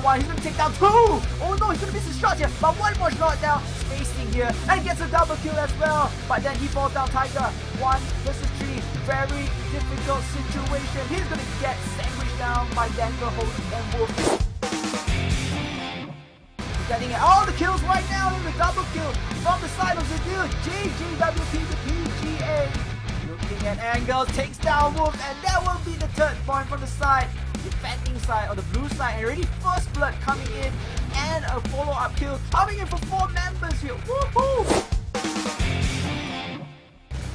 one. He's going to take down 2. Oh no, he's going to miss his shot here. But one more shot down. Spacing here. And gets a double kill as well. But then he falls down. Tiger. 1 versus 3. Very difficult situation. He's going to get sandwiched down by Denver, Holy, and Wolf. Getting all the kills right now in the double kill from the side of Zadil. GGWP to PGA. Looking at angles, takes down Wolf, and that will be the third point from the side. Defending side, or the blue side, and already first blood coming in, and a follow-up kill coming in for 4 members here. Woohoo!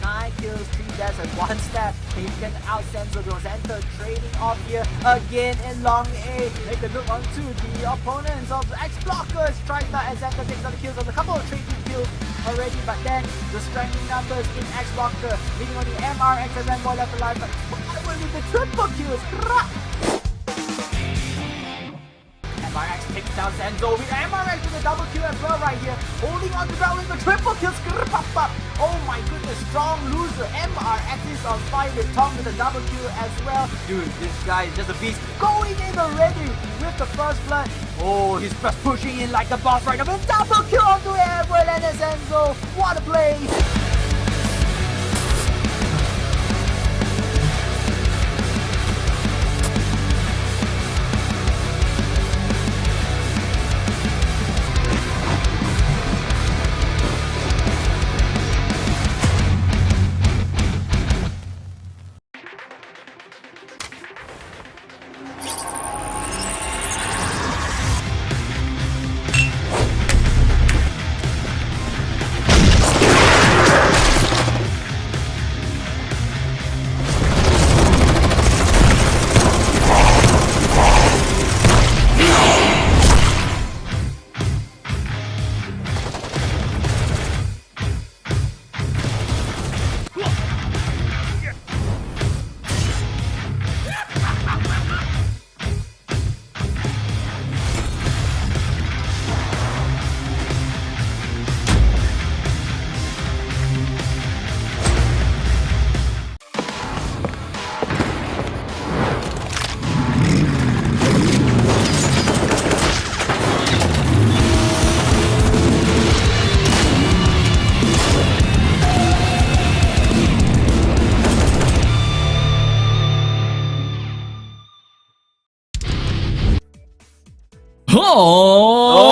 9 kills, 3 deaths, and 1 stab. Taken out Senzo Rosento, trading off here again in long A. Take a look onto the opponents of the X-Blockers. Trita and Zenta takes out the kills on a couple of trading kills already, but then the strengthening numbers in X-Blocker, leading on the MRX and Rambo left alive, but what will be the triple kills? MRX takes down Senzo with MRX with a double kill as well right here. Holding on to ground with the triple kills. Oh my goodness, strong loser. MRX is on fire with Tom with a double kill as well. Dude, this guy is just a beast. Going in already with the first blood. Oh, he's just pushing in like a boss right now with double kill onto Everett and Senzo. What a play.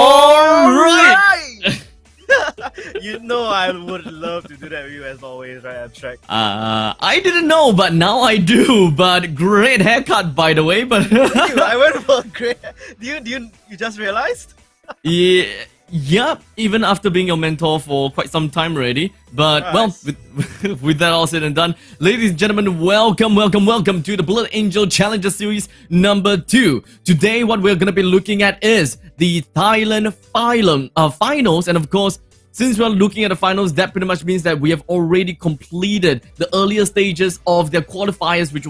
Alright! You know I would love to do that with you as always, right, Abstract? I didn't know, but now I do. But great haircut, by the way. But I went for a great. You just realized? Yeah, yep. Even after being your mentor for quite some time already. But Nice. well, with that all said and done, ladies and gentlemen, welcome to the Blood Angel Challenger Series number 2. Today, what we're gonna be looking at is the Thailand finals, and of course, since we're looking at the finals, that pretty much means that we have already completed the earlier stages of their qualifiers, which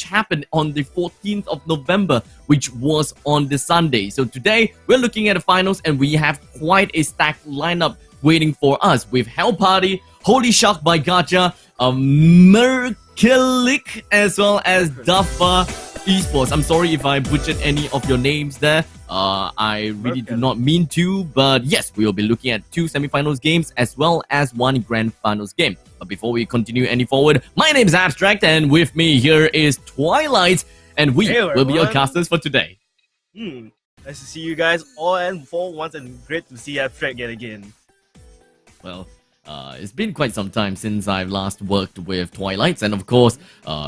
happened on the 14th of November, which was on the Sunday. So today, we're looking at the finals, and we have quite a stacked lineup waiting for us with Hell Party, HolyShark by Gacha, MERKEYLIC, as well as Dafa Esports. I'm sorry if I butchered any of your names there. I really do not mean to, but yes, we will be looking at 2 semi-finals games as well as 1 grand finals game. But before we continue any forward, my name is Abstract, and with me here is Twilight, and we will be your casters for today. Nice to see you guys all and for once, and great to see Abstract yet again. Well, it's been quite some time since I've last worked with Twilights, and of course,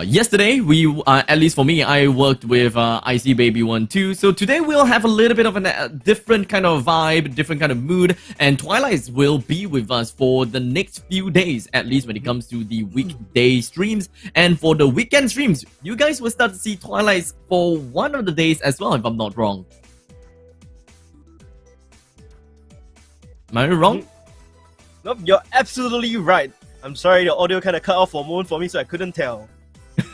yesterday at least for me, I worked with Icy Baby 1-2. So today we'll have a little bit of a different kind of vibe, different kind of mood, and Twilights will be with us for the next few days, at least when it comes to the weekday streams. And for the weekend streams, you guys will start to see Twilights for one of the days as well, if I'm not wrong. Am I wrong? Nope, you're absolutely right. I'm sorry, the audio kind of cut off for a moment for me, so I couldn't tell.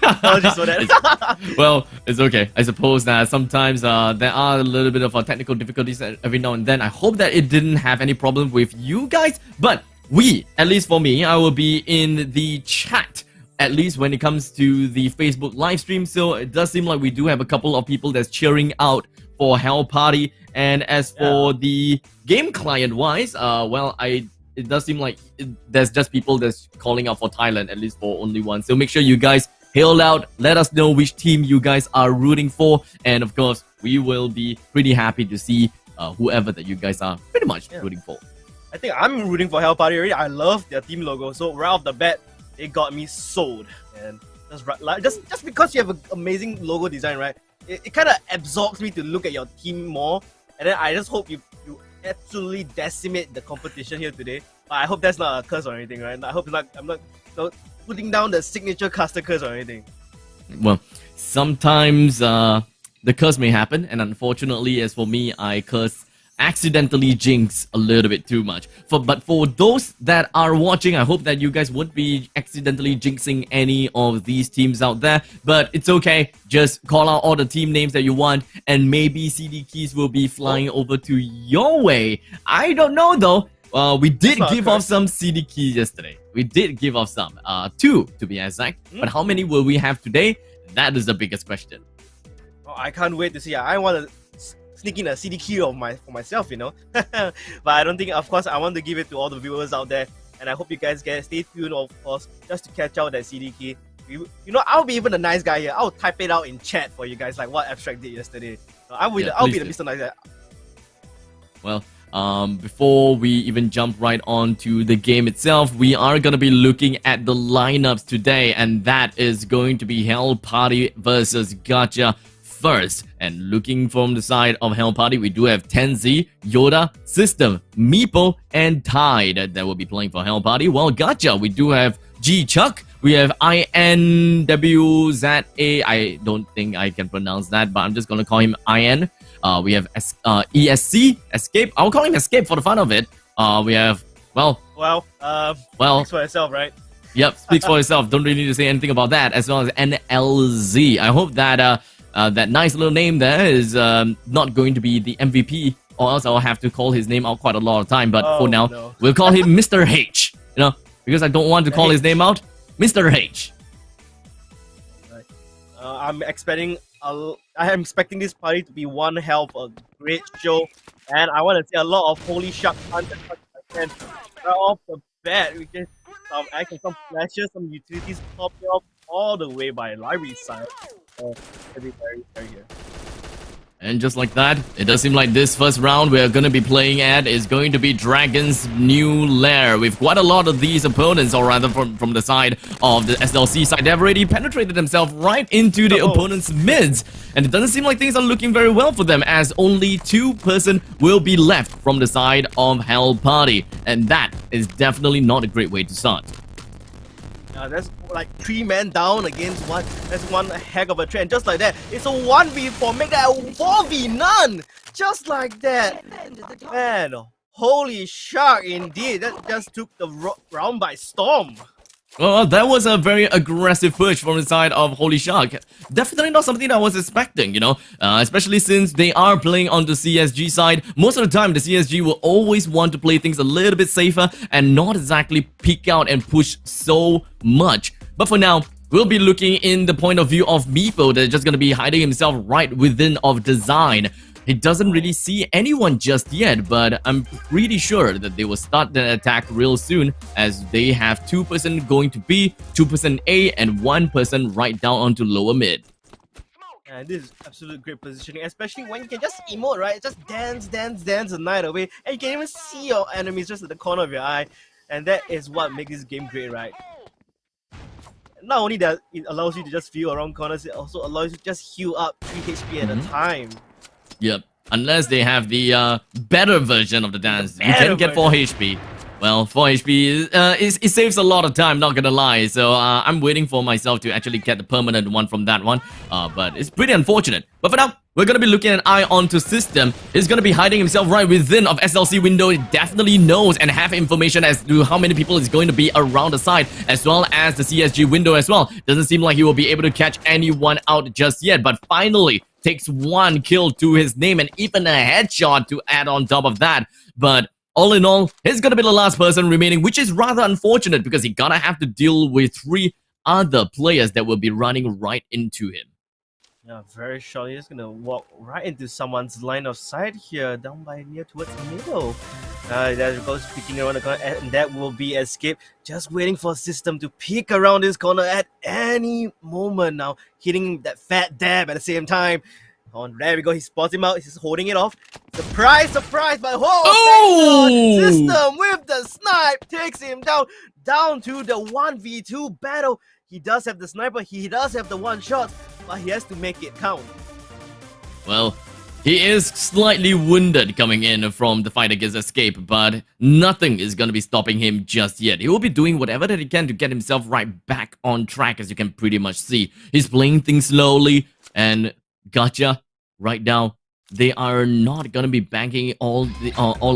Apologies for that. Well, it's okay. I suppose that sometimes there are a little bit of technical difficulties every now and then. I hope that it didn't have any problem with you guys, but at least for me, I will be in the chat, at least when it comes to the Facebook live stream. So it does seem like we do have a couple of people that's cheering out for Hell Party. And as for the game client wise, well, it does seem like there's just people that's calling out for Thailand, at least for only one. So make sure you guys hail out, let us know which team you guys are rooting for, and of course we will be pretty happy to see whoever that you guys are pretty much rooting for. I think I'm rooting for Hell Party already. I love their team logo, so right off the bat, it got me sold. And just because you have an amazing logo design, right? It kind of absorbs me to look at your team more, and then I just hope you absolutely decimate the competition here today. But I hope that's not a curse or anything, right? I hope I'm not putting down the signature caster curse or anything. Well, sometimes the curse may happen, and unfortunately, as for me, I accidentally jinx a little bit too much. But for those that are watching, I hope that you guys won't be accidentally jinxing any of these teams out there. But it's okay. Just call out all the team names that you want, and maybe CD keys will be flying over to your way. I don't know though. We did give off some CD keys yesterday. We did give off some. 2 to be exact. But how many will we have today? That is the biggest question. Oh, I can't wait to see. I want to sneak in a CD key for myself, you know. But I don't think, of course, I want to give it to all the viewers out there, and I hope you guys stay tuned, of course, just to catch out that CD key. You know, I'll be even the nice guy here. I'll type it out in chat for you guys, like what Abstract did yesterday. So I'll be the Mr. Nice guy. Well, before we even jump right on to the game itself, we are going to be looking at the lineups today, and that is going to be Hell Party versus Gacha first. And looking from the side of Hell Party, we do have Tenzi, Yoda, System, Meepo, and Tide that will be playing for Hell Party. While Gacha, we do have G Chuck, we have INWZA, I don't think I can pronounce that, but I'm just going to call him IN. We have ESC, Escape. I'll call him Escape for the fun of it. We have, well, speaks for itself, right? Yep, speaks for itself. Don't really need to say anything about that. As well as NLZ. I hope that that nice little name there is not going to be the MVP, or else I'll have to call his name out quite a lot of time. But for now, we'll call him Mr. H. You know, because I don't want to call his name out. Mr. H. I'm expecting this party to be one hell of a great show, and I want to see a lot of HolyShark content right off the bat. We get some action, some flashes, some utilities popping up all the way by library side. It'll be very, very good. And just like that, it does seem like this first round we're going to be playing at is going to be Dragon's New Lair, with quite a lot of these opponents, or rather from the side of the SLC side. They've already penetrated themselves right into the opponent's mids, and it doesn't seem like things are looking very well for them, as only 2 person will be left from the side of Hell Party, and that is definitely not a great way to start. That's like 3 men down against 1. That's one heck of a trend. Just like that, it's a 1v4. Make that a 4v none. Just like that. Man, HolyShark indeed. That just took the round by storm. Well, that was a very aggressive push from the side of HolyShark. Definitely not something I was expecting, you know, especially since they are playing on the CSG side. Most of the time, the CSG will always want to play things a little bit safer and not exactly peek out and push so much. But for now, we'll be looking in the point of view of Meepo, that's just going to be hiding himself right within of design. He doesn't really see anyone just yet, but I'm pretty sure that they will start the attack real soon, as they have 2 person going to B, 2 person A, and 1 person right down onto lower mid. And this is absolute great positioning, especially when you can just emote, right? Just dance the night away, and you can even see your enemies just at the corner of your eye. And that is what makes this game great, right? Not only that it allows you to just feel around corners, it also allows you to just heal up 3 HP at a time. Yep, unless they have the better version of the dance. You can get 4 HP. Well, 4 HP, it saves a lot of time, not gonna lie. So I'm waiting for myself to actually get the permanent one from that one. But it's pretty unfortunate. But for now, we're gonna be looking at Eye onto System. He's gonna be hiding himself right within of SLC window. He definitely knows and have information as to how many people is going to be around the side, as well as the CSG window as well. Doesn't seem like he will be able to catch anyone out just yet, but finally takes 1 kill to his name and even a headshot to add on top of that. But all in all, he's gonna be the last person remaining, which is rather unfortunate because he's gonna have to deal with 3 other players that will be running right into him. Yeah, very short. He's gonna walk right into someone's line of sight here, down by near towards the middle. There goes peeking around the corner, and that will be escape. Just waiting for System to peek around this corner at any moment now, hitting that fat dab at the same time. There we go. He spots him out. He's holding it off. Surprise, surprise! But System with the snipe takes him down to the 1v2 battle. He does have the sniper. He does have the one shot, but he has to make it count. Well, he is slightly wounded coming in from the fight against Escape, but nothing is going to be stopping him just yet. He will be doing whatever that he can to get himself right back on track, as you can pretty much see. He's playing things slowly, and Gacha, right now, they are not going to be banking all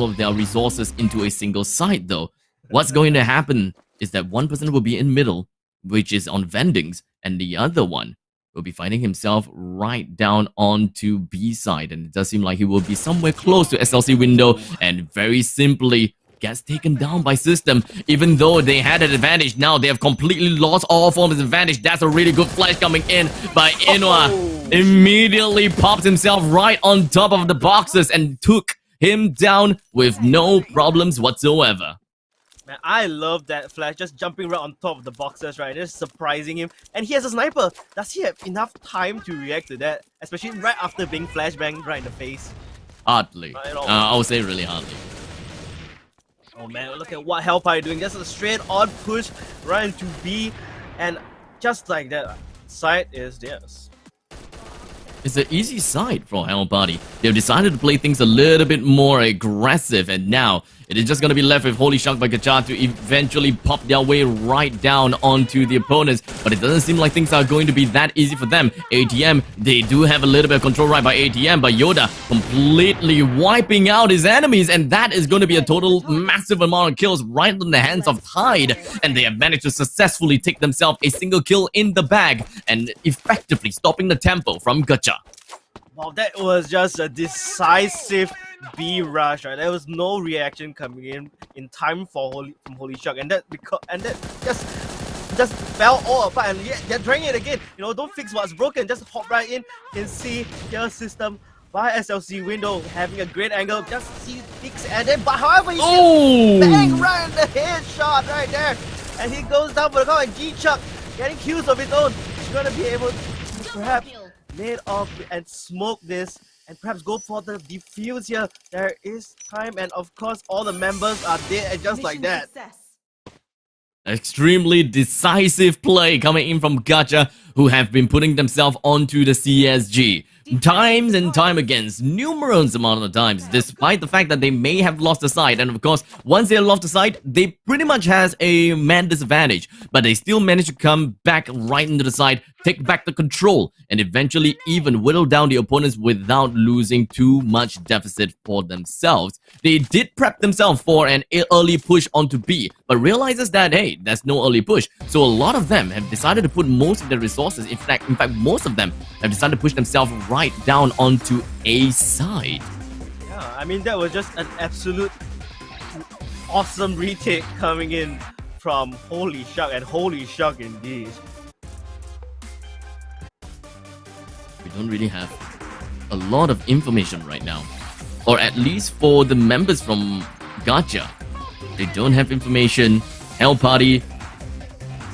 of their resources into a single site, though. What's going to happen is that one person will be in middle, which is on vendings, and the other one will be finding himself right down onto B side, and it does seem like he will be somewhere close to SLC window, and very simply gets taken down by System. Even though they had an advantage, now they have completely lost all forms of advantage. That's a really good flash coming in by Inwa. Immediately pops himself right on top of the boxes and took him down with no problems whatsoever. Man, I love that flash, just jumping right on top of the boxers, right? Just surprising him. And he has a sniper. Does he have enough time to react to that? Especially right after being flashbanged right in the face. Hardly. I would say really hardly. Oh man, look at what Hellpie doing. Just a straight on push right into B. And just like that, side is theirs. It's an easy side for Hell Party. They've decided to play things a little bit more aggressive, and now it is just going to be left with HolyShark by Gacha to eventually pop their way right down onto the opponents. But it doesn't seem like things are going to be that easy for them. ATM, they do have a little bit of control right by ATM, but Yoda completely wiping out his enemies, and that is going to be a total massive amount of kills right in the hands of Tide. And they have managed to successfully take themselves a single kill in the bag and effectively stopping the tempo from Gacha. Wow, that was just a decisive B rush, right? There was no reaction coming in time for HolyShark, and that just fell all apart. And yet they're trying it again. You know, don't fix what's broken. Just hop right in. You can see your System by SLC window having a great angle. Just see peeks at it, but however he bang right in the headshot right there, and he goes down for the call. And G-Chuck getting kills of his own. He's gonna be able to perhaps made off and smoke this and perhaps go for the defuse here. There is time, and of course all the members are dead, and just like that. Extremely decisive play coming in from Gacha, who have been putting themselves onto the CSG times and time again, numerous amount of times, despite the fact that they may have lost the side. And of course, once they lost the side, they pretty much has a man disadvantage, but they still manage to come back right into the side, take back the control, and eventually even whittle down the opponents without losing too much deficit for themselves. They did prep themselves for an early push onto B, but realizes that, hey, there's no early push. So a lot of them have decided to put most of their resources, in fact, most of them have decided to push themselves right down onto A side. Yeah, I mean, that was just an absolute awesome retake coming in from HolyShark, and HolyShark indeed. We don't really have a lot of information right now, or at least for the members from Gacha, they don't have information. Hell Party,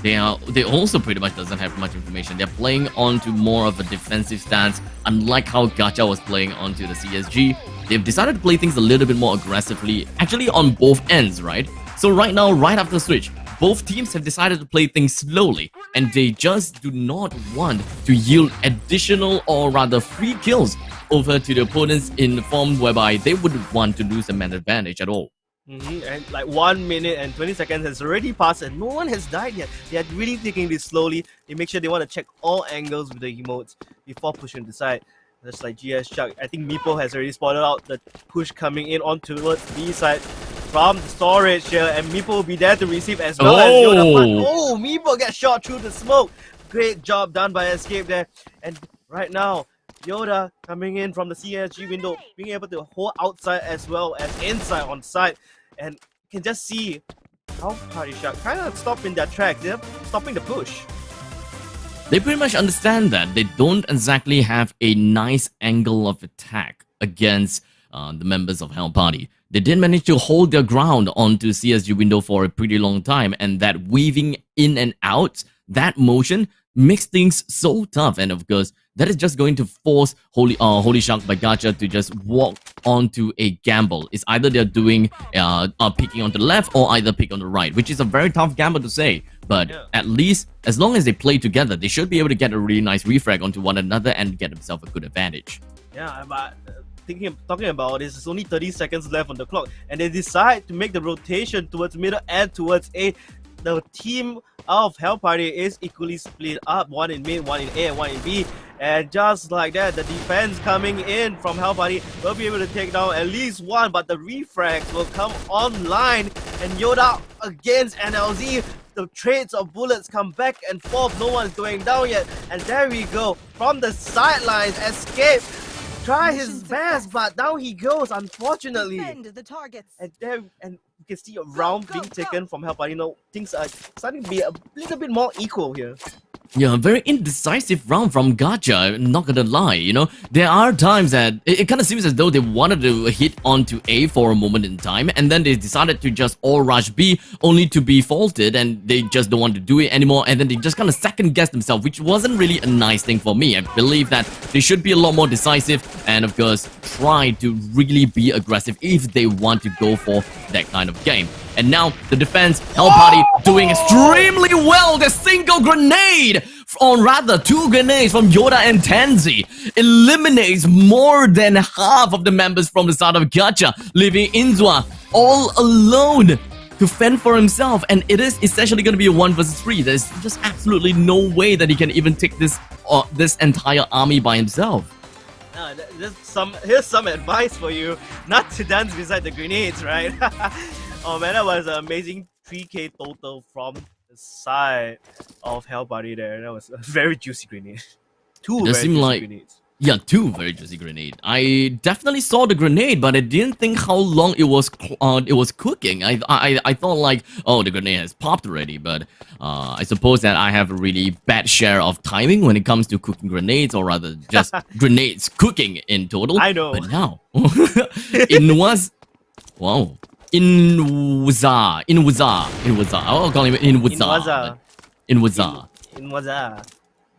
they also pretty much doesn't have much information. They're playing onto more of a defensive stance, unlike how Gacha was playing onto the CSG. They've decided to play things a little bit more aggressively, actually on both ends, right? So right now, right after the switch, both teams have decided to play things slowly, and they just do not want to yield additional, or rather free kills over to the opponents in the form whereby they wouldn't want to lose a man advantage at all. And like 1 minute and 20 seconds has already passed and no one has died yet. They are really taking this slowly. They make sure they want to check all angles with the emotes before pushing the side. Just like GS Chuck, I think Meepo has already spotted out the push coming in on towards B side from the storage here, and Meepo will be there to receive as well as Yoda. But Meepo gets shot through the smoke. Great job done by Escape there. And right now, Yoda coming in from the CSG window, being able to hold outside as well as inside on side, and you can just see how HolyShark kind of stopping their tracks. They're stopping the push. They pretty much understand that they don't exactly have a nice angle of attack against the members of Hell Party. They did manage to hold their ground onto CSG window for a pretty long time, and that weaving in and out, that motion makes things so tough. And of course, that is just going to force HolyShark by Gacha to just walk onto a gamble. It's either they're doing picking on the left or either pick on the right, which is a very tough gamble to say. But at least, as long as they play together, they should be able to get a really nice refrag onto one another and get themselves a good advantage. Yeah, but talking about this, it's only 30 seconds left on the clock, and they decide to make the rotation towards middle and towards A. The team of Hell Party is equally split up, one in mid, one in A, and one in B. And just like that, the defense coming in from Hell Party will be able to take down at least one, but the refrags will come online. And Yoda against NLZ, the trades of bullets come back and forth, no one's going down yet. And there we go, from the sidelines, Escape, try his best, but down he goes, unfortunately. The targets. And there, and you can see a round being taken from Hell Party. You know, things are starting to be a little bit more equal here. Yeah, very indecisive round from Gacha, not gonna lie, you know. There are times that it kind of seems as though they wanted to hit onto A for a moment in time, and then they decided to just all rush B, only to be faulted, and they just don't want to do it anymore, and then they just kind of second guess themselves, which wasn't really a nice thing for me. I believe that they should be a lot more decisive, and of course, try to really be aggressive if they want to go for that kind of game. And now, the defense, Hell Party, doing extremely well. The single grenade, or rather, two grenades from Yoda and Tenzi, eliminates more than half of the members from the start of Gacha, leaving Inzua all alone to fend for himself. And it is essentially going to be a 1 versus 3. There's just absolutely no way that he can even take this entire army by himself. Here's some advice for you, not to dance beside the grenades, right? Oh man, that was an amazing 3k total from the side of Hell Party there. That was a very juicy grenade. Two very juicy grenades. Yeah, two very juicy grenade. I definitely saw the grenade, but I didn't think how long it was cooking. I thought like, oh, the grenade has popped already, but I suppose that I have a really bad share of timing when it comes to cooking grenades, or rather just grenades cooking in total. I know. But now, it was, wow. Inwaza. I'll call him Inwaza.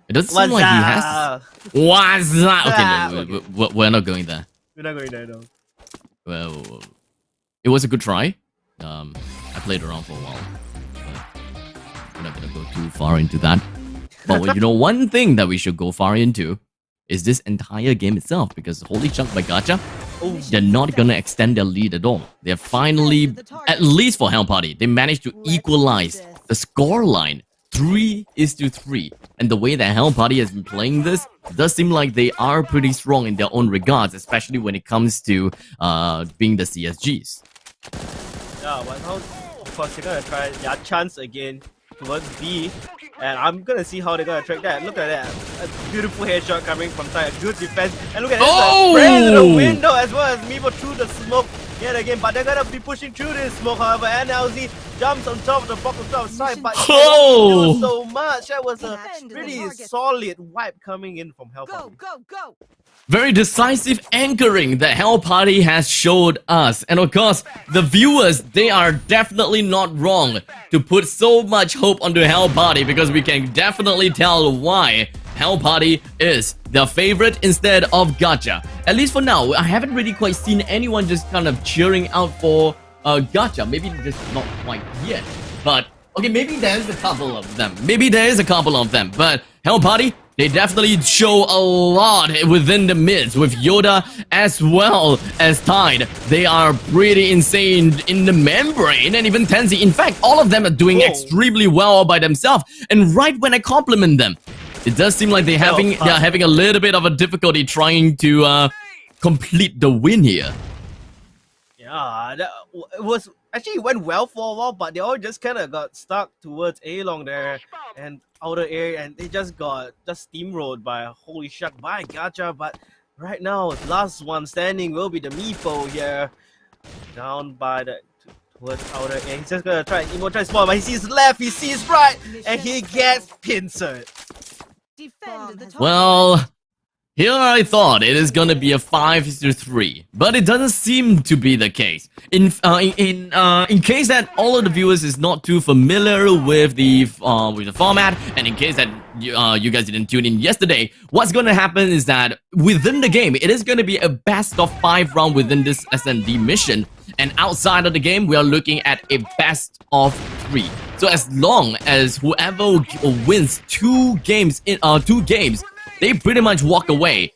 It doesn't seem like he has. Waza. Okay, no, we're not going there. We're not going there, no. Well, it was a good try. I played around for a while, but we're not gonna go too far into that. But you know, one thing that we should go far into is this entire game itself, because HolyShark by Gacha, they're not gonna extend their lead at all. They're finally, at least for Hell Party, they managed to equalize the score line 3-3. And the way that Hell Party has been playing this, it does seem like they are pretty strong in their own regards, especially when it comes to being the CSGs. Yeah, but now, of course, they're gonna try their chance again towards B. And I'm gonna see how they're gonna track that. Look at that. A beautiful headshot coming from side. A good defense. And look at this. Spray into the window as well as Meepo through the smoke yet again. But they're gonna be pushing through this smoke, however. NLZ jumps on top of the bottom top side. But they don't do so much. That was a really solid wipe coming in from Hell Party. Go! Very decisive anchoring that Hell Party has showed us. And of course, the viewers, they are definitely not wrong to put so much hope onto Hell Party, because we can definitely tell why Hell Party is their favorite instead of Gacha. At least for now, I haven't really quite seen anyone just kind of cheering out for Gacha. Maybe just not quite yet. But, okay, maybe there's a couple of them. But Hell Party, they definitely show a lot within the mids, with Yoda as well as Tide. They are pretty insane in the membrane, and even Tenzi. In fact, all of them are doing extremely well by themselves. And right when I compliment them, it does seem like they're having a little bit of a difficulty trying to complete the win here. Yeah, it was actually, it went well for a while, but they all just kind of got stuck towards A long there and outer area, and they just got steamrolled by HolyShark by Gacha. But right now, last one standing will be the Meepo here, down by the towards outer area. He's just gonna try spawn, but he sees left, he sees right, and he gets pincered. Defend the top. Well, here I thought it is gonna be a 5-3, but it doesn't seem to be the case. In case that all of the viewers is not too familiar with the format, and in case that you guys didn't tune in yesterday, what's gonna happen is that within the game, it is gonna be a best of 5 round within this SND mission, and outside of the game, we are looking at a best of 3. So as long as whoever wins 2 games they pretty much walk away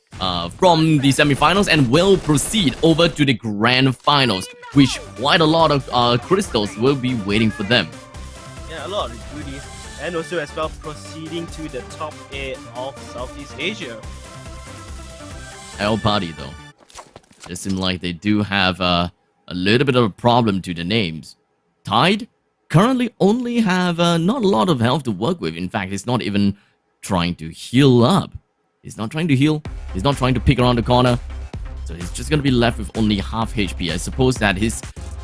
from the semifinals and will proceed over to the grand finals, which quite a lot of crystals will be waiting for them. Yeah, a lot of goodies, and also as well proceeding to the top 8 of Southeast Asia. Hell Party though, it seems like they do have a little bit of a problem to the names. Tide currently only have not a lot of health to work with. In fact, he's not even trying to heal up. He's not trying to heal. He's not trying to pick around the corner. So he's just going to be left with only half HP. I suppose that he's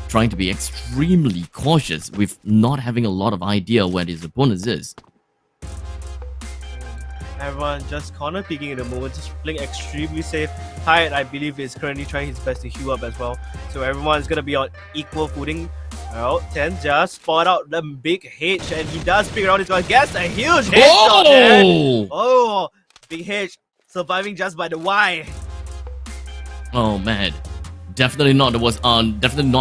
trying to be extremely cautious with not having a lot of idea where his opponent is. Everyone just corner picking in the moment, just playing extremely safe. Tide, I believe, is currently trying his best to heal up as well. So everyone's going to be on equal footing. Well, 10 just spot out the big H, and he does pick around his one. Gets a huge headshot there. Oh! Big H surviving just by the Y. Oh man, definitely not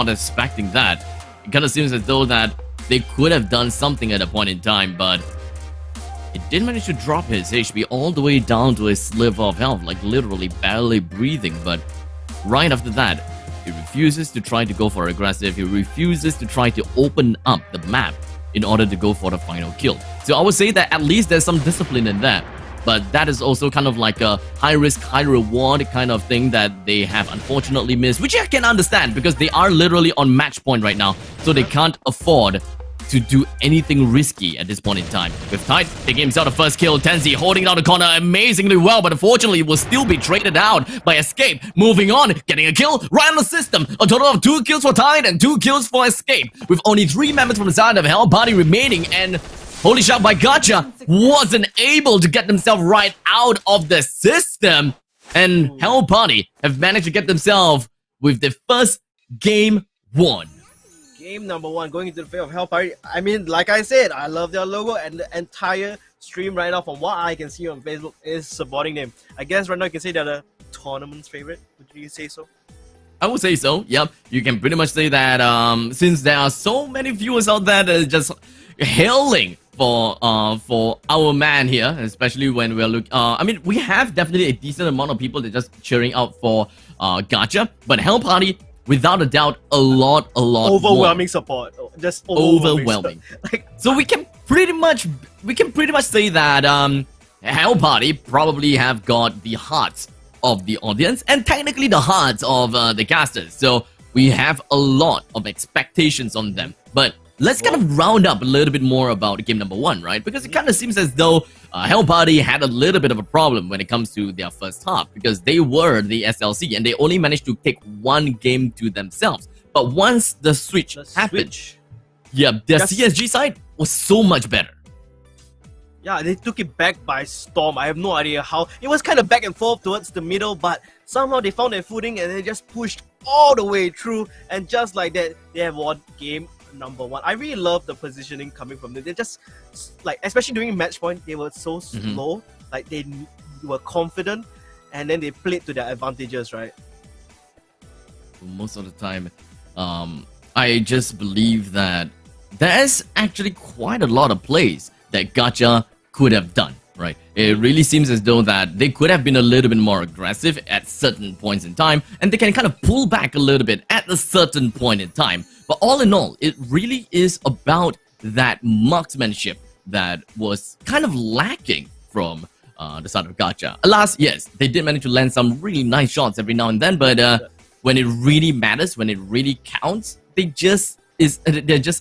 expecting that. It kind of seems as though that they could have done something at a point in time, but it did manage to drop his HP all the way down to a sliver of health, like literally barely breathing. But right after that, he refuses to try to go for aggressive. He refuses to try to open up the map in order to go for the final kill. So I would say that at least there's some discipline in that. But that is also kind of like a high risk, high reward kind of thing that they have unfortunately missed, which I can understand because they are literally on match point right now, so they can't afford to do anything risky at this point in time. With Tide taking himself the first kill, Tenzi holding down the corner amazingly well, but unfortunately will still be traded out by Escape. Moving on, getting a kill right on the system. A total of 2 kills for Tide and 2 kills for Escape, with only 3 members from the side of Hell Party remaining, and HolyShark by Gacha wasn't able to get themselves right out of the system, and Hell Party have managed to get themselves with the first game won. Game number 1 going into the fate of Hell Party. I mean, like I said, I love their logo, and the entire stream right now, from what I can see on Facebook, is supporting them. I guess right now you can say they're the tournament's favorite. Would you say so? I would say so. Yep, you can pretty much say that since there are so many viewers out there that are just hailing for our man here, especially when we're looking. I mean, we have definitely a decent amount of people that are just cheering out for Gacha, but Hell Party, without a doubt, a lot overwhelming more. Support, just overwhelming. Like, so we can pretty much say that Hell Party probably have got the hearts of the audience and technically the hearts of the casters. So we have a lot of expectations on them, but let's kind of round up a little bit more about game number 1, right? Because it kind of seems as though Hell Party had a little bit of a problem when it comes to their first half, because they were the SLC and they only managed to take 1 game to themselves. But once the switch happened, yeah, their CSG side was so much better. Yeah, they took it back by storm. I have no idea how. It was kind of back and forth towards the middle, but somehow they found their footing and they just pushed all the way through. And just like that, they have won game number 1. I really love the positioning coming from them. They just, like, especially during match point, they were so slow. Like, they were confident, and then they played to their advantages, right? Most of the time, I just believe that there's actually quite a lot of plays that Gacha could have done, right? It really seems as though that they could have been a little bit more aggressive at certain points in time, and they can kind of pull back a little bit at a certain point in time. But all in all, it really is about that marksmanship that was kind of lacking from the side of Gacha. Alas, yes, they did manage to land some really nice shots every now and then, but when it really matters, when it really counts, they're just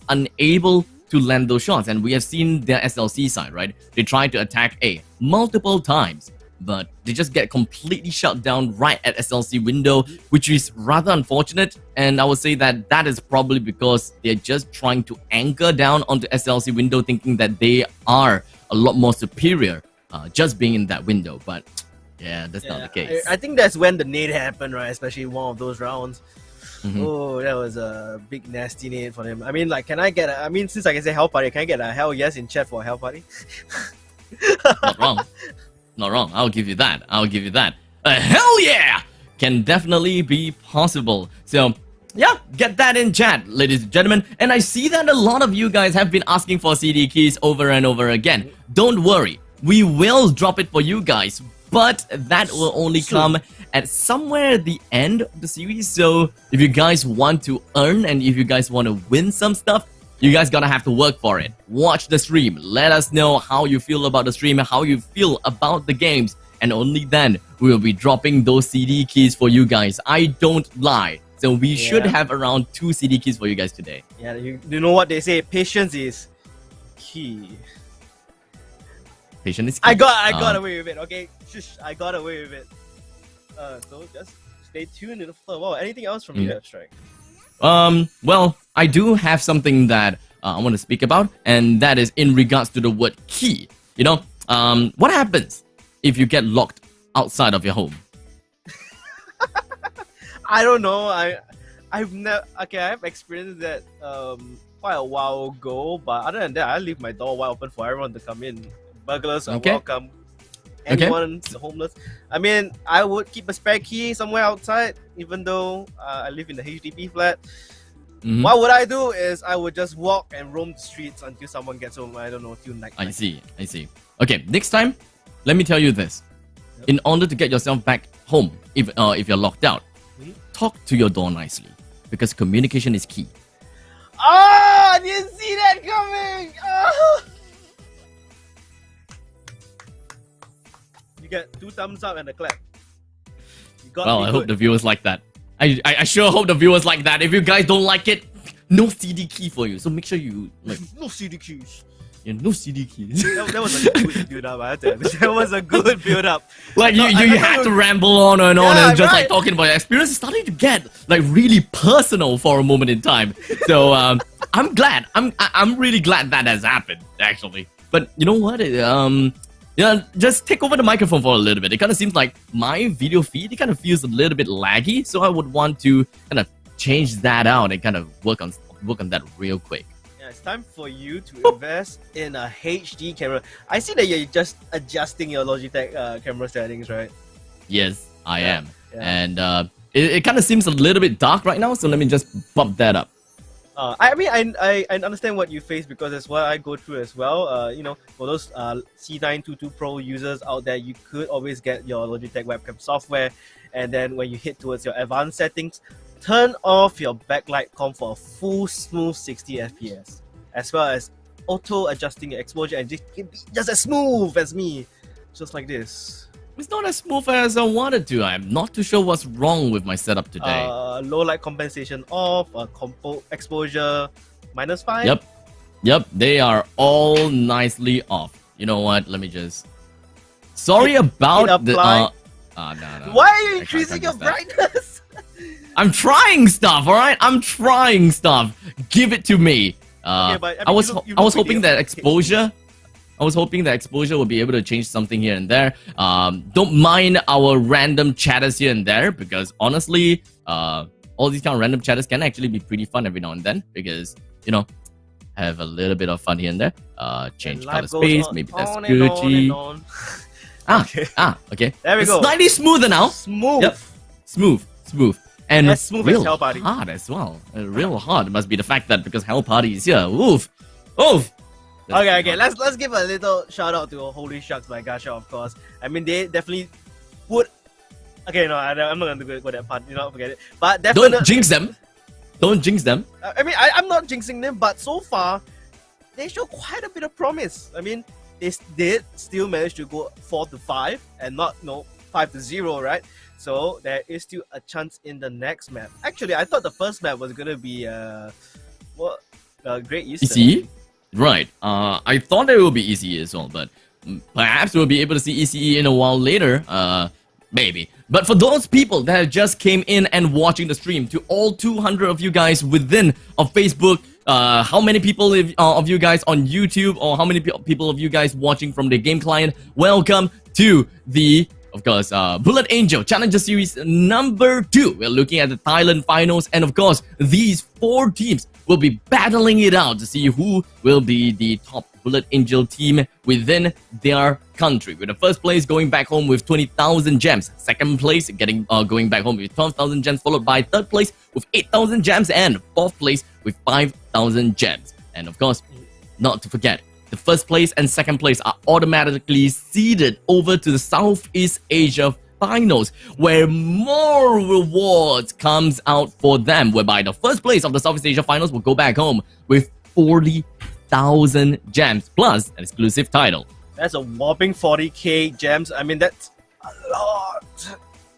unable to land those shots. And we have seen their SLC side, right? They tried to attack A multiple times, but they just get completely shut down right at SLC window, which is rather unfortunate. And I would say that that is probably because they're just trying to anchor down onto SLC window, thinking that they are a lot more superior just being in that window. But yeah, that's not the case. I think that's when the nade happened, right? Especially one of those rounds. Mhm. Oh, that was a big nasty nade for him. I mean, like, can I get I mean, since I can say hell party, can I get a hell yes in chat for a hell party? Not wrong. Not wrong. I'll give you that. I'll give you that. Hell yeah! Can definitely be possible. So, yeah, get that in chat, ladies and gentlemen. And I see that a lot of you guys have been asking for CD keys over and over again. Don't worry. We will drop it for you guys. But that will only come at somewhere at the end of the series. So, if you guys want to earn and if you guys want to win some stuff, you guys gonna have to work for it. Watch the stream. Let us know how you feel about the stream, how you feel about the games. And only then we will be dropping those CD keys for you guys. I don't lie. So we should have around 2 CD keys for you guys today. Yeah, you know what they say? Patience is key. Patience is key. I got away with it. Okay, shush, I got away with it. So just stay tuned in the flow. Wow, anything else from you, Strike? Well, I do have something that I want to speak about, and that is in regards to the word key. You know, what happens if you get locked outside of your home? I don't know. I've never. Okay, I've experienced that quite a while ago. But other than that, I leave my door wide open for everyone to come in. Burglars are welcome. Anyone homeless. I mean, I would keep a spare key somewhere outside, even though I live in the HDB flat. What would I do is I would just walk and roam the streets until someone gets home. I don't know, till night. I see. Okay, next time, let me tell you this. In order to get yourself back home, if you're locked out, talk to your door nicely, because communication is key. I didn't see that coming. You get 2 thumbs up and a clap. Well, I hope the viewers like that. I sure hope the viewers like that. If you guys don't like it, no CD key for you. So make sure you like no CD keys. Yeah, no CD keys. That was a good build up. I have to admit. That was a good build up. Like you had to ramble on and on and just like talking about your experience. It's starting to get like really personal for a moment in time. So I'm glad. I'm really glad that has happened actually. But you know what? Yeah, just take over the microphone for a little bit. It kind of seems like my video feed, it kind of feels a little bit laggy. So I would want to kind of change that out and kind of work on that real quick. Yeah, it's time for you to invest in a HD camera. I see that you're just adjusting your Logitech camera settings, right? Yes, I am. Yeah. And it kind of seems a little bit dark right now. So let me just bump that up. I mean, I understand what you face because that's what I go through as well. You know, for those C922 Pro users out there, you could always get your Logitech webcam software, and then when you hit towards your advanced settings, turn off your backlight comp for a full smooth 60 FPS, as well as auto adjusting your exposure and just as smooth as me, just like this. It's not as smooth as I wanted to. I'm not too sure what's wrong with my setup today. Low light compensation off, exposure -5. Yep, they are all nicely off. You know what? Let me just... Sorry about the... no. Why are you increasing your brightness? I'm trying stuff, alright? I'm trying stuff. Give it to me. Okay, but, I was hoping that exposure... I was hoping that exposure will be able to change something here and there. Don't mind our random chatters here and there, because honestly, all these kind of random chatters can actually be pretty fun every now and then, because, you know, have a little bit of fun here and there. Change color space, maybe that's Gucci. Okay. There we go. Slightly smoother now. Smooth. Yep. Smooth. And as smooth as Hell Party. Hard as well. Real hard. It must be the fact that because Hell Party is here. Oof. Okay. Let's give a little shout out to HolyShark by Gacha, of course. I mean, they definitely put. Okay, no, I'm not gonna go that part. You know, forget it. But definitely don't jinx them. Don't jinx them. I mean, I'm not jinxing them, but so far they show quite a bit of promise. I mean, they did still manage to go 4-5 and not 5-0, right? So there is still a chance in the next map. Actually, I thought the first map was gonna be Great Eastern. ECE? Right. I thought it would be ECE as well, but perhaps we'll be able to see ECE in a while later. Maybe. But for those people that just came in and watching the stream, to all 200 of you guys within a Facebook how many people of you guys on YouTube, or how many people of you guys watching from the game client, welcome to the, of course, Bullet Angel Challenger Series number 2. We're looking at the Thailand Finals, and of course, these 4 teams will be battling it out to see who will be the top Bullet Angel team within their country. With the first place going back home with 20,000 gems, second place going back home with 12,000 gems, followed by third place with 8,000 gems, and fourth place with 5,000 gems. And of course, not to forget, the first place and second place are automatically seeded over to the Southeast Asia Finals, where more rewards comes out for them, whereby the first place of the Southeast Asia Finals will go back home with 40,000 gems plus an exclusive title. That's a whopping 40k gems. I mean, that's a lot,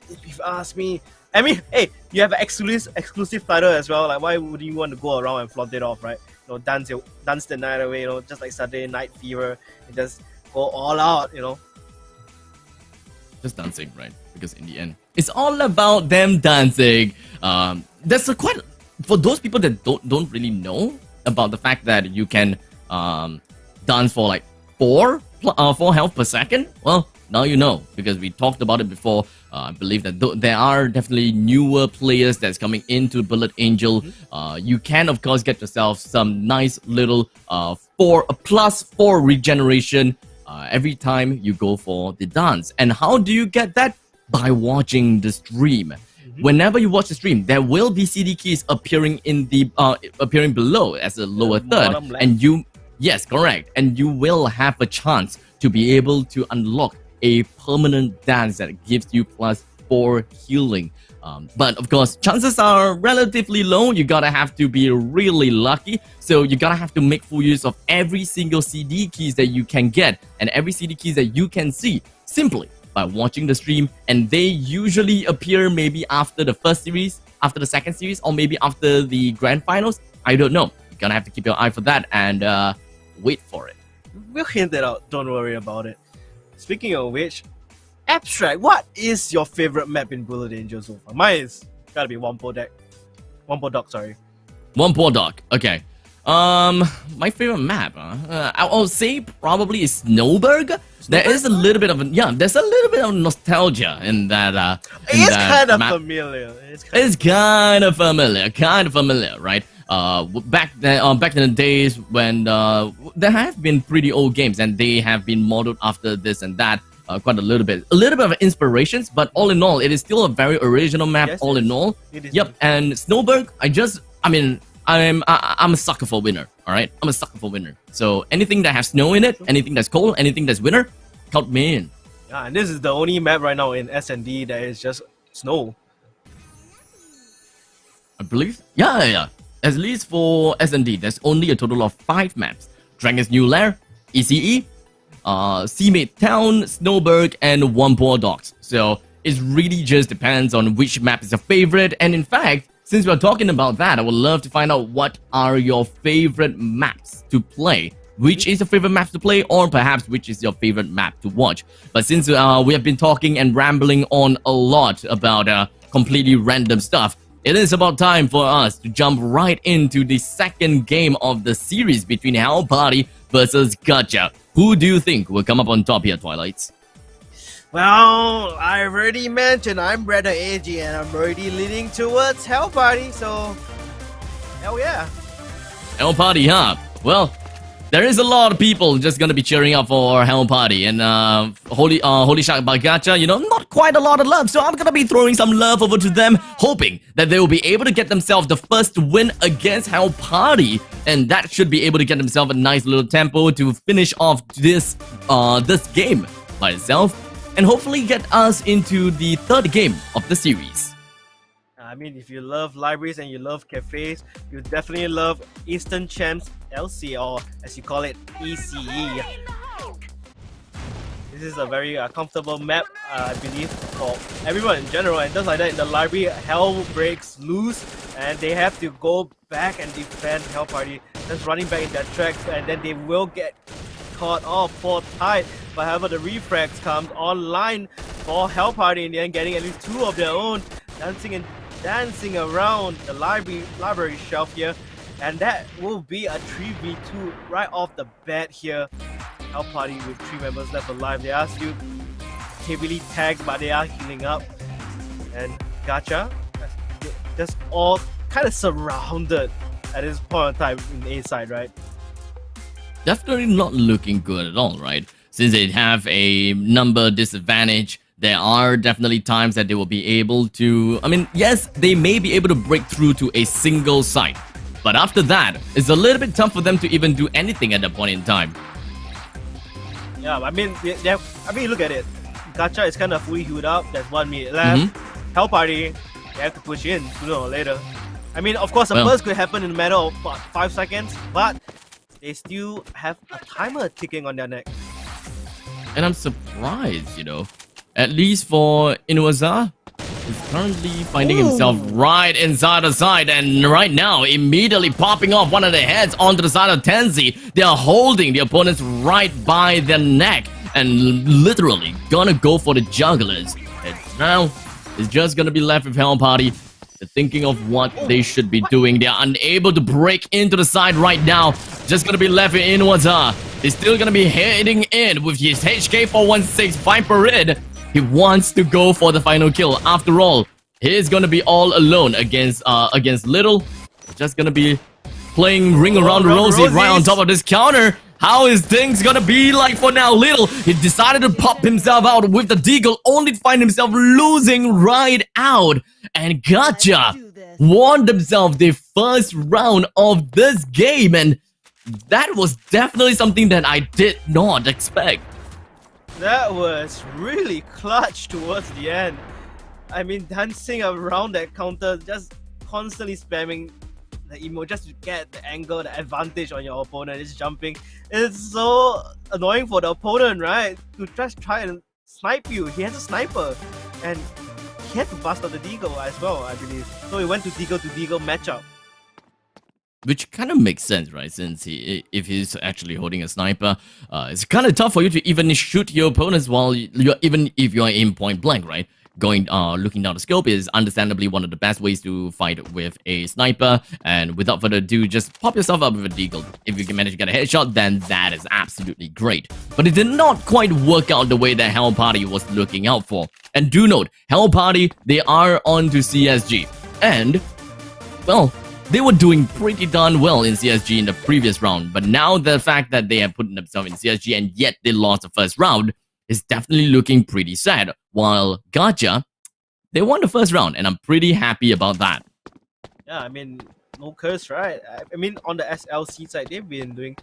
if you ask me. I mean, hey, you have an exclusive title as well. Like, why would you want to go around and flaunt it off, right? You know, dance the night away, you know, just like Saturday Night Fever, and just go all out, you know. Just dancing, right? Because in the end, it's all about them dancing. There's a quite, for those people that don't really know about the fact that you can dance for like 4 health per second. Well, now you know, because we talked about it before. I believe that there are definitely newer players that's coming into Bullet Angel. You can, of course, get yourself some nice little +4 regeneration every time you go for the dance. And how do you get that? By watching the stream. Whenever you watch the stream, there will be CD keys appearing in the appearing below as a lower third, and yes, correct, and you will have a chance to be able to unlock a permanent dance that gives you +4 healing. But of course, chances are relatively low. You gotta have to be really lucky. So you gotta have to make full use of every single CD keys that you can get and every CD keys that you can see simply by watching the stream. And they usually appear maybe after the first series, after the second series, or maybe after the grand finals. I don't know. You're gonna have to keep your eye for that and wait for it. We'll hint it out. Don't worry about it. Speaking of which, Abstract, what is your favorite map in Bullet Angel so far? Mine is gotta be Wampo Dock, sorry. Wampo Dock, okay. My favorite map, I'll say probably is Snowberg. There is a little bit of there's a little bit of nostalgia in that. It's kind of familiar. It's kind of familiar, right? Back in the days when there have been pretty old games and they have been modeled after this and that. Quite a little bit of inspirations, but all in all, it is still a very original map. Yes, all in all, yep. And Snowberg, I'm a sucker for winter. All right, I'm a sucker for winter. So anything that has snow in it, anything that's cold, anything that's winter, count me in. Yeah, and this is the only map right now in S&D that is just snow. I believe, yeah. At least for S&D, there's only a total of 5 maps: Dragon's New Lair, ECE, Seamate Town, Snowberg, and Wampo Docks. So it really just depends on which map is your favorite. And in fact, since we're talking about that, I would love to find out what are your favorite maps to play. Which is your favorite map to play, or perhaps which is your favorite map to watch. But since we have been talking and rambling on a lot about completely random stuff, it is about time for us to jump right into the second game of the series between Hell Party versus Gacha. Who do you think will come up on top here, Twilights? Well, I've already mentioned I'm rather edgy and I'm already leaning towards Hell Party, so hell yeah. Hell Party, huh? Well, there is a lot of people just gonna be cheering up for Hell Party, and HolyShark by Gacha, you know, not quite a lot of love, so I'm gonna be throwing some love over to them, hoping that they will be able to get themselves the first win against Hell Party, and that should be able to get themselves a nice little tempo to finish off this game by itself, and hopefully get us into the third game of the series. I mean, if you love libraries and you love cafes, you definitely love Eastern Champs LC, or as you call it, ECE. This is a very comfortable map, I believe, for everyone in general. And just like that, in the library, Hell breaks loose, and they have to go back and defend Hell Party, just running back in their tracks, and then they will get caught off for tight. But however, the refrags comes online for Hell Party in the end, getting at least 2 of their own, dancing around the library shelf here. And that will be a 3v2 right off the bat here. Hell Party with 3 members left alive. They are still heavily tagged, but they are healing up. And Gacha, just all kind of surrounded at this point in time in A side, right? Definitely not looking good at all, right? Since they have a number disadvantage, there are definitely times that they will be able to... I mean, yes, they may be able to break through to a single site. But after that, it's a little bit tough for them to even do anything at that point in time. Yeah, I mean, look at it. Gacha is kind of fully healed up. There's 1 minute left. Hell Party, they have to push in sooner or later. I mean, of course, the burst could happen in a matter of 5 seconds, but they still have a timer ticking on their neck. And I'm surprised, you know. At least for Inuaza, he's currently finding himself right inside the side, and right now, immediately popping off one of the heads onto the side of Tenzi. They are holding the opponents right by their neck and literally gonna go for the jugglers. And now, it's just gonna be left with Hell Party. They're thinking of what they should be doing. They are unable to break into the side right now. Just gonna be left with Inuaza. He's still gonna be heading in with his HK416 Viper Id. He wants to go for the final kill. After all, he's gonna be all alone against Little. Just gonna be playing ring around the rosy right on top of this counter. How is things gonna be like for now? Little, he decided to pop himself out with the deagle, only to find himself losing right out. And Gacha won themselves the first round of this game, and that was definitely something that I did not expect. That was really clutch towards the end. I mean, dancing around that counter, just constantly spamming the emo just to get the angle, the advantage on your opponent. It's jumping. It's so annoying for the opponent, right? To just try and snipe you. He has a sniper, and he had to bust out the deagle as well, I believe. So he went to deagle matchup. Which kind of makes sense, right? Since if he's actually holding a sniper, it's kind of tough for you to even shoot your opponents while even if you're in point blank, right? Looking down the scope is understandably one of the best ways to fight with a sniper. And without further ado, just pop yourself up with a deagle. If you can manage to get a headshot, then that is absolutely great. But it did not quite work out the way that Hell Party was looking out for. And do note, Hell Party, they are on to CSG. And, well, they were doing pretty darn well in CSG in the previous round, but now the fact that they have put themselves in CSG and yet they lost the first round is definitely looking pretty sad. While Gacha, they won the first round, and I'm pretty happy about that. Yeah, I mean, no curse, right? I mean, on the SLC side, they've been doing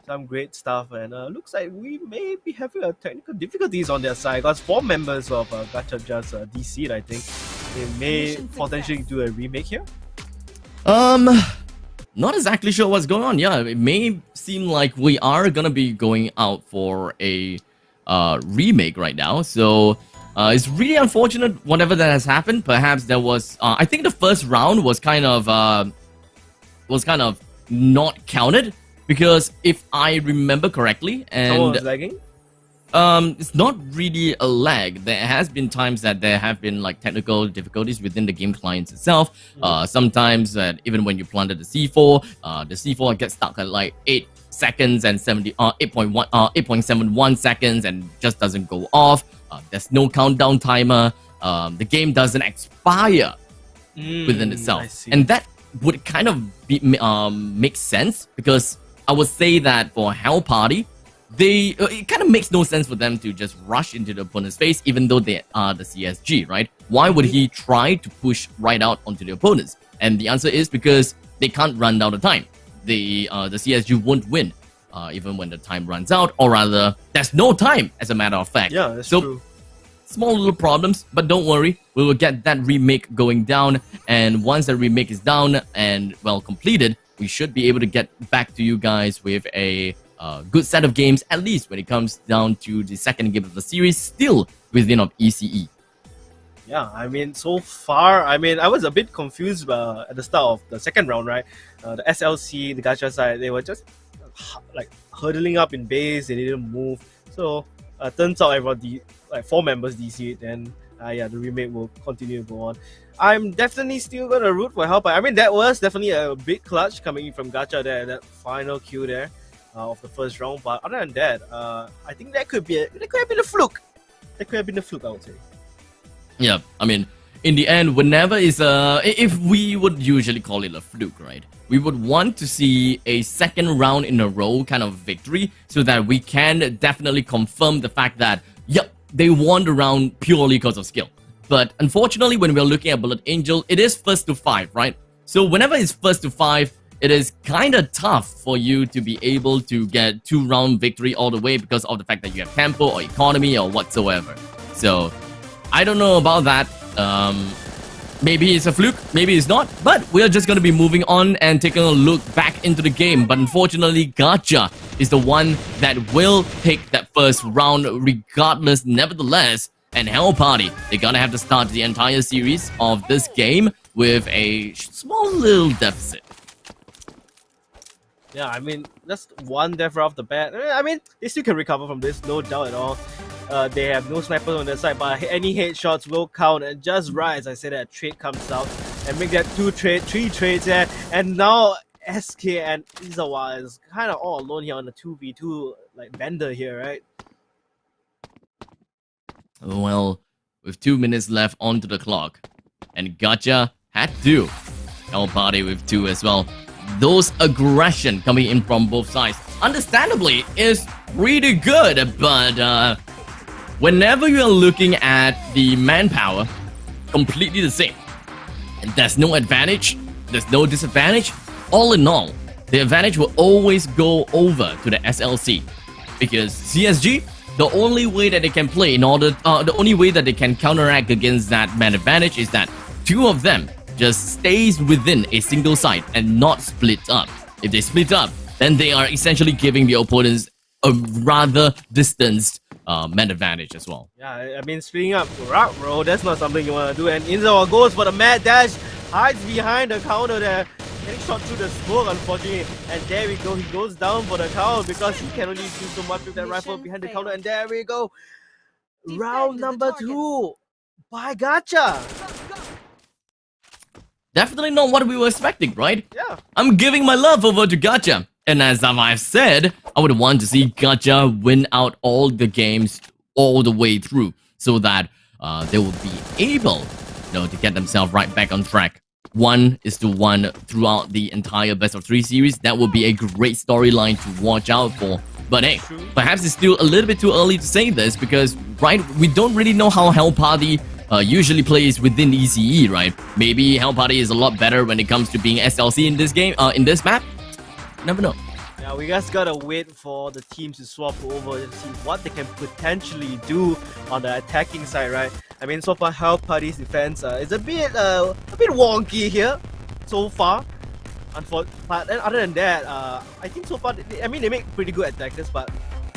some great stuff, and looks like we may be having technical difficulties on their side, because 4 members of Gacha just DC'd, I think. They may potentially do a remake here. Not exactly sure what's going on. Yeah, it may seem like we are gonna be going out for a remake right now. So it's really unfortunate whatever that has happened. Perhaps there was I think the first round was kind of not counted, because if I remember correctly, and someone was lagging. It's not really a lag. There has been times that there have been like technical difficulties within the game clients itself. Sometimes even when you planted the C4 gets stuck at like 8 seconds and 8.71 seconds and just doesn't go off. There's no countdown timer. The game doesn't expire within itself, and that would kind of make sense, because I would say that for Hell Party, it kind of makes no sense for them to just rush into the opponent's face, even though they are the CSG, right? Why would he try to push right out onto the opponents? And the answer is because they can't run down the time. The CSG won't win, even when the time runs out, or rather, there's no time, as a matter of fact. Yeah, that's true. Small little problems, but don't worry, we will get that remake going down, and once the remake is down and, well, completed, we should be able to get back to you guys with a good set of games, at least when it comes down to the second game of the series, still within of ECE. Yeah, I mean, so far, I was a bit confused at the start of the second round, right? The SLC, the Gacha side, they were just like hurdling up in base, they didn't move. So turns out everybody, like 4 members DC'd, and yeah, the remake will continue to go on. I'm definitely still gonna root for Hell Party. I mean, that was definitely a big clutch coming in from Gacha there, that final kill there of the first round. But other than that, I think that could have been a fluke. That could have been a fluke, I would say. Yeah, I mean, in the end, whenever is if we would usually call it a fluke, right? We would want to see a second round in a row kind of victory so that we can definitely confirm the fact that, yep, they won the round purely because of skill. But unfortunately, when we're looking at Bullet Angel, it is first to 5, right? So whenever it's first to 5, it is kind of tough for you to be able to get 2-round victory all the way because of the fact that you have tempo or economy or whatsoever. So I don't know about that. Maybe it's a fluke, maybe it's not, but we're just going to be moving on and taking a look back into the game. But unfortunately, Gacha is the one that will take that first round regardless, nevertheless. And Hell Party, they're going to have to start the entire series of this game with a small little deficit. Yeah, I mean, that's one death off the bat. I mean, they still can recover from this, no doubt at all. They have no snipers on their side, but any headshots will count. And just right as I said, that trade comes out and make that 3 trades there. And now SK and Izawa is kind of all alone here on the 2v2 like vendor here, right? Well, with 2 minutes left onto the clock, and Gacha had 2. Hell Party with 2 as well. Those aggression coming in from both sides, understandably, is pretty good, but whenever you're looking at the manpower, completely the same. And there's no advantage, there's no disadvantage. All in all, the advantage will always go over to the SLC. Because CSG, the only way that they can play the only way that they can counteract against that man advantage is that 2 of them just stays within a single site and not split up. If they split up, then they are essentially giving the opponents a rather distanced man advantage as well. Yeah, I mean, splitting up, bro, that's not something you want to do. And Inzawa goes for the mad dash, hides behind the counter there, getting shot through the smoke, unfortunately. And there we go, he goes down for the count because he can only do so much with that rifle behind the counter. And there we go, round number 2 by Gacha. Definitely not what we were expecting, right? Yeah. I'm giving my love over to Gacha. And as I've said, I would want to see Gacha win out all the games all the way through so that they will be able, to get themselves right back on track. 1-1 throughout the entire best of 3 series. That would be a great storyline to watch out for. But hey, perhaps it's still a little bit too early to say this because, right, we don't really know how Hell Party usually plays within ECE, right? Maybe Hell Party is a lot better when it comes to being SLC in this game, in this map. Never know. Yeah, we just gotta wait for the teams to swap over and see what they can potentially do on the attacking side, right? I mean, so far Hell Party's defense is a bit wonky here so far. But then other than that, I think so far, they make pretty good attackers, but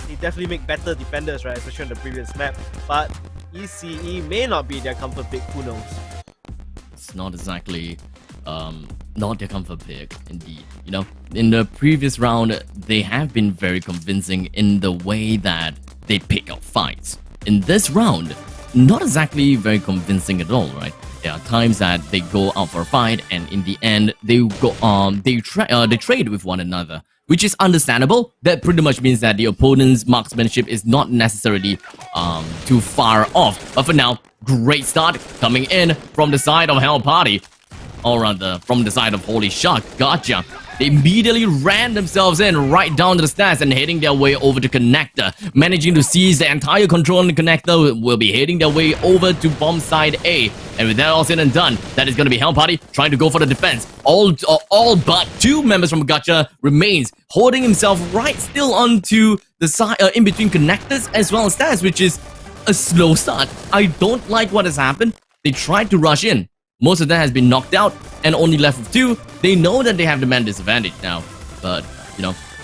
they definitely make better defenders, right? Especially on the previous map. But ECE may not be their comfort pick, who knows? It's not exactly not their comfort pick, indeed. In the previous round, they have been very convincing in the way that they pick up fights. In this round, not exactly very convincing at all, right? There are times that they go out for a fight, and in the end, they trade with one another, which is understandable. That pretty much means that the opponent's marksmanship is not necessarily too far off. But for now, great start coming in from the side of Hell Party, or rather from the side of HolyShark. Gacha, they immediately ran themselves in right down to the stairs and heading their way over to Connector, managing to seize the entire control on the Connector. Will be heading their way over to bomb side A. And with that all said and done, that is going to be Hell Party trying to go for the defense. All but 2 members from Gacha remains holding himself right still onto the side, in between Connectors as well as stairs, which is a slow start. I don't like what has happened. They tried to rush in. Most of them has been knocked out and only left with 2. They know that they have the man disadvantage now, but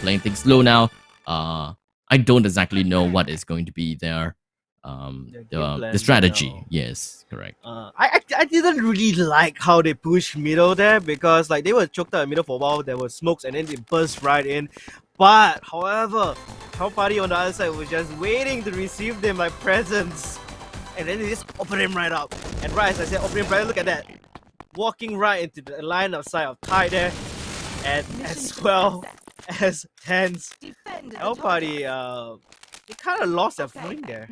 playing things slow now. I don't exactly know what is going to be their the strategy. Yes, correct. I didn't really like how they pushed middle there because they were choked out in middle for a while. There were smokes and then they burst right in. But however, Hell Party on the other side was just waiting to receive them like presents. and then they just open him right up. And right as I said, open him right, look at that. Walking right into the line of sight of Thai there. And as well as Tens, Hell Party, they kind of lost their footing there.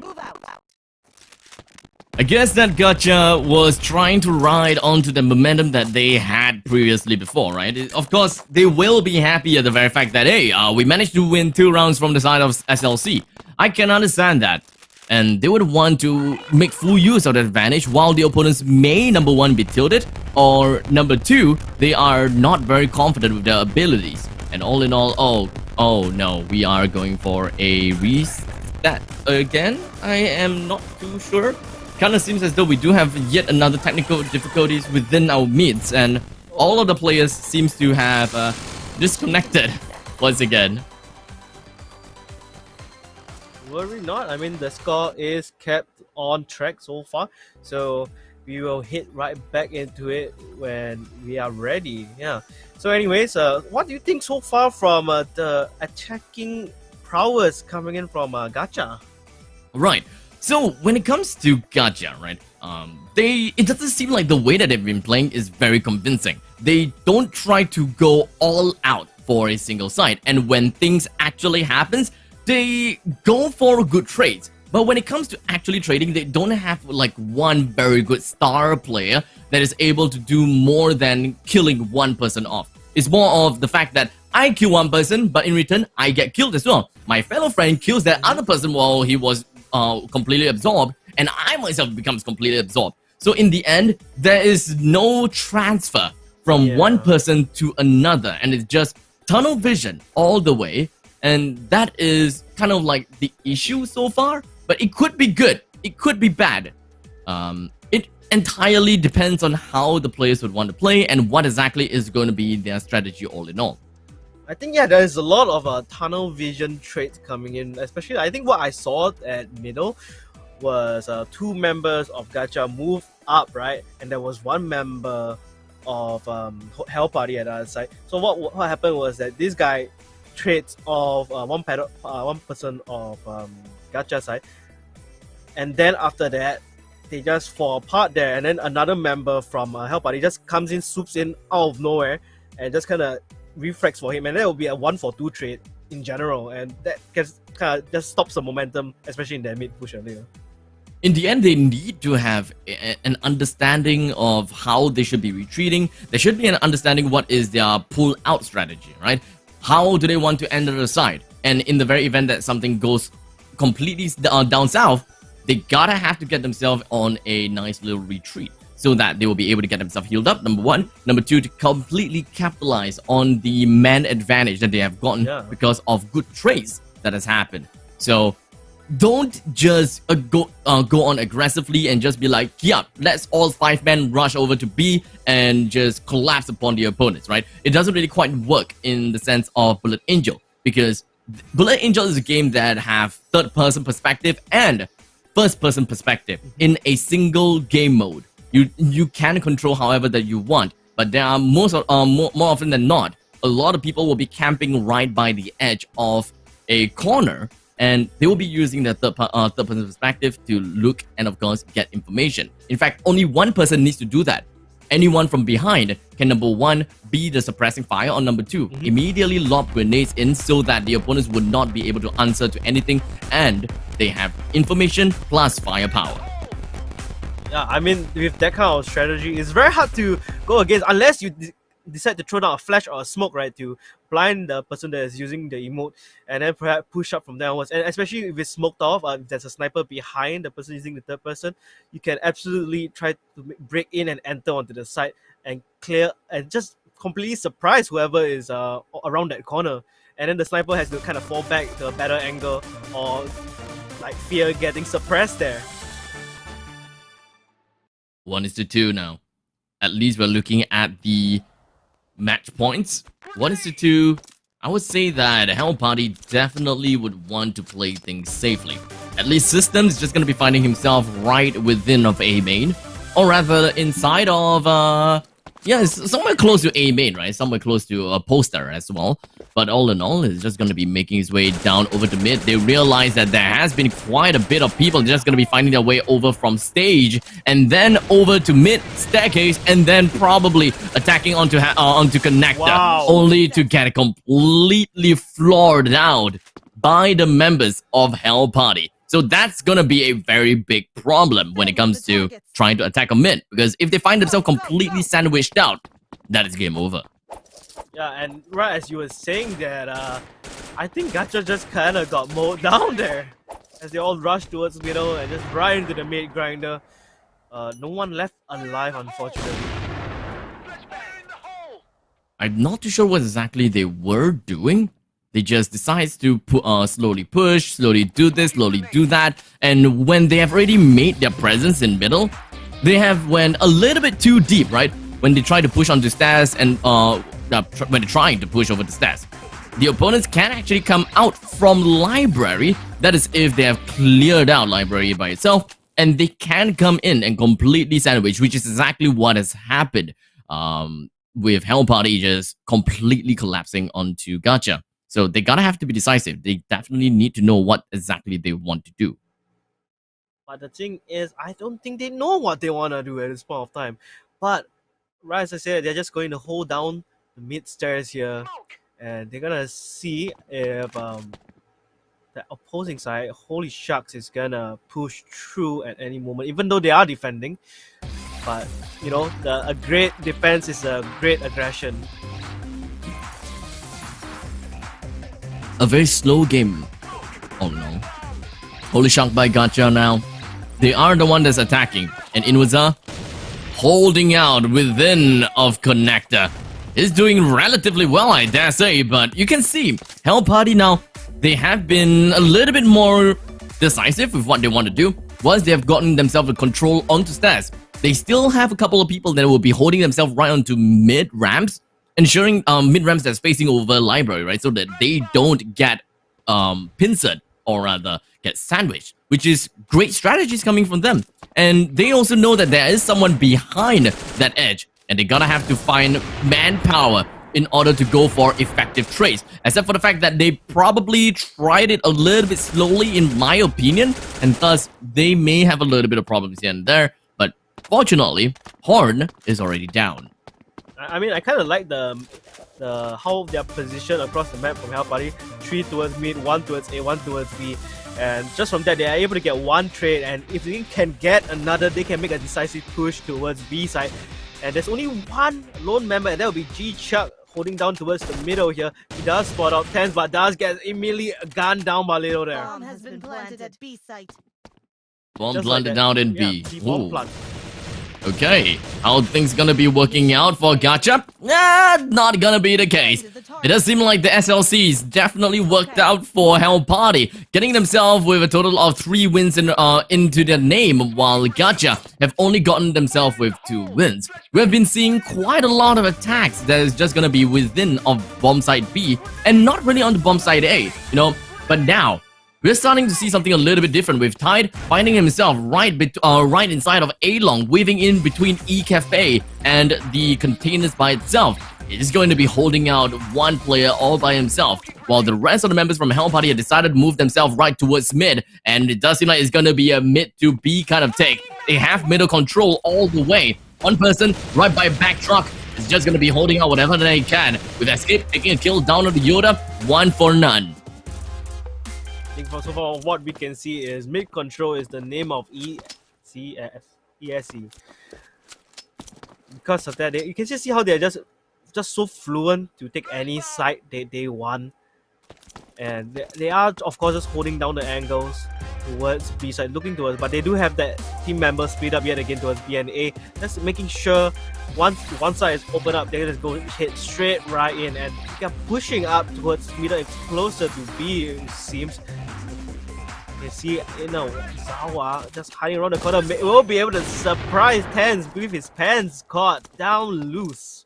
I guess that Gacha was trying to ride onto the momentum that they had previously before, right? Of course, they will be happy at the very fact that, hey, we managed to win 2 rounds from the side of SLC. I can understand that. And they would want to make full use of that advantage while the opponents may, number 1, be tilted, or number 2, they are not very confident with their abilities. And all in all, oh no, we are going for a reset again? I am not too sure. Kind of seems as though we do have yet another technical difficulties within our mids, and all of the players seems to have disconnected once again. Worry not, I mean the score is kept on track so far, so we will hit right back into it when we are ready. Yeah. So anyways, what do you think so far from the attacking prowess coming in from Gacha? Right. So when it comes to Gacha, right, it doesn't seem like the way that they've been playing is very convincing. They don't try to go all out for a single side, and when things actually happens, they go for good trades. But when it comes to actually trading, they don't have like one very good star player that is able to do more than killing one person off. It's more of the fact that I kill one person, but in return, I get killed as well. My fellow friend kills that other person while he was completely absorbed, and I myself becomes completely absorbed. So in the end, there is no transfer from one person to another, and it's just tunnel vision all the way. And that is kind of like the issue so far, but it could be good, it could be bad. It entirely depends on how the players would want to play and what exactly is going to be their strategy all in all. I think, yeah, there's a lot of tunnel vision traits coming in, especially I think what I saw at middle was 2 members of Gacha move up, right? And there was 1 member of Hell Party at the other side. So what happened was that this guy trades of one person of Gacha side, and then after that they just fall apart there, and then another member from Hell Party just comes in, swoops in out of nowhere, and just kind of refracts for him, and that will be a 1-for-2 trade in general, and that kind of just stops the momentum, especially in their mid push earlier. In the end, they need to have an understanding of how they should be retreating. There should be an understanding what is their pull out strategy, right? How do they want to enter the side? And in the very event that something goes completely down south, they gotta have to get themselves on a nice little retreat so that they will be able to get themselves healed up, number 1. Number 2, to completely capitalize on the man advantage that they have gotten because of good trades that has happened. So don't just go on aggressively and just be like, yeah, let's all 5 men rush over to B and just collapse upon the opponents, right? It doesn't really quite work in the sense of Bullet Angel, because Bullet Angel is a game that have third-person perspective and first-person perspective in a single game mode. You can control however that you want, but there are more often than not, a lot of people will be camping right by the edge of a corner, and they will be using the third-person perspective to look and, of course, get information. In fact, only one person needs to do that. Anyone from behind can, number 1, be the suppressing fire, or number 2, immediately lob grenades in so that the opponents would not be able to answer to anything, and they have information plus firepower. Yeah, I mean, with that kind of strategy, it's very hard to go against unless you decide to throw down a flash or a smoke, right, to blind the person that is using the emote, and then perhaps push up from there onwards. And especially if it's smoked off, if there's a sniper behind the person using the third person, you can absolutely try to break in and enter onto the side and clear and just completely surprise whoever is around that corner. And then the sniper has to kind of fall back to a better angle, or like fear getting suppressed there. 1:2 now. At least we're looking at the match points. 1:2. I would say that Hell Party definitely would want to play things safely. At least Systems is just going to be finding himself right within of A main, or rather inside of Yeah, it's somewhere close to A main, right? Somewhere close to a poster as well. But all in all, it's just going to be making its way down over to mid. They realize that there has been quite a bit of people just going to be finding their way over from stage and then over to mid staircase and then probably attacking onto connector, Wow. only to get completely floored out by the members of Hell Party. So that's gonna be a very big problem when it comes to trying to attack a mid, because if they find themselves completely sandwiched out, that is game over. Yeah, and right as you were saying that, I think Gacha just kind of got mowed down there as they all rushed towards middle and just right into the mid grinder. No one left alive, unfortunately. I'm not too sure what exactly they were doing. They just decide to slowly push, slowly do this, slowly do that. And when they have already made their presence in middle, they have went a little bit too deep, right? When they try to push onto stairs and when they're trying to push over the stairs. The opponents can actually come out from library. That is if they have cleared out library by itself. And they can come in and completely sandwich, which is exactly what has happened with Hell Party just completely collapsing onto Gacha. So they gotta have to be decisive. They definitely need to know what exactly they want to do. But the thing is, I don't think they know what they want to do at this point of time. But right as I said, they're just going to hold down the mid stairs here, and they're gonna see if the opposing side, HolyShark, is gonna push through at any moment, even though they are defending. But you know, a great defense is a great aggression. A very slow game. Oh no. HolyShark by Gacha now. They are the one that's attacking. And Inwaza holding out within of connector. Is doing relatively well, I dare say, but you can see Hell Party now, they have been a little bit more decisive with what they want to do. Once they have gotten themselves a control onto stairs, they still have a couple of people that will be holding themselves right onto mid ramps, ensuring mid ramps that's facing over library, right? So that they don't get pincered or rather get sandwiched, which is great strategies coming from them. And they also know that there is someone behind that edge, and they gotta have to find manpower in order to go for effective trades. Except for the fact that they probably tried it a little bit slowly, in my opinion, and thus they may have a little bit of problems here and there. But fortunately, Horn is already down. I mean, I kind of like the how they're positioned across the map from Hell Party. 3 towards mid, 1 towards A, 1 towards B. And just from that, they are able to get one trade. And if they can get another, they can make a decisive push towards B side. And there's only one lone member, and that will be G-Chuck holding down towards the middle here. He does spot out Tens, but does get immediately gunned down by Little there. Bomb has been planted at B site. Bomb Just planted like down in Yeah, B. bomb Ooh. plant. Okay, how things gonna be working out for Gacha? Not gonna be the case. It does seem like the SLCs definitely worked out for Hell Party, getting themselves with a total of 3 wins into their name, while Gacha have only gotten themselves with 2 wins. We have been seeing quite a lot of attacks that is just gonna be within of bomb side B and not really on the bomb side A, you know. But now we're starting to see something a little bit different, with Tide finding himself right inside of A-Long, weaving in between E-Cafe and the containers by itself. He's going to be holding out one player all by himself, while the rest of the members from Hell Party have decided to move themselves right towards mid, and it does seem like it's going to be a mid to B kind of take. They have middle control all the way. One person right by back truck is just going to be holding out whatever they can, with Escape taking a kill down on the Yoda, 1 for none. I think so far what we can see is mid control is the name of ESC. Because of that, you can just see how they're just so fluent to take any side they want. And they are, of course, just holding down the angles towards B side, looking towards, but they do have that team member speed up yet again towards B and A. Just making sure once one side is open up, they're just going to hit straight right in, and they're pushing up towards middle. It's closer to B, it seems. You see, Zawa just hiding around the corner. Will be able to surprise Tens with his pants caught down loose.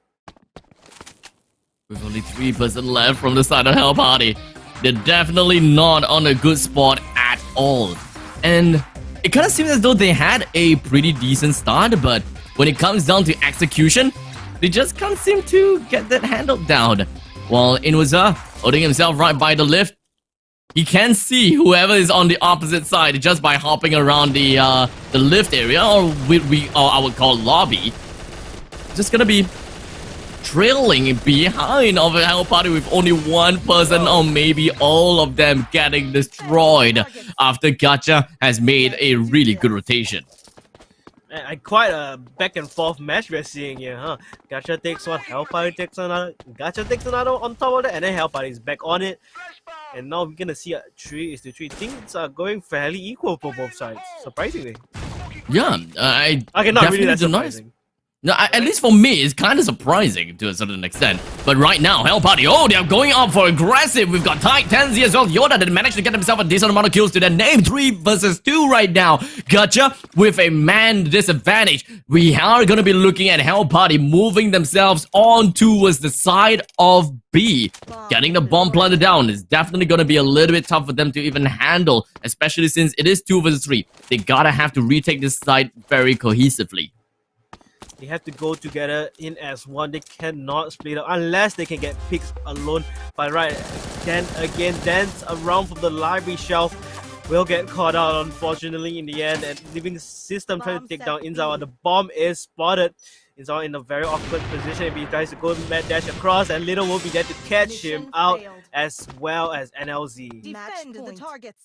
With only 3% left from the side of Hell Party, they're definitely not on a good spot at all. And it kind of seems as though they had a pretty decent start, but when it comes down to execution, they just can't seem to get that handled down. While Inuza holding himself right by the lift, he can see whoever is on the opposite side just by hopping around the lift area, or I would call lobby. Just gonna be trailing behind of a Hell Party with only one person, or maybe all of them getting destroyed after Gacha has made a really good rotation. Quite a back and forth match we're seeing here, huh? Gacha takes one, Hell Party takes another, Gacha takes another on top of that, and then Hell Party is back on it. And now we're gonna see a 3-3. Things are going fairly equal for both sides, surprisingly. Yeah, I okay, not really that surprising. No, at least for me, it's kind of surprising to a certain extent. But right now, Hell Party, oh, they're going up for aggressive. We've got Tenzi as well. Yoda that managed to get himself a decent amount of kills to their name. 3 versus 2 right now. Gacha with a man disadvantage. We are going to be looking at Hell Party moving themselves on towards the side of B. Getting the bomb planted down is definitely going to be a little bit tough for them to even handle, especially since it is 2 versus 3. They gotta have to retake this side very cohesively. They have to go together in as one. They cannot split up unless they can get picks alone. But right, then again, dance around from the library shelf will get caught out, unfortunately, in the end. And leaving system trying to take down Inzawa. The bomb is spotted. Inzawa in a very awkward position if he tries to go mad dash across, and Little will be there to catch him out, as well as NLZ. Defend the targets.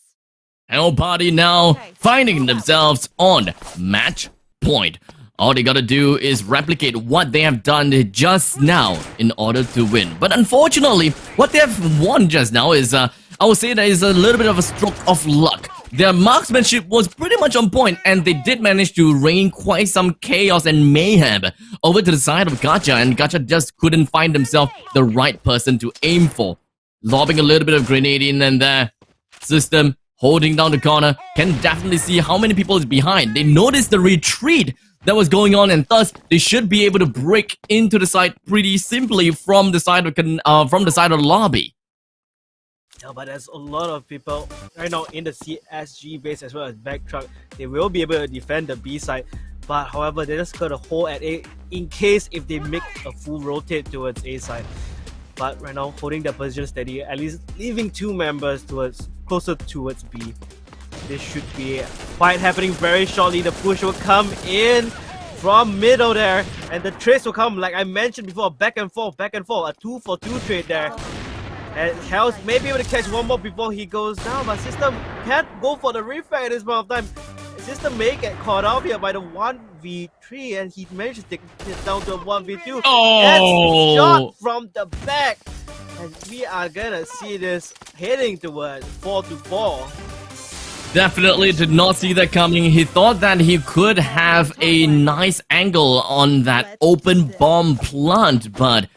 Hell Party now finding themselves on match point. All they gotta do is replicate what they have done just now in order to win. But unfortunately, what they have won just now is, I would say that is a little bit of a stroke of luck. Their marksmanship was pretty much on point, and they did manage to rain quite some chaos and mayhem over to the side of Gacha, and Gacha just couldn't find himself the right person to aim for. Lobbing a little bit of grenade in and there. System holding down the corner, can definitely see how many people is behind. They noticed the retreat that was going on, and thus they should be able to break into the side pretty simply from the side of the lobby. Yeah, but there's a lot of people right now in the CSG base as well as Backtrack. They will be able to defend the B side, but however, they just got a hold at A in case if they make a full rotate towards A side. But right now, holding their position steady, at least leaving 2 members closer towards B. This should be a fight happening very shortly. The push will come in from middle there, and the trades will come, like I mentioned before, back and forth, a 2-for-2 trade there. And Hells may be able to catch one more before he goes down, but System can't go for the refrag at this point of time. System may get caught out here by the 1v3, and he managed to take it down to a 1v2. Oh! That's shot from the back, and we are gonna see this heading towards 4-4. Definitely did not see that coming. He thought that he could have a nice angle on that open bomb plant, but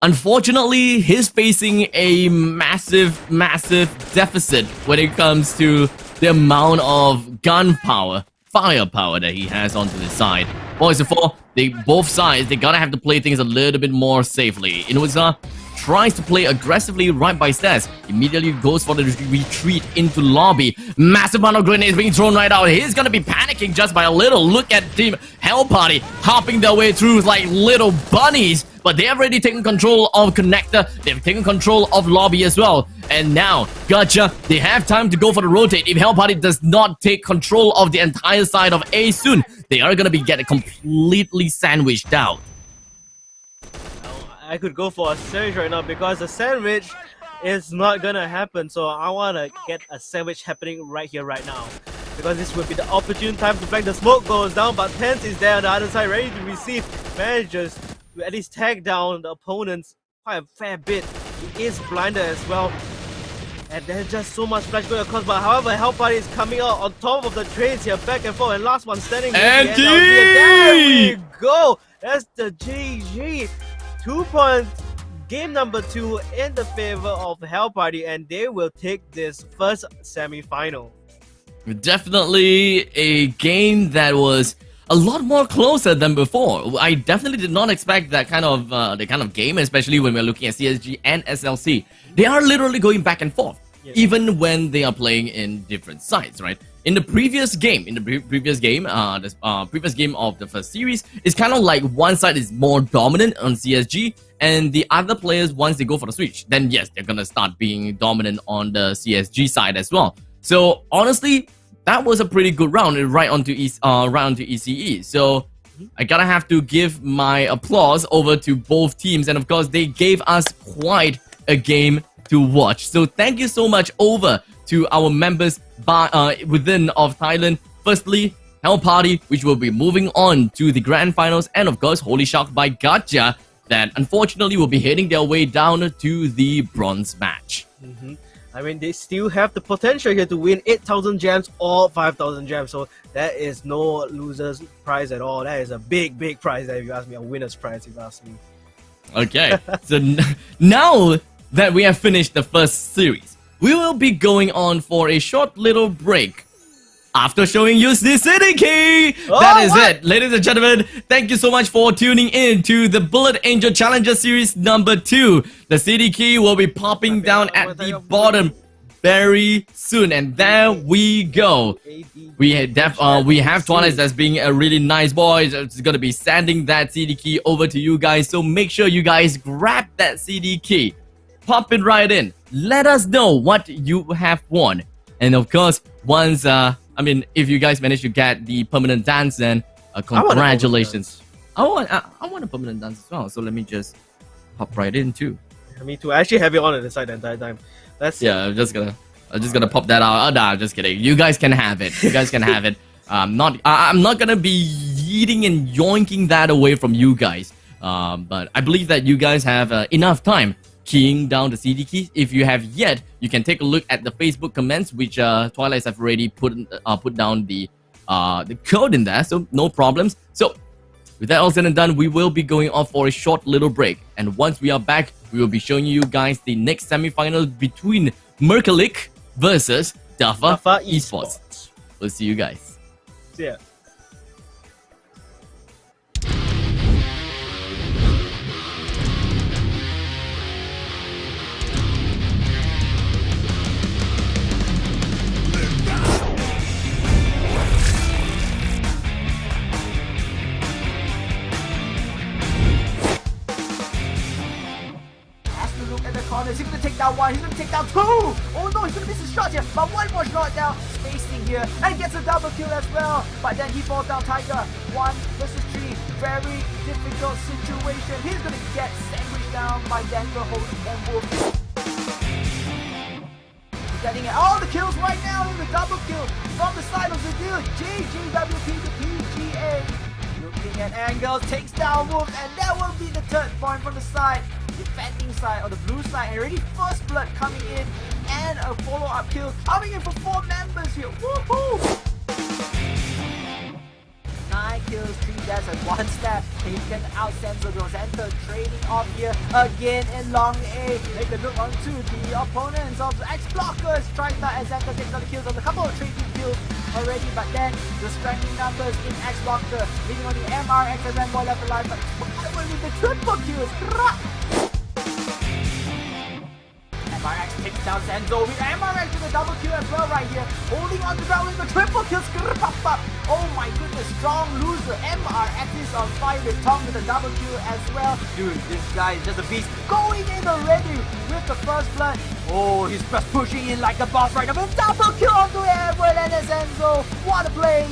unfortunately, he's facing a massive deficit when it comes to the amount of gunpower, firepower that he has onto the side. Boys, before both sides, they gotta have to play things a little bit more safely. Inuza tries to play aggressively right by stairs. Immediately goes for the retreat into lobby. Massive amount of grenades being thrown right out. He's gonna be panicking just by a little. Look at Team Hell Party hopping their way through like little bunnies. But they have already taken control of Connector. They've taken control of lobby as well. And now, Gacha, they have time to go for the rotate. If Hell Party does not take control of the entire side of A soon, they are gonna be getting completely sandwiched out. I could go for a sandwich right now because the sandwich is not gonna happen. So I wanna get a sandwich happening right here, right now. Because this would be the opportune time to flank. The smoke goes down, but Tense is there on the other side, ready to receive. Manages to at least tag down the opponents quite a fair bit. He is blinded as well. And there's just so much flash going across, but however, Hell Party is coming out on top of the trades here, back and forth, and last one standing there we go! That's the GG! 2 points, game number 2 in the favor of Hell Party, and they will take this first semi-final. Definitely a game that was a lot more closer than before. I definitely did not expect that kind of game, especially when we're looking at CSG and SLC. They are literally going back and forth. even when they are playing in different sides, right? In the previous game, the previous game of the first series, it's kind of like one side is more dominant on CSG, and the other players, once they go for the switch, then yes, they're gonna start being dominant on the CSG side as well. So honestly, that was a pretty good round, right onto ECE. So I gotta have to give my applause over to both teams, and of course they gave us quite a game to watch. So thank you so much over to our members within of Thailand. Firstly, Hell Party, which will be moving on to the grand finals, and of course HolyShark by Gacha, that unfortunately will be heading their way down to the bronze match. I mean, they still have the potential here to win 8,000 gems or 5,000 gems. So that is no loser's prize at all. That is a big prize, if you ask me. A winner's prize, if you ask me. Okay, so now that we have finished the first series, we will be going on for a short little break after showing you the city key. That is it, ladies and gentlemen. Thank you so much for tuning in to the Bullet Angel Challenger Series number 2. The city key will be popping down at the bottom very soon, and there we go. We have Twilight that's being a really nice boy. It's gonna be sending that CD key over to you guys, so make sure you guys grab that CD key, pop it right in, let us know what you have won, and of course, once I mean, if you guys manage to get the permanent dance, then congratulations. I want a permanent dance as well, so let me just hop right in too. Me too. I actually have it on at the side the entire time. I'm just gonna pop that out. Oh, nah, just kidding. You guys can have it. You guys can have it. I'm not gonna be yeeting and yoinking that away from you guys. But I believe that you guys have enough time keying down the CD keys. If you have yet, you can take a look at the Facebook comments, which Twilight have already put down the code in there, so no problems. So with that all said and done, we will be going off for a short little break, and once we are back, we will be showing you guys the next semi-final between MERKEYLIC versus Dafa Esports. We'll see you guys. See ya. He's gonna take down one, he's gonna take down two! Oh no, he's gonna miss his shot here, but one more shot down, spacing here, and gets a double kill as well. But then he falls down Tiger, 1 versus 3, very difficult situation. He's gonna get sandwiched down by Denver, Holy, and Wolf. He's getting all the kills right now, in the double kill from the side of the deal. GGWP to PGA. Looking at angles, takes down Wolf, and that will be the third point from the side. Defending side, or the blue side, and already first blood coming in, and a follow-up kill coming in for 4 members here. Woohoo! 9 kills, 3 deaths, and 1 stab taken out. Senzo goes enter, trading off here again in long A. Make a look onto the opponents of the X-Blockers. Trying that as Zenko takes out the kills on a couple of trading kills already, but then the strengthening numbers in X-Blocker, leaving on the MRX and Rambo left alive, but I will leave the triple kills. MRX takes down Senzo with MRX with a double kill as well right here. Holding on to ground with the triple kills. Oh my goodness, strong loser. MRX is on fire with Tom with a double kill as well. Dude, this guy is just a beast. Going in already with the first blood. Oh, he's just pushing in like a boss right now with double kill onto Edward and Senzo. What a play!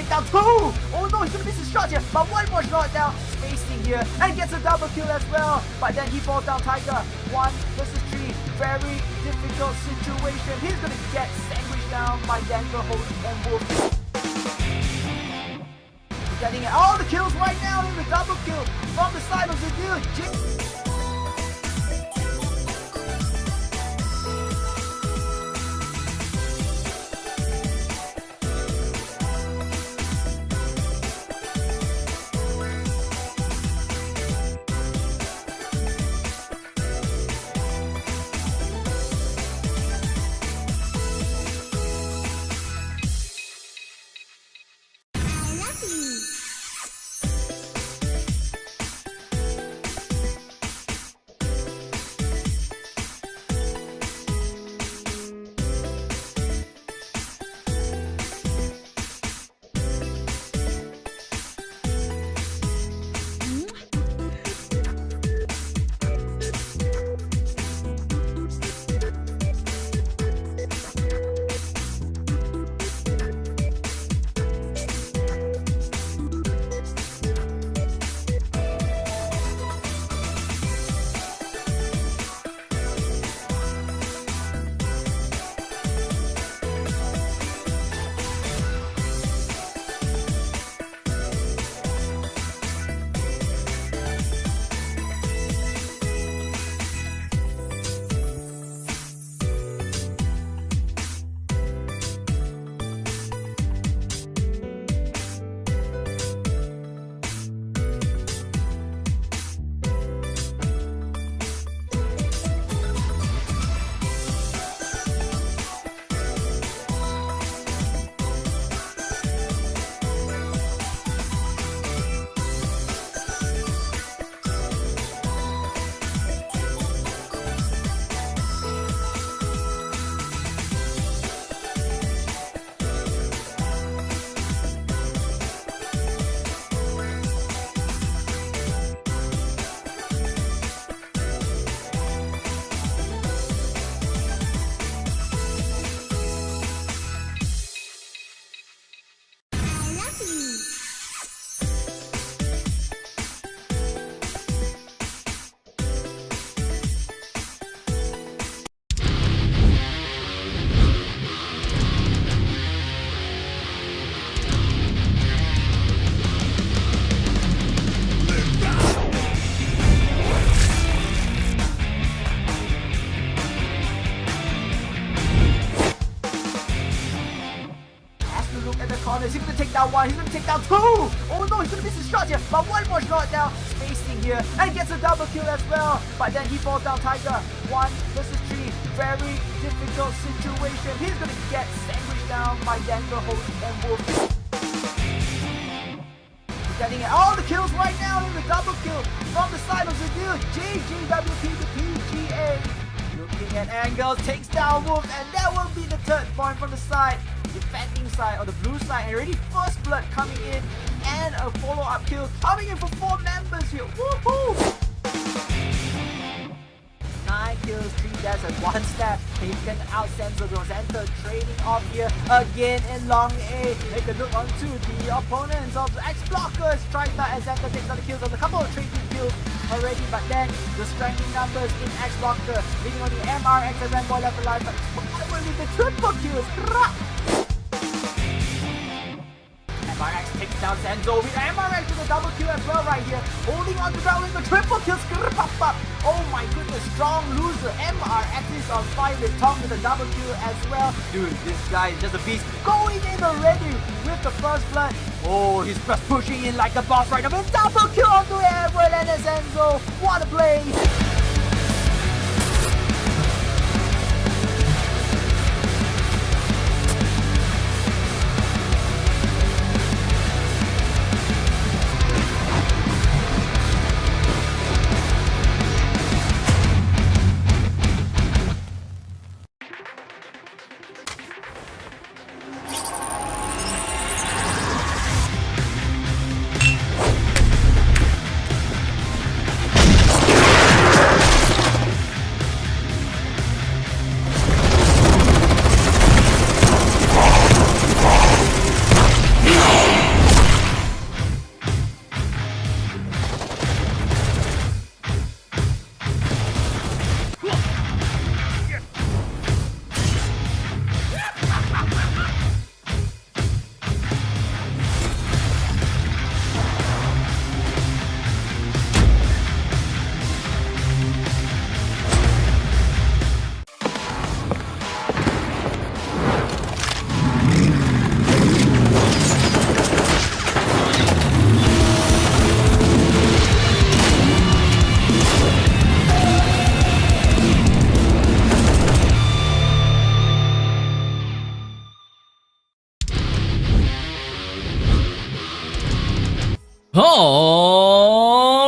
take down 2. Oh no, he's gonna miss his shot here. But one more shot now, spacing here, and gets a double kill as well. But then he falls down. Tiger 1 versus 3. Very difficult situation. He's gonna get sandwiched down by Denver, Holy, and Wolf. Getting all the kills right now in the double kill from the side of the dude. He's gonna take down 1, he's gonna take down 2. Oh no, he's gonna miss his shot here. But one more shot now, spacing here, and gets a double kill as well. But then he falls down. Tiger 1 versus 3. Very difficult situation. He's gonna get sandwiched down by Denver, Holy, and Wolf. He's getting all the kills right now in the double kill from the side of the dude. GGWP to PGA. Looking at angles, takes down Wolf, and that will be the third point from the side. Defending side or the blue side, and already first blood coming in, and a follow-up kill coming in for 4 members here. Woohoo! 9 kills, 3 deaths, and 1 stab taken out. Senzo Center trading off here again in long A. Take a look onto the opponents of the X-Blockers. Trita and Center takes out the kills on a couple of trading kills already, but then the strengthening numbers in X-Blocker, leaving on the MRX and Rambo left alive. But what will be the triple kills? MRX takes down Senzo with MRX with a double kill as well right here. Holding on to ground with the triple kills. Oh my goodness, strong loser. MRX is on fire with Tom with a double kill as well. Dude, this guy is just a beast. Going in already with the first blood. Oh, he's just pushing in like a boss right now with double kill onto Everett and Senzo. What a play! Alright!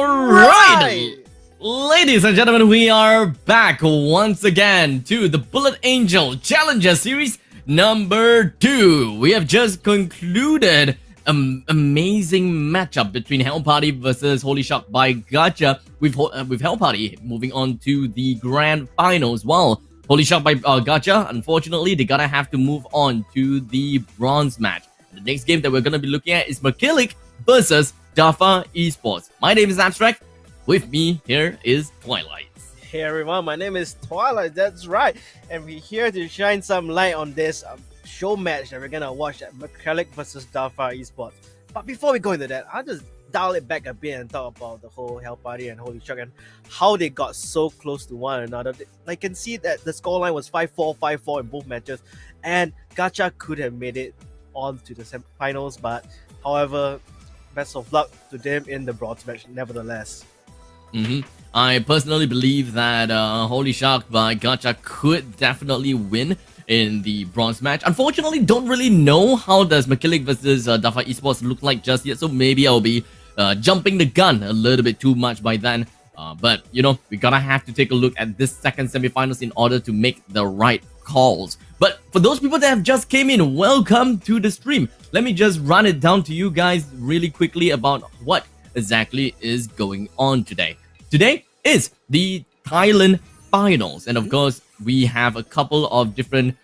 Ladies and gentlemen, we are back once again to the Bullet Angel Challenger Series number 2. We have just concluded an amazing matchup between Hell Party versus HolyShark by Gacha, with Hell Party moving on to the grand finals, while HolyShark by Gacha, unfortunately, they gotta have to move on to the bronze match. The next game that we're gonna be looking at is MERKEYLIC versus Dafa Esports. My name is Abstract. With me here is Twilight. Hey everyone, my name is Twilight, that's right. And we're here to shine some light on this show match that we're gonna watch at MERKEYLIC versus Dafa Esports. But before we go into that, I'll just dial it back a bit and talk about the whole Hell Party and HolyShark and how they got so close to one another. I can see that the scoreline was 5-4, 5-4 in both matches, and Gacha could have made it on to the semi-finals, but however, best of luck to them in the bronze match nevertheless. I personally believe that HolyShark by Gacha could definitely win in the bronze match. Unfortunately, don't really know how does MERKEYLIC versus Dafa Esports look like just yet, so maybe I'll be jumping the gun a little bit too much by then. But, you know, we gotta have to take a look at this second semifinals in order to make the right calls. But for those people that have just came in, welcome to the stream. Let me just run it down to you guys really quickly about what exactly is going on today. Today is the Thailand Finals, and of course, we have a couple of different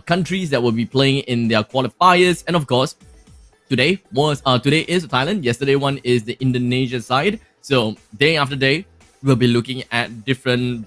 countries that will be playing in their qualifiers. And of course, today is Thailand. Yesterday one is the Indonesia side. So day after day, we'll be looking at different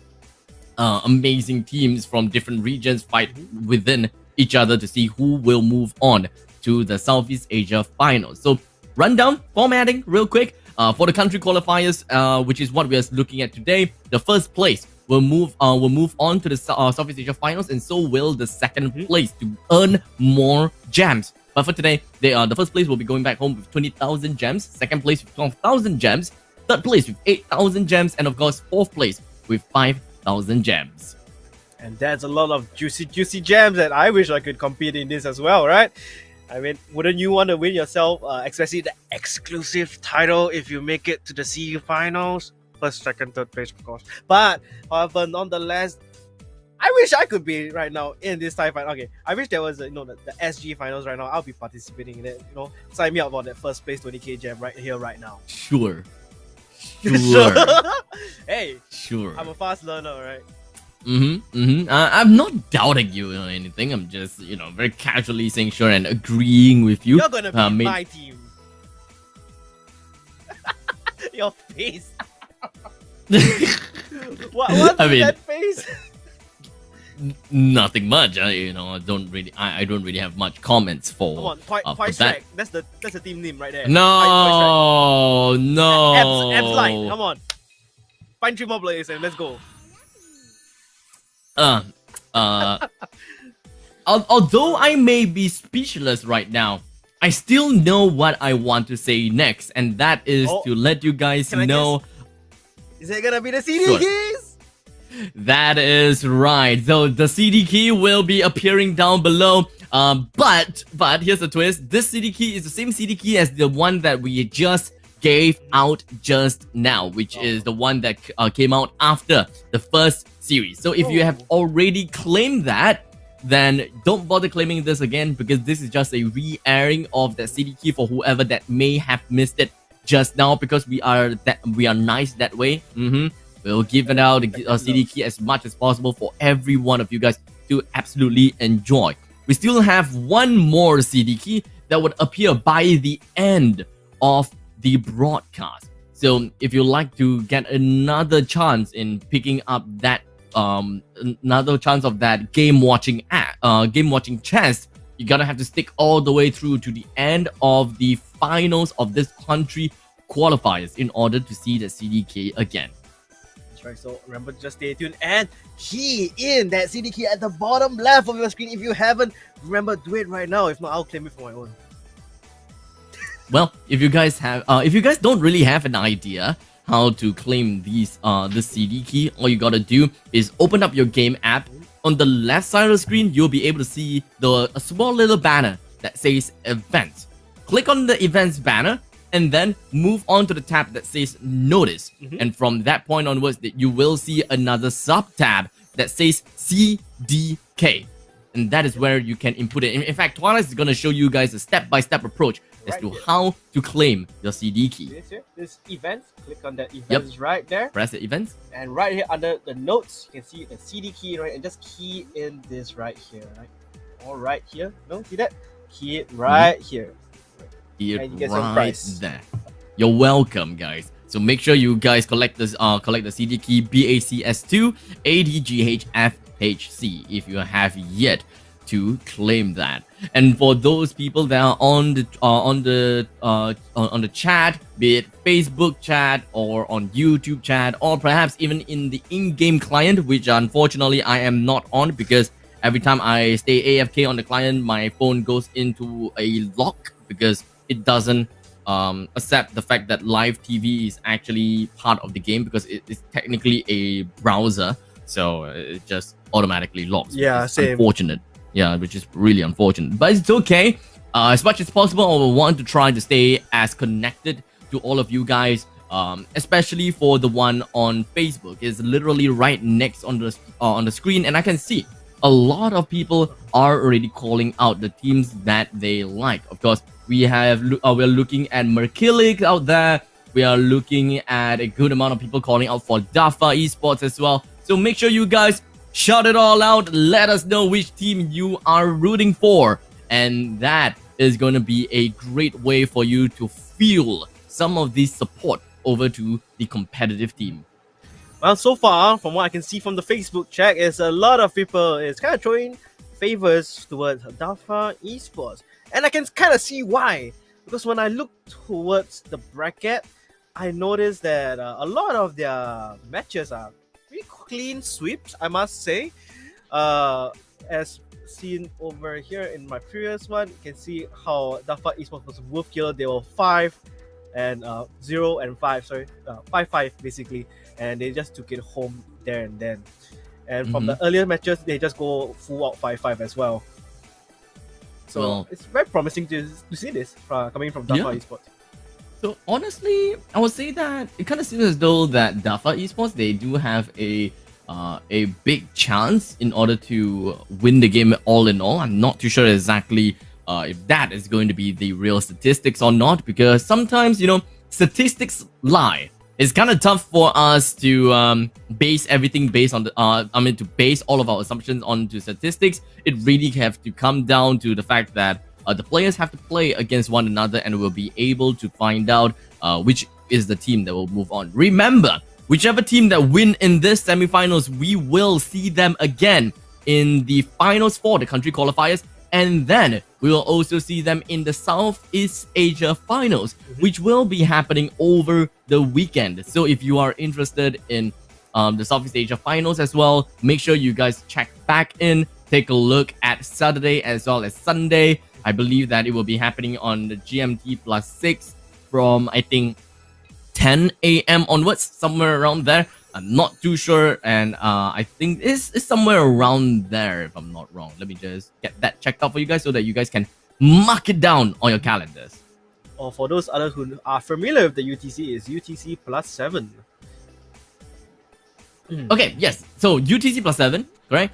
amazing teams from different regions fight within each other to see who will move on to the Southeast Asia Finals. So rundown formatting real quick. For the country qualifiers, which is what we are looking at today, the first place will move on to the Southeast Asia Finals, and so will the second place to earn more gems. But for today, the first place will be going back home with 20,000 gems, second place with 12,000 gems, third place with 8,000 gems, and of course, fourth place with 5,000 gems. And that's a lot of juicy gems, and I wish I could compete in this as well, right? I mean, wouldn't you want to win yourself, especially the exclusive title if you make it to the CU finals? First, second, third place, of course. But, however, nonetheless, I wish I could be right now in this Thai final. Okay, I wish there was, the SG finals right now. I'll be participating in it. Sign me up for that first place 20k gem right here, right now. Sure. Hey, sure. I'm a fast learner, right? I'm not doubting you or anything. I'm just, very casually saying sure and agreeing with you. You're gonna be my team. Your face. What's that face? Nothing much. I don't really have much comments for. Come on, Twice that. That's the team name right there. No. Abs line. Come on. Find 3 more players and let's go. Although I may be speechless right now, I still know what I want to say next, and that is to let you guys know. Is it gonna be the CD keys? That is right. So the CD key will be appearing down below. But here's the twist. This CD key is the same CD key as the one that we just gave out just now, which is the one that came out after the first series. So if you have already claimed that, then don't bother claiming this again, because this is just a re-airing of that CD key for whoever that may have missed it just now, because we are nice that way. We'll give it out a CD key as much as possible for every one of you guys to absolutely enjoy. We still have one more CD key that would appear by the end of the broadcast. So if you like to get another chance in picking up that another chance of that game watching chest, you gotta have to stick all the way through to the end of the finals of this country qualifiers in order to see the CDK again. That's right, so remember to just stay tuned and key in that CD key at the bottom left of your screen. If you haven't, remember, do it right now. If not, I'll claim it for my own. Well, if you guys don't really have an idea how to claim these this CD key, all you gotta do is open up your game app. On the left side of the screen, you'll be able to see a small little banner that says events. Click on the events banner, and then move on to the tab that says Notice. And from that point onwards, that you will see another sub tab that says CDK. And that is where you can input it. In fact, Twilight is going to show you guys a step-by-step approach as to how to claim your CD key. This events, click on that events right there. Press the events. And right here under the notes, you can see the CD key, right? And just key in this right here, right? All right here. No, see that? Key it right here. Key it and you get some right price. there. You're welcome, guys. So make sure you guys collect this, collect the CD key BACS2 ADGHFHC if you have yet to claim that. And for those people that are on the chat, be it Facebook chat or on YouTube chat, or perhaps even in the in-game client, which unfortunately I am not on because every time I stay AFK on the client, my phone goes into a lock because it doesn't accept the fact that live TV is actually part of the game because it is technically a browser, so it just automatically locks. Yeah, same. Unfortunate. Yeah, which is really unfortunate, but it's okay. As much as possible, I will want to try to stay as connected to all of you guys, especially for the one on Facebook. It's literally right next on the screen, and I can see a lot of people are already calling out the teams that they like. Of course, we're looking at MERKEYLIC out there. We are looking at a good amount of people calling out for Dafa esports as well. So make sure you guys shout it all out. Let us know which team you are rooting for, and that is going to be a great way for you to fuel some of this support over to the competitive team. Well, so far, from what I can see from the Facebook chat, is a lot of people is kind of throwing favors towards Dafa esports, and I can kind of see why. Because when I look towards the bracket, I noticed that a lot of their matches are pretty clean sweeps, I must say. As seen over here in my previous one, you can see how Dafa esports was Wolf Killer. They were 5 and 0 and 5, sorry, 5-5 basically, and they just took it home there and then. And from the earlier matches, they just go full out 5-5 as well. So it's very promising to see this coming from Dafa esports. So honestly, I would say that it kind of seems as though that Dafa esports, they do have a big chance in order to win the game all in all. I'm not too sure exactly if that is going to be the real statistics or not, because sometimes, you know, statistics lie. It's kind of tough for us to base everything based on the to base all of our assumptions onto statistics. It really have to come down to the fact that the players have to play against one another, and we'll be able to find out which is the team that will move on. Remember, whichever team that win in this semifinals, we will see them again in the finals for the country qualifiers, and then we will also see them in the Southeast Asia finals, which will be happening over the weekend. So if you are interested in the Southeast Asia finals as well, make sure you guys check back in, take a look at Saturday as well as Sunday. I believe that it will be happening on the GMT +6 from, I think, 10 a.m. onwards, somewhere around there. I'm not too sure, and I think it's somewhere around there, if I'm not wrong. Let me just get that checked out for you guys so that you guys can mark it down on your calendars. Or for those others who are familiar with the UTC, is UTC +7. Okay, yes. So UTC +7, correct?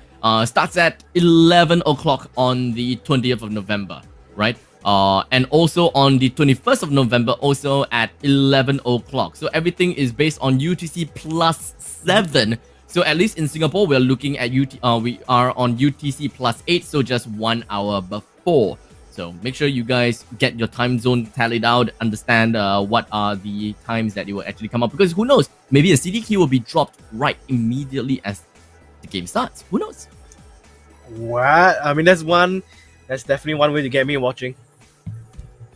Starts at 11 o'clock on the 20th of November, right? And also on the 21st of November, also at 11 o'clock. So everything is based on UTC +7. So at least in Singapore, we're looking at we are on UTC +8, so just 1 hour before. So make sure you guys get your time zone tallied out, understand what are the times that it will actually come up, because who knows, maybe a CD key will be dropped right immediately as the game starts. Who knows? What? I mean, that's definitely one way to get me watching.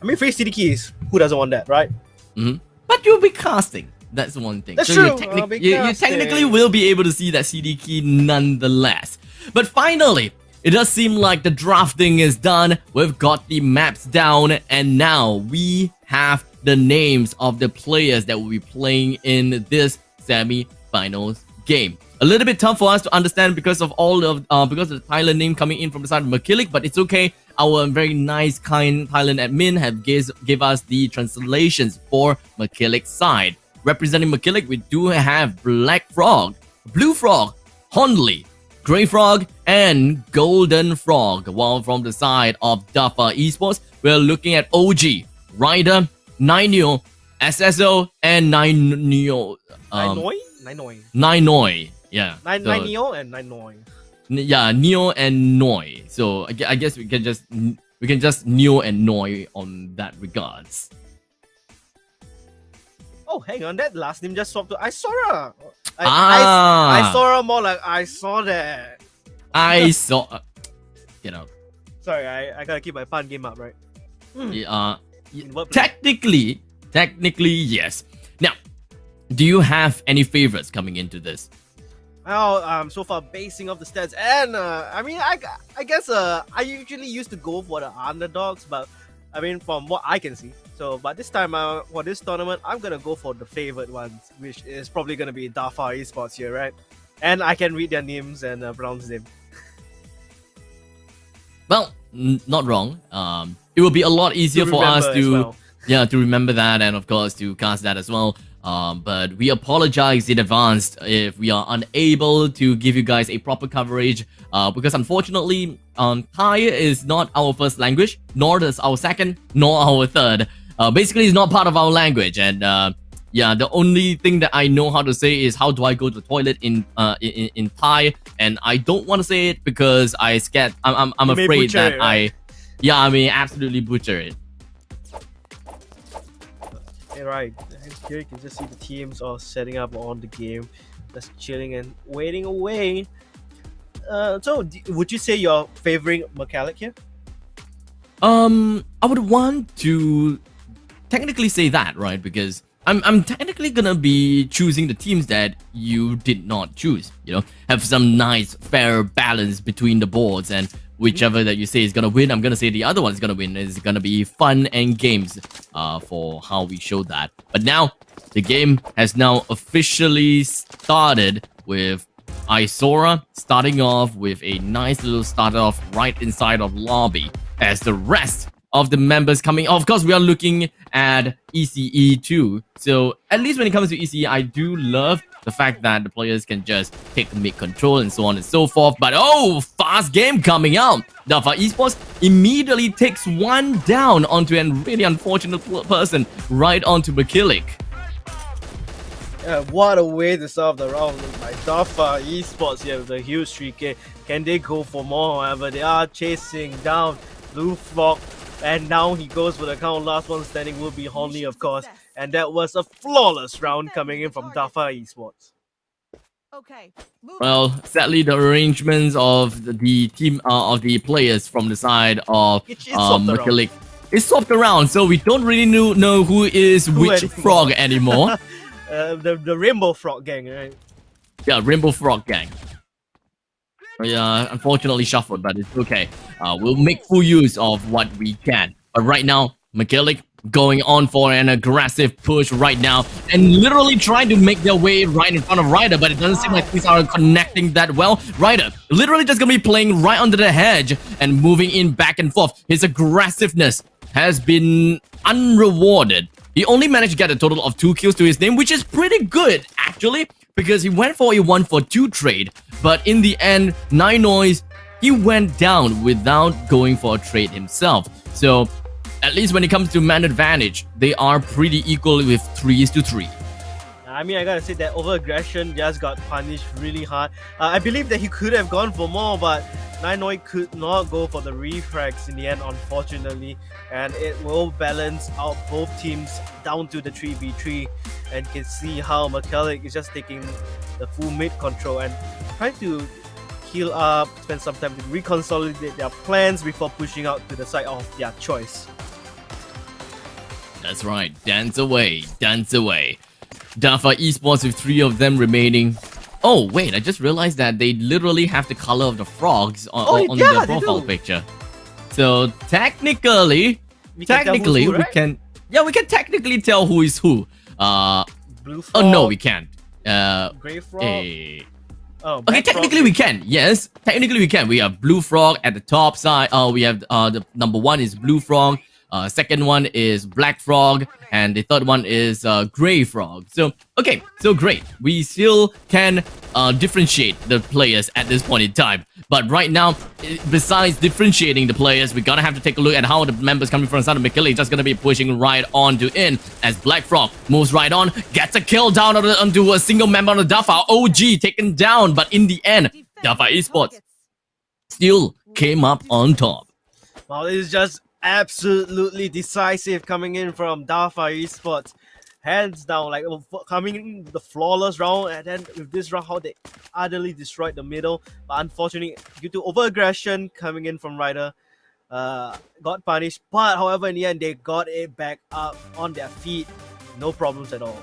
I mean, free CD keys. Who doesn't want that, right? But you'll be casting. That's one thing. That's so true. You technically will be able to see that CD key nonetheless. But finally, it does seem like the drafting is done. We've got the maps down, and now we have the names of the players that will be playing in this semi-finals game. A little bit tough for us to understand because of because of the Thailand name coming in from the side of MERKEYLIC, but it's okay. Our very nice, kind Thailand admin have gave us the translations for MERKEYLIC side. Representing MERKEYLIC, we do have Black Frog, Blue Frog, Honley, Grey Frog, and Golden Frog. While from the side of Dafa Esports, we're looking at OG, Ryder, Nineo, SSO, and Nineo. Ninoi. Yeah. Neo and Ninoi. Yeah, Neo and Noi. So I guess we can just Neo and Noi on that regards. Oh, hang on, that last name just swapped to Isora. Isora more like I saw that. I saw. Get out. Sorry, I gotta keep my pun game up, right? Technically, yes. Now, do you have any favorites coming into this? Well, so far basing off the stats, and I mean, I guess I usually used to go for the underdogs, but I mean, from what I can see. So, but this time for this tournament, I'm gonna go for the favorite ones, which is probably gonna be Dafa Esports here, right? And I can read their names and pronounce them. Well, not wrong. It will be a lot easier for us to to remember that, and of course to cast that as well. But we apologize in advance if we are unable to give you guys a proper coverage, because unfortunately, Thai is not our first language, nor is our second, nor our third. Basically, it's not part of our language, and yeah, the only thing that I know how to say is how do I go to the toilet in Thai, and I don't want to say it because I'm afraid that I may absolutely butcher it. Right, here you can just see the teams all setting up on the game, just chilling and waiting away. So would you say you're favoring MERKEYLIC here? I would want to technically say that, right? Because I'm technically gonna be choosing the teams that you did not choose. You know, have some nice fair balance between the boards, and whichever that you say is gonna win, I'm gonna say the other one is gonna win. It's gonna be fun and games for how we show that. But now the game has now officially started with Isora starting off with a nice little start off right inside of lobby as the rest of the members coming. Of course, we are looking at ECE too. So at least when it comes to ECE, I do love the fact that the players can just take mid control and so on and so forth. But oh, fast game coming out. Dafa Esports immediately takes one down onto a really unfortunate person right onto MERKEYLIC. Yeah, what a way to solve the round by Dafa Esports here with a huge 3K. Can they go for more? However, they are chasing down Blue Frog, and now he goes for the count. Last one standing will be Honley, of course, and that was a flawless round coming in from Dafa Esports. Okay. Well, sadly, the arrangements of the team of the players from the side of MERKEYLIC is swapped around, so we don't really know who is which frog anymore. The Rainbow Frog gang, right? Yeah, Rainbow Frog gang. Yeah, unfortunately shuffled, but it's okay. We'll make full use of what we can. But right now, MERKEYLIC going on for an aggressive push right now and literally trying to make their way right in front of Ryder, but it doesn't seem like things are connecting that well. Ryder literally just gonna be playing right under the hedge and moving in back and forth. His aggressiveness has been unrewarded. He only managed to get a total of 2 kills to his name, which is pretty good actually, because he went for a 1-for-2 trade, but in the end, Ninois, he went down without going for a trade himself. So at least when it comes to man advantage, they are pretty equal with 3:3. I mean, I gotta say that over-aggression just got punished really hard. I believe that he could have gone for more, but Ninoi could not go for the refrags in the end, unfortunately. And it will balance out both teams down to the 3v3. And you can see how MERKEYLIC is just taking the full mid control and trying to heal up, spend some time to reconsolidate their plans before pushing out to the side of their choice. That's right, dance away, dance away. Dafa Esports with 3 of them remaining. Oh wait, I just realized that they literally have the color of the frogs on their profile picture. So technically, we can technically tell who is who. Blue frog. Oh no, we can't. Grey frog. Oh, Okay, Black Frog. technically we can. Yes, technically we can. We have Blue Frog at the top side. We have the number one is Blue Frog. Second one is Black Frog, and the third one is Gray Frog. So okay, so great. We still can differentiate the players at this point in time. But right now, besides differentiating the players, we're gonna have to take a look at how the members coming from the side of MERKEYLIC just gonna be pushing right on to in as Black Frog moves right on, gets a kill down onto a single member on the Dafa. OG taken down, but in the end, Dafa Esports still came up on top. Well, this is just absolutely decisive coming in from Dafa Esports. Hands down, like coming in the flawless round, and then with this round, how they utterly destroyed the middle. But unfortunately, due to over-aggression coming in from Ryder, got punished. But however, in the end, they got it back up on their feet. No problems at all.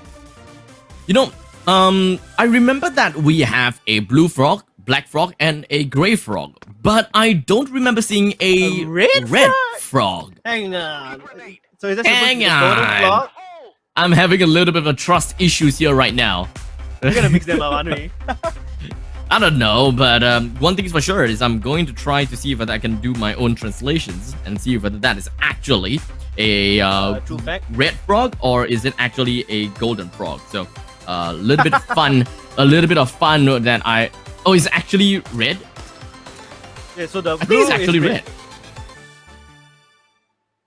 You know, I remember that we have a Blue Frog, Black Frog, and a Gray Frog, but I don't remember seeing a red frog. Hang on. So is that Hang supposed to be the golden on. frog? I'm having a little bit of a trust issues here right now. We're gonna mix them up, aren't we? I don't know, but one thing is for sure is I'm going to try to see if I can do my own translations and see whether that is actually a True fact. red frog or is it actually a golden frog. So a little bit of fun, that I... Oh, it's actually red? Yeah, so the I think blue it's actually is red.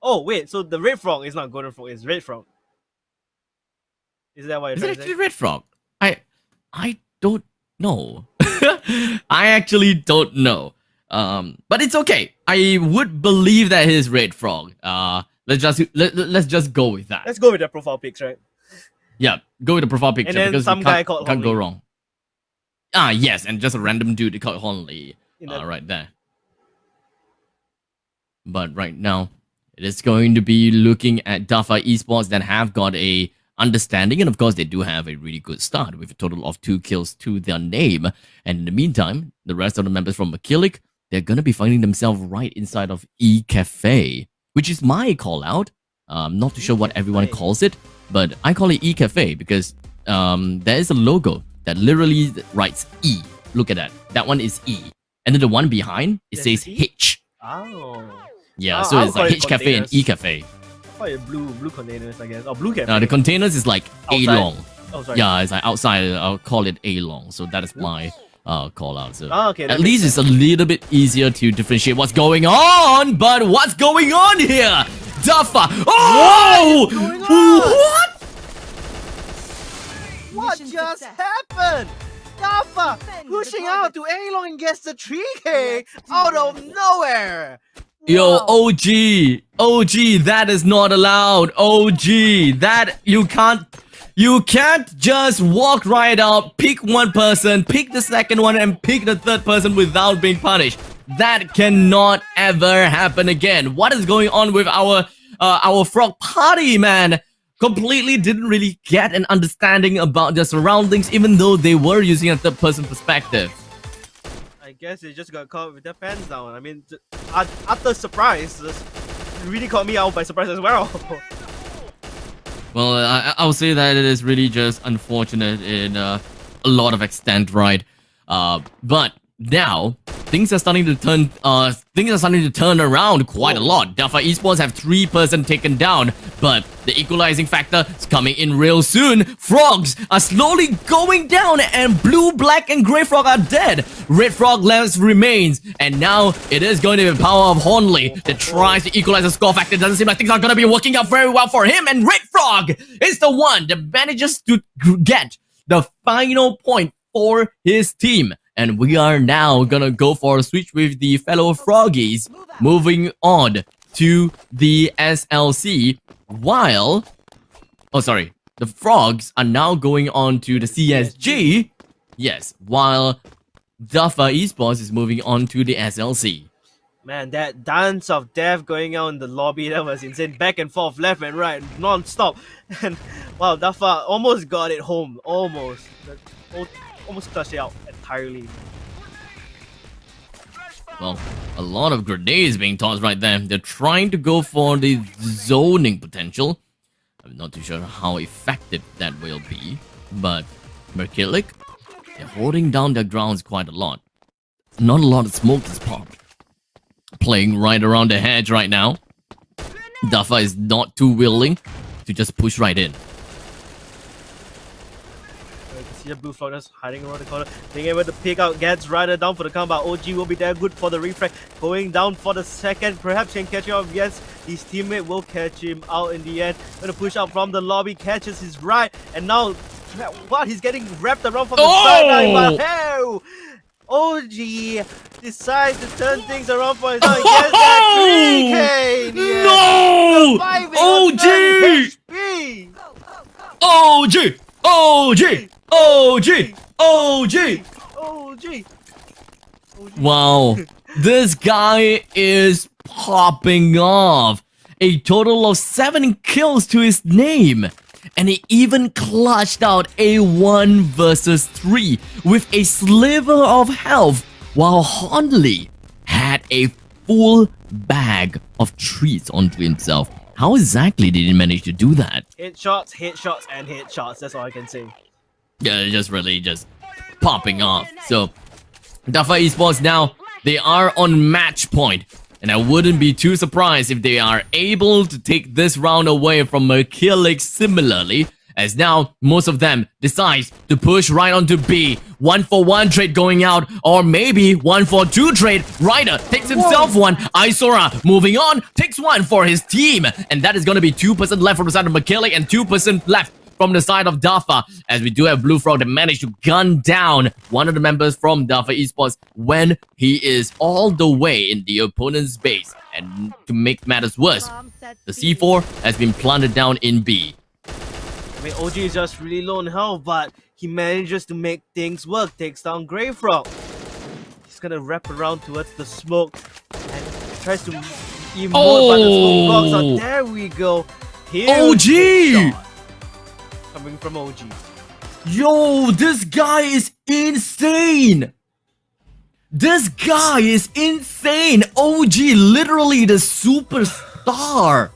Oh wait, so the red frog is not golden frog, it's red frog. Is that why you're Is it trying to actually say? red frog? I don't know. I actually don't know. But it's okay. I would believe that it is red frog. Let's just go with that. Let's go with the profile pics, right? Yeah, go with the profile picture then because some you guy can't, called can't go Honley. wrong. Ah, yes, and just a random dude called Honley. In that- Right there. But right now, it is going to be looking at Dafa Esports that have got a understanding, and of course they do have a really good start with a total of 2 kills to their name. And in the meantime, the rest of the members from MERKEYLIC, they're gonna be finding themselves right inside of E-Cafe, which is my call out. Not too sure what everyone calls it, but I call it E-Cafe because there is a logo that literally writes E. Look at that. That one is E. And then the one behind, it There's says E? H. Oh. Yeah, Ah, so I would it's call like it H Cafe and containers. E Cafe. Probably blue containers, I guess. Or blue cafe. Now the containers is like Outside. A long. Oh, sorry. Yeah, it's like outside. I'll call it A long. So that is my call out. So Ah, okay, that at makes least it's a little bit easier to differentiate what's going on. But what's going on here? Dafa. Oh! going on? What Mission just success. happened? Dafa Defend pushing the out to targets. A-Long and gets the 3K Let's do out of this. nowhere. Yo, Wow. OG, that is not allowed. OG, that you can't just walk right out, pick one person, pick the second one, and pick the third person without being punished. That cannot ever happen again. What is going on with our frog party, man? Completely didn't really get an understanding about their surroundings, even though they were using a third person perspective. I guess they just got caught with their pants down. I mean, utter surprise. It really caught me out by surprise as well. Well, I would say that it is really just unfortunate in a lot of extent, right? But now things are starting to turn around quite a lot. Dafa Esports have 3 person taken down, but the equalizing factor is coming in real soon. Frogs are slowly going down, and blue, black, and gray frog are dead. Red frog left remains, and now it is going to be the power of Honley that tries to equalize the score factor. It doesn't seem like things are going to be working out very well for him, and Red frog is the one that manages to get the final point for his team. And we are now gonna go for a switch with the fellow froggies, moving on to the SLC, while... Oh, sorry. The frogs are now going on to the CSG. Yes, while Dafa Esports is moving on to the SLC. Man, that dance of death going on in the lobby, that was insane. Back and forth, left and right, non-stop. And wow, Dafa almost got it home. Almost clutched it out entirely. Well, a lot of grenades being tossed right there. They're trying to go for the zoning potential. I'm not too sure how effective that will be, but MERKEYLIC They're holding down their grounds quite a lot. Not a lot of smoke is popped. Playing right around the hedge right now. Dafa is not too willing to just push right in. You can see the blue frog just hiding around the corner, being able to pick out Gets Rider down for the comeback. OG will be there, good for the refrag. Going down for the second, perhaps can catch him up. Yes, his teammate will catch him out in the end. Gonna push out from the lobby, catches his right, and now what? He's getting wrapped around from the sideline. But hell, OG decides to turn things around for his own. Gets that 3K. No! OG! OG! OG! OG! OG! Wow, this guy is popping off. A total of 7 kills to his name. And he even clutched out a 1 versus 3 with a sliver of health, while Honley had a full bag of treats onto himself. How exactly did he manage to do that? Headshots, headshots, and headshots. That's all I can say. Yeah, just popping off. So, Dafa Esports now, they are on match point. And I wouldn't be too surprised if they are able to take this round away from MERKEYLIC similarly, as now most of them decide to push right onto B. 1-for-1 trade going out, or maybe 1-for-2 trade. Ryder takes himself one. Isora moving on, takes one for his team. And that is going to be 2% left from the side of MERKEYLIC and 2% left from the side of Dafa, as we do have Blue Frog that managed to gun down one of the members from Dafa Esports when he is all the way in the opponent's base. And to make matters worse, the C4 has been planted down in B. I mean, OG is just really low in health, but he manages to make things work. Takes down Grey Frog. He's gonna wrap around towards the smoke and tries to emote, but the smoke blocks out. There we go. OG! Coming from OG. Yo, this guy is insane! This guy is insane! OG, literally the superstar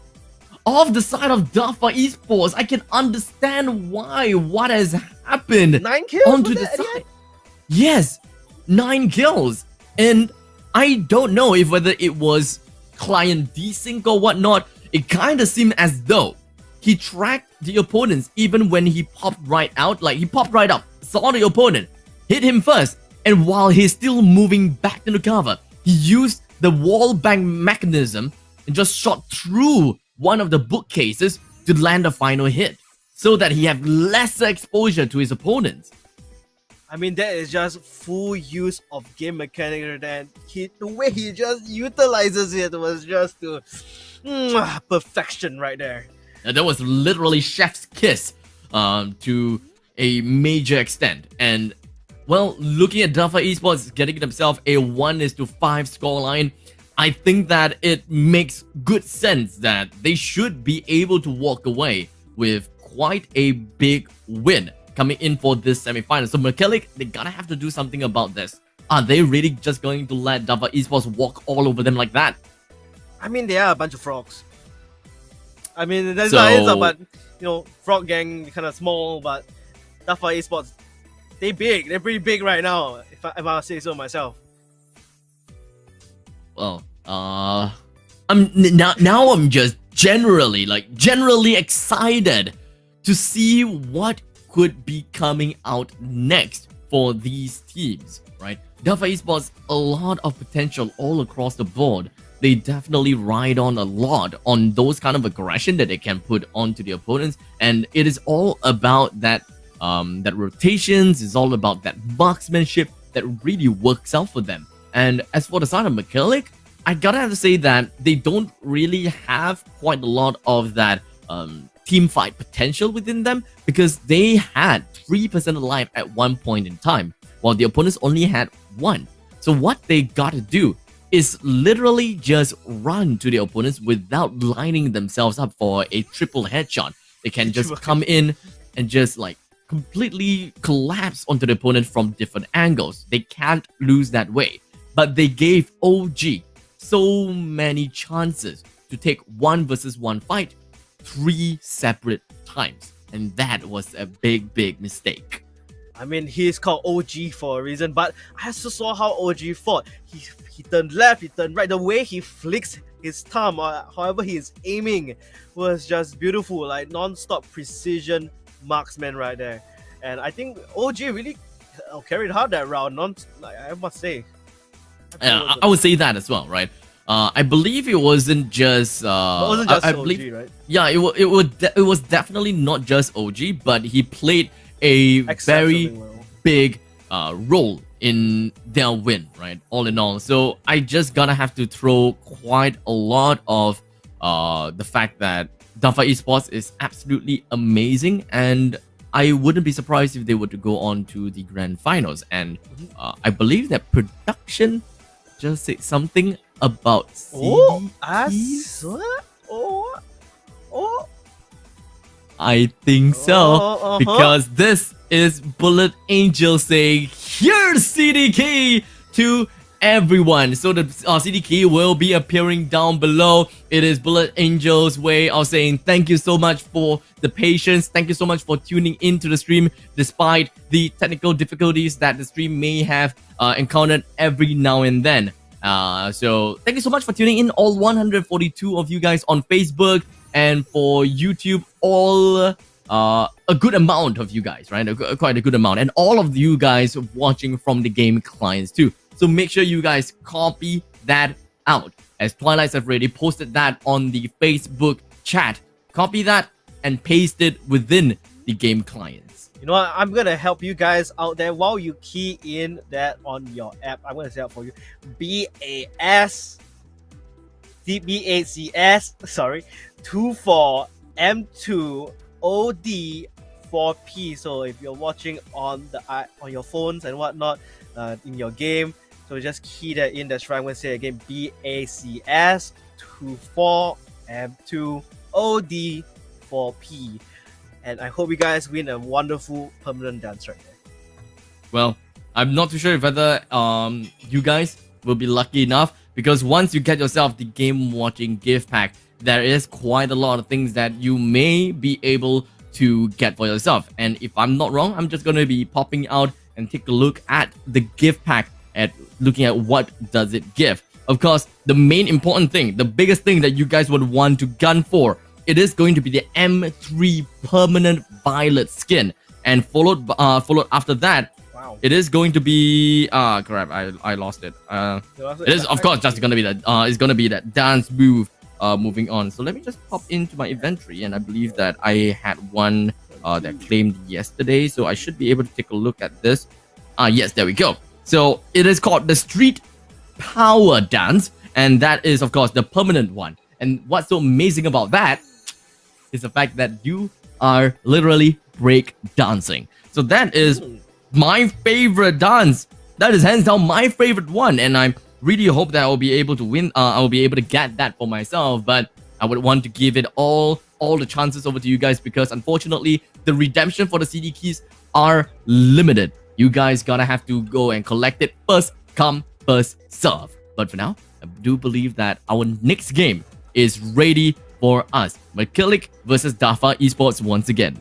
of the side of Dafa Esports. I can understand why, what has happened 9 kills onto the side. Yes, 9 kills. And I don't know if whether it was client desync or whatnot. It kind of seemed as though he tracked the opponents even when he popped right out. Like, he popped right up, saw the opponent, hit him first, and while he's still moving back into cover, he used the wall bang mechanism and just shot through one of the bookcases to land a final hit, so that he have lesser exposure to his opponents. I mean, that is just full use of game mechanic, and the way he just utilizes it was just to perfection right there. That was literally chef's kiss to a major extent. And, well, looking at Dafa Esports getting themselves a 1-5 scoreline, I think that it makes good sense that they should be able to walk away with quite a big win coming in for this semi-final. So MERKEYLIC, they gotta have to do something about this. Are they really just going to let Dafa Esports walk all over them like that? I mean, they are a bunch of frogs. I mean, that's not it, but, you know, Frog Gang kind of small, but Dafa Esports, they're big. They're pretty big right now, if I say so myself. Well, I'm just generally excited to see what could be coming out next for these teams, right? Dafa Esports, a lot of potential all across the board. They definitely ride on a lot on those kind of aggression that they can put onto the opponents, and it is all about that that rotations, is all about that marksmanship that really works out for them. And as for the side of MERKEYLIC, I gotta have to say that they don't really have quite a lot of that team fight potential within them, because they had 3% alive at one point in time, while the opponents only had 1. So what they gotta do is literally just run to the opponents without lining themselves up for a triple headshot. They can just come in and just like completely collapse onto the opponent from different angles. They can't lose that way. But they gave OG so many chances to take 1 versus 1 fight 3 separate times. And that was a big mistake. I mean, he's called OG for a reason, but I also saw how OG fought. He turned left, he turned right. The way he flicks his thumb, or however he is aiming, was just beautiful. Like non-stop precision marksman right there. And I think OG really carried hard that round. I must say. Yeah, I would say that as well, right? I believe it wasn't just. It wasn't just I OG, believe, right? Yeah, it was definitely not just OG, but he played a very big role in their win, right? All in all, so I just gotta have to throw quite a lot of the fact that Dafa Esports is absolutely amazing, and I wouldn't be surprised if they were to go on to the grand finals. And I believe that production just said something about I think so, because this is Bullet Angel saying, here's CDK to everyone. So the CDK will be appearing down below. It is Bullet Angel's way of saying thank you so much for the patience. Thank you so much for tuning into the stream despite the technical difficulties that the stream may have encountered every now and then. So thank you so much for tuning in, all 142 of you guys on Facebook, and for YouTube, all a good amount of you guys, right? Quite a good amount, and all of you guys watching from the game clients too. So make sure you guys copy that out, as Twilights have already posted that on the Facebook chat. Copy that and paste it within the game clients. You know what? I'm gonna help you guys out there while you key in that on your app. I'm gonna say it for you. BACS 24M2 OD4P. So if you're watching on your phones and whatnot in your game, so just key that in. That's right. I'm gonna say it again. BACS 24M2 OD4P. And I hope you guys win a wonderful permanent dance right there. Well, I'm not too sure whether you guys will be lucky enough, because once you get yourself the game watching gift pack, there is quite a lot of things that you may be able to get for yourself. And if I'm not wrong, I'm just going to be popping out and take a look at the gift pack, at looking at what does it give. Of course, the main important thing, the biggest thing that you guys would want to gun for, it is going to be the M3 permanent violet skin, and followed after that, wow, it is going to be crap, I lost it. It is of course just gonna be that it's gonna be that dance move. Moving on, so let me just pop into my inventory, and I believe that I had one that claimed yesterday, so I should be able to take a look at this. Yes, there we go. So it is called the Street Power Dance, and that is of course the permanent one. And what's so amazing about that is the fact that you are literally break dancing. So that is my favorite dance. That is hands down my favorite one, and I really hope that I will be able to win. I will be able to get that for myself, but I would want to give it all the chances over to you guys, because unfortunately the redemption for the CD keys are limited. You guys gotta have to go and collect it first come first serve. But for now, I do believe that our next game is ready for us. MERKEYLIC versus Dafa Esports once again.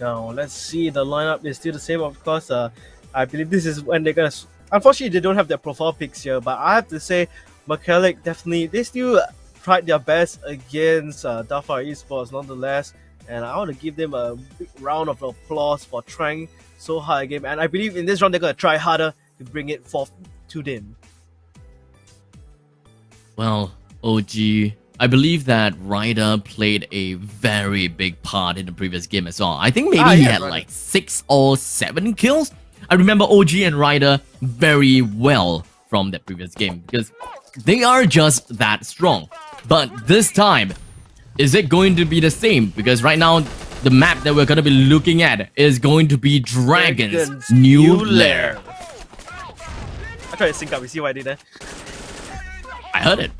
Now let's see, the lineup is still the same, of course. I believe this is when they're gonna. Unfortunately, they don't have their profile pics here, but I have to say, MERKEYLIC definitely, they still tried their best against Dafa Esports nonetheless, and I want to give them a big round of applause for trying so hard again. And I believe in this round they're gonna try harder to bring it forth to them. Well, OG, I believe that Ryder played a very big part in the previous game as well. I think maybe he had like 6 or 7 kills. I remember OG and Ryder very well from that previous game, because they are just that strong. But this time, is it going to be the same? Because right now, the map that we're going to be looking at is going to be Dragon's New Lair. I tried to sync up, you see what I did there? I heard it.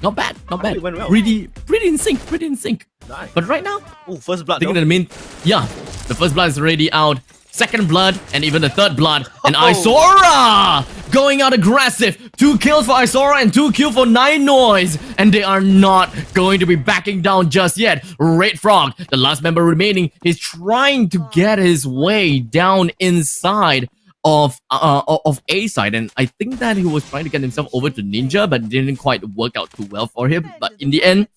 Not bad, not bad. Went well. Pretty in sync, Nice. But right now, oh, first blood. thinking that the first blood is already out. second blood, and even the third blood. And Isora going out aggressive. 2 kills for Isora and 2 kills for Nine Noise. And they are not going to be backing down just yet. Red Frog, the last member remaining, is trying to get his way down inside of A side, and I think that he was trying to get himself over to Ninja, but it didn't quite work out too well for him. But in the end,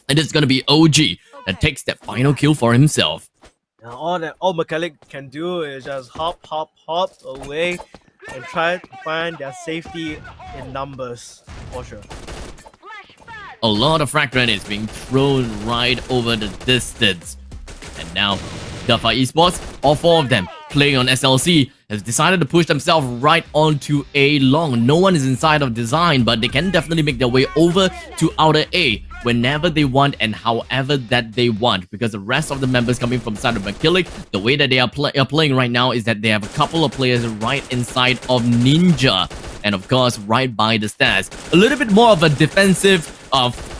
it is gonna be OG that takes that final kill for himself. Now all MERKEYLIC can do is just hop away and try to find their safety in numbers for sure. A lot of frag grenades being thrown right over the distance, and now Dafa Esports, all 4 of them playing on SLC, has decided to push themselves right onto A long. No one is inside of design, but they can definitely make their way over to outer A whenever they want and however that they want, because the rest of the members coming from side of MERKEYLIC, the way that they are playing right now is that they have a couple of players right inside of Ninja, and of course right by the stairs. A little bit more of a defensive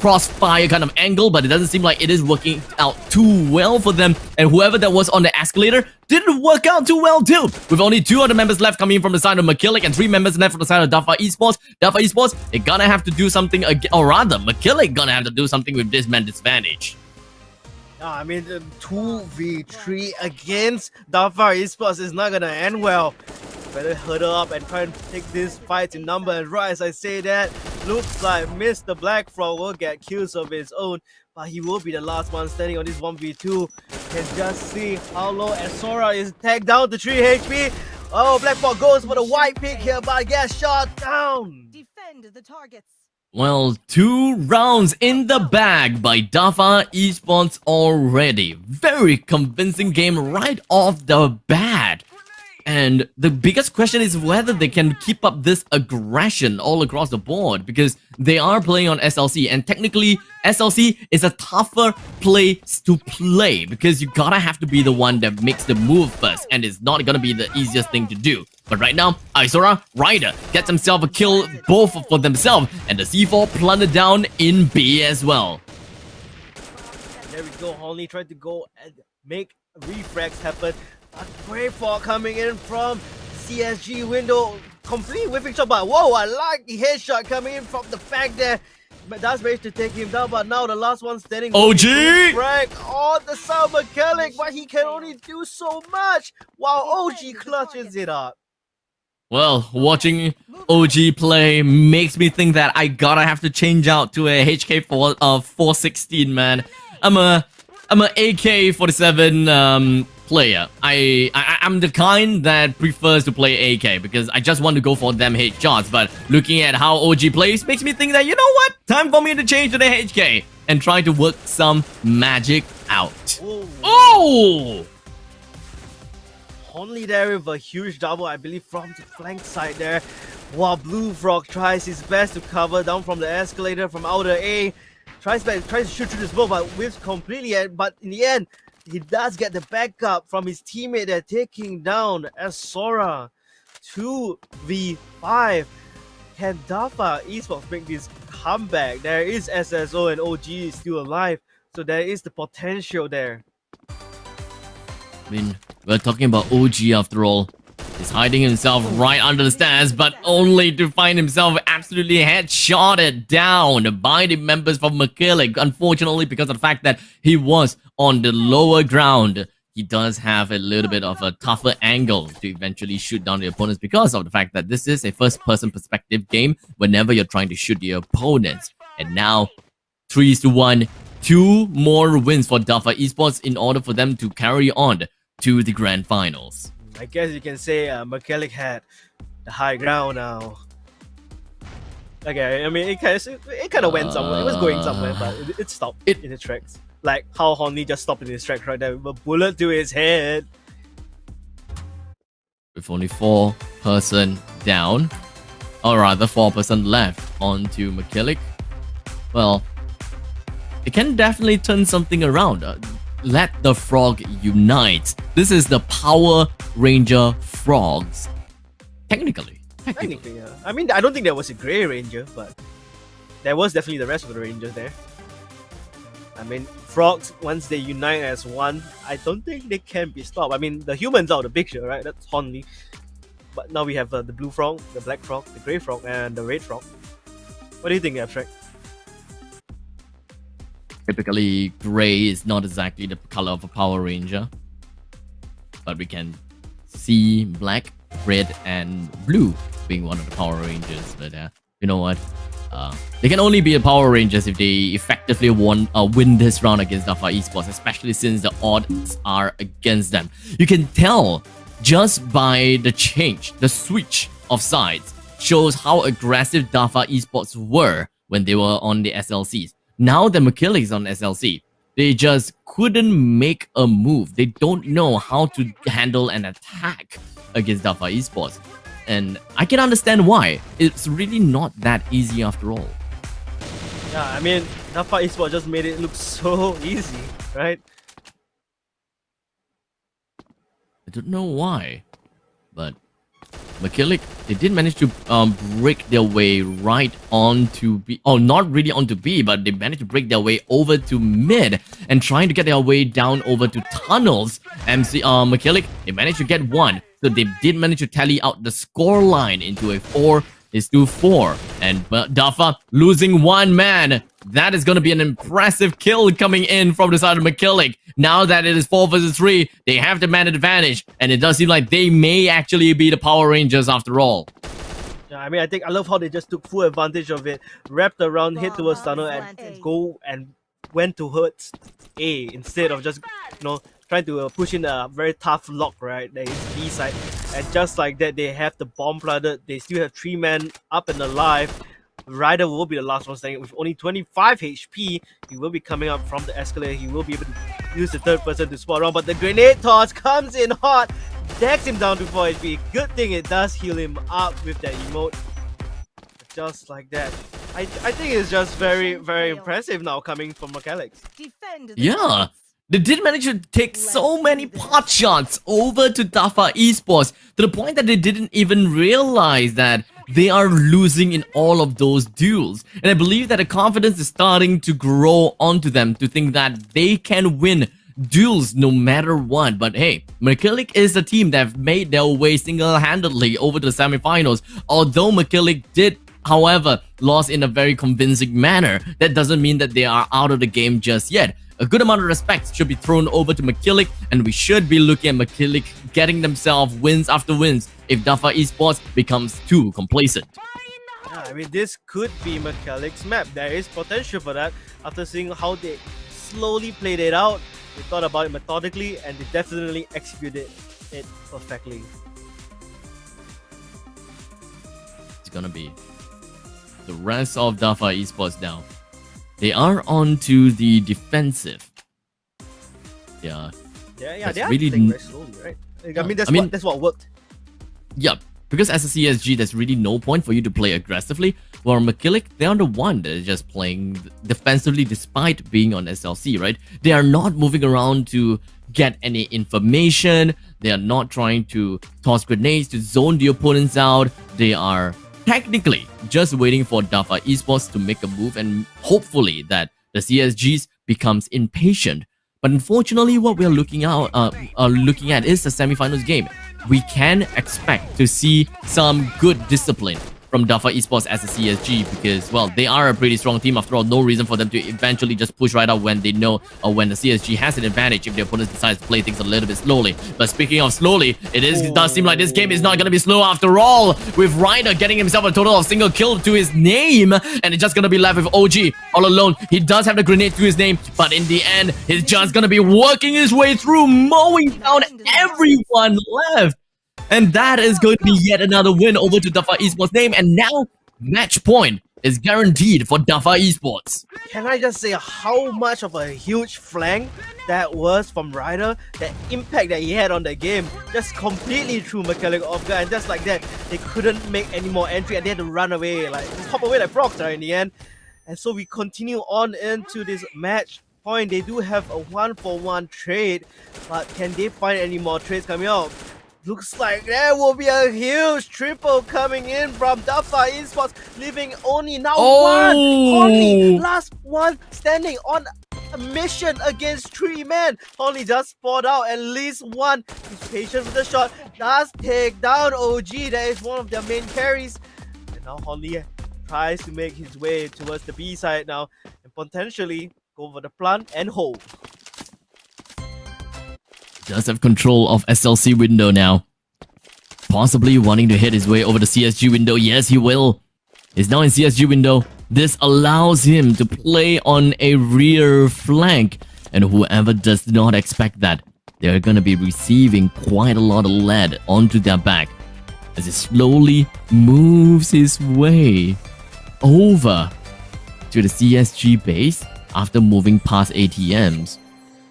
crossfire kind of angle, but it doesn't seem like it is working out too well for them, and whoever that was on the escalator didn't work out too well too. With only 2 other members left coming from the side of MERKEYLIC and 3 members left from the side of Dafa Esports. Dafa Esports, they're gonna have to do something again, or rather MERKEYLIC gonna have to do something with this man disadvantage. I mean, 2v3 against Dafa Esports is not gonna end well. Better huddle up and try and take this fight in number. And right as I say that, looks like Mr. Black Frog will get kills of his own, but he will be the last one standing on this 1v2. Can just see how low Asora is tagged down to 3 HP. Oh, Black Frog goes for the white pick here, but gets shot down. Defend the targets. Well, 2 rounds in the bag by Dafa Esports already. Very convincing game right off the bat. And the biggest question is whether they can keep up this aggression all across the board, because they are playing on SLC, and technically SLC is a tougher place to play because you gotta have to be the one that makes the move first, and it's not gonna be the easiest thing to do. But right now, Isora Ryder gets himself a kill both for themselves, and the C4 plundered down in B as well. There we go, Holy tried to go and make refrags happen. A great fall coming in from CSG window, complete whiffing shot, but whoa, I like the headshot coming in from the back there. But that's managed to take him down, but now the last one standing. OG! Frag on the side of MERKEYLIC, but he can only do so much while OG clutches it up. Well, watching OG play makes me think that I gotta have to change out to a HK 416, man. I'm a AK-47 player. I'm the kind that prefers to play AK because I just want to go for them headshots. But looking at how OG plays makes me think that, you know what? Time for me to change to the HK and try to work some magic out. Ooh. Oh! Only there with a huge double, I believe, from the flank side there. While Blue Frog tries his best to cover down from the escalator from outer A. Tries to shoot through the smoke, but whiffs completely. But in the end, he does get the backup from his teammate there, taking down Asora. 2v5. Can Dafa Esports make this comeback? There is SSO and OG still alive, so there is the potential there. I mean, we're talking about OG after all. He's hiding himself right under the stairs, but only to find himself absolutely headshotted down by the members from MERKEYLIC. Unfortunately, because of the fact that he was on the lower ground, he does have a little bit of a tougher angle to eventually shoot down the opponents because of the fact that this is a first-person perspective game whenever you're trying to shoot the opponents. And now, 3-1, 2 more wins for Dafa Esports in order for them to carry on to the grand finals. I guess you can say MERKEYLIC had the high ground now. Okay, I mean, it kind of went somewhere. It was going somewhere, but it stopped in its tracks. Like how Honey just stopped in his tracks right there with a bullet to his head. With only 4-person down, or rather 4-person left onto MERKEYLIC. Well, it can definitely turn something around. Let the frog unite. This is the Power Ranger frogs. Technically, yeah. I mean, I don't think there was a Grey Ranger, but there was definitely the rest of the Rangers there. I mean, frogs, once they unite as one, I don't think they can be stopped. I mean, the humans out of the picture, right? That's Honly. But now we have the blue frog, the black frog, the grey frog, and the red frog. What do you think, Abstract? Typically, gray is not exactly the color of a Power Ranger, but we can see black, red, and blue being one of the Power Rangers. But you know what? They can only be a Power Rangers if they effectively win this round against Dafa Esports, especially since the odds are against them. You can tell just by the change, the switch of sides shows how aggressive Dafa Esports were when they were on the SLCs. Now that MERKEYLIC is on SLC, they just couldn't make a move. They don't know how to handle an attack against Dafa Esports. And I can understand why. It's really not that easy after all. Yeah, I mean, Dafa Esports just made it look so easy, right? I don't know why, but MERKEYLIC, they did manage to break their way right onto B. Oh, not really onto B, but they managed to break their way over to mid and trying to get their way down over to tunnels. MERKEYLIC, they managed to get one. So they did manage to tally out the score line into a 4-4. And Dafa losing one man. That is going to be an impressive kill coming in from the side of MERKEYLIC. Now that it is 4 versus 3, they have the man advantage. And it does seem like they may actually be the Power Rangers after all. Yeah, I mean, I love how they just took full advantage of it, wrapped around, hit towards tunnel, and went towards A instead of just, trying to push in a very tough lock, right? There is B side. And just like that, they have the bomb flooded. They still have 3 men up and alive. Ryder will be the last one standing with only 25 HP. He will be coming up from the escalator. He will be able to use the third person to spot around, but the grenade toss comes in hot, decks him down to 4 HP. Good thing it does heal him up with that emote. Just like that. I think it's just very, very impressive now coming from MERKEYLIC. Yeah. They did manage to take so many pot shots over to Dafa Esports to the point that they didn't even realize that they are losing in all of those duels. And I believe that the confidence is starting to grow onto them to think that they can win duels no matter what. But hey, MERKEYLIC is a team that have made their way single-handedly over to the semifinals. Although MERKEYLIC did, however, lost in a very convincing manner, that doesn't mean that they are out of the game just yet. A good amount of respect should be thrown over to MERKEYLIC, and we should be looking at MERKEYLIC getting themselves wins after wins if Dafa Esports becomes too complacent. Yeah, I mean, this could be MERKEYLIC's map. There is potential for that after seeing how they slowly played it out. They thought about it methodically, and they definitely executed it perfectly. It's gonna be the rest of Dafa Esports now. They are on to the defensive. Yeah. Yeah, they are really playing very slowly, right? I mean, that's what worked. Yeah, because as a CSG, there's really no point for you to play aggressively. While MERKEYLIC, they're the one that is just playing defensively despite being on SLC, right? They are not moving around to get any information. They are not trying to toss grenades to zone the opponents out. They are technically just waiting for Dafa Esports to make a move and hopefully that the CSGs becomes impatient. But unfortunately, what we're looking at is the semi-finals game. We can expect to see some good discipline from Dafa Esports as a CSG because, well, they are a pretty strong team. After all, no reason for them to eventually just push right out when they know or when the CSG has an advantage if the opponent decides to play things a little bit slowly. But speaking of slowly, it does seem like this game is not going to be slow after all, with Ryder getting himself a total of single kill to his name, and it's just going to be left with OG all alone. He does have the grenade to his name, but in the end, he's just going to be working his way through, mowing down everyone left. And that is going to be yet another win over to Dafa Esports' name. And now, match point is guaranteed for Dafa Esports. Can I just say how much of a huge flank that was from Ryder? The impact that he had on the game just completely threw MERKEYLIC off guard. And just like that, they couldn't make any more entry and they had to run away, just hop away like frogs in the end. And so we continue on into this match point. They do have a 1-for-1 trade, but can they find any more trades coming out? Looks like there will be a huge triple coming in from Dafa Esports, leaving only now one, only last one standing on a mission against 3 men. Honly just spot out at least one. He's patient with the shot. Does take down OG. That is one of their main carries. And now Honly tries to make his way towards the B side now and potentially go for the plant and hold. Does have control of SLC window now. Possibly wanting to hit his way over the CSG window. Yes, he will. He's now in CSG window. This allows him to play on a rear flank. And whoever does not expect that, they're gonna be receiving quite a lot of lead onto their back as he slowly moves his way over to the CSG base after moving past ATMs.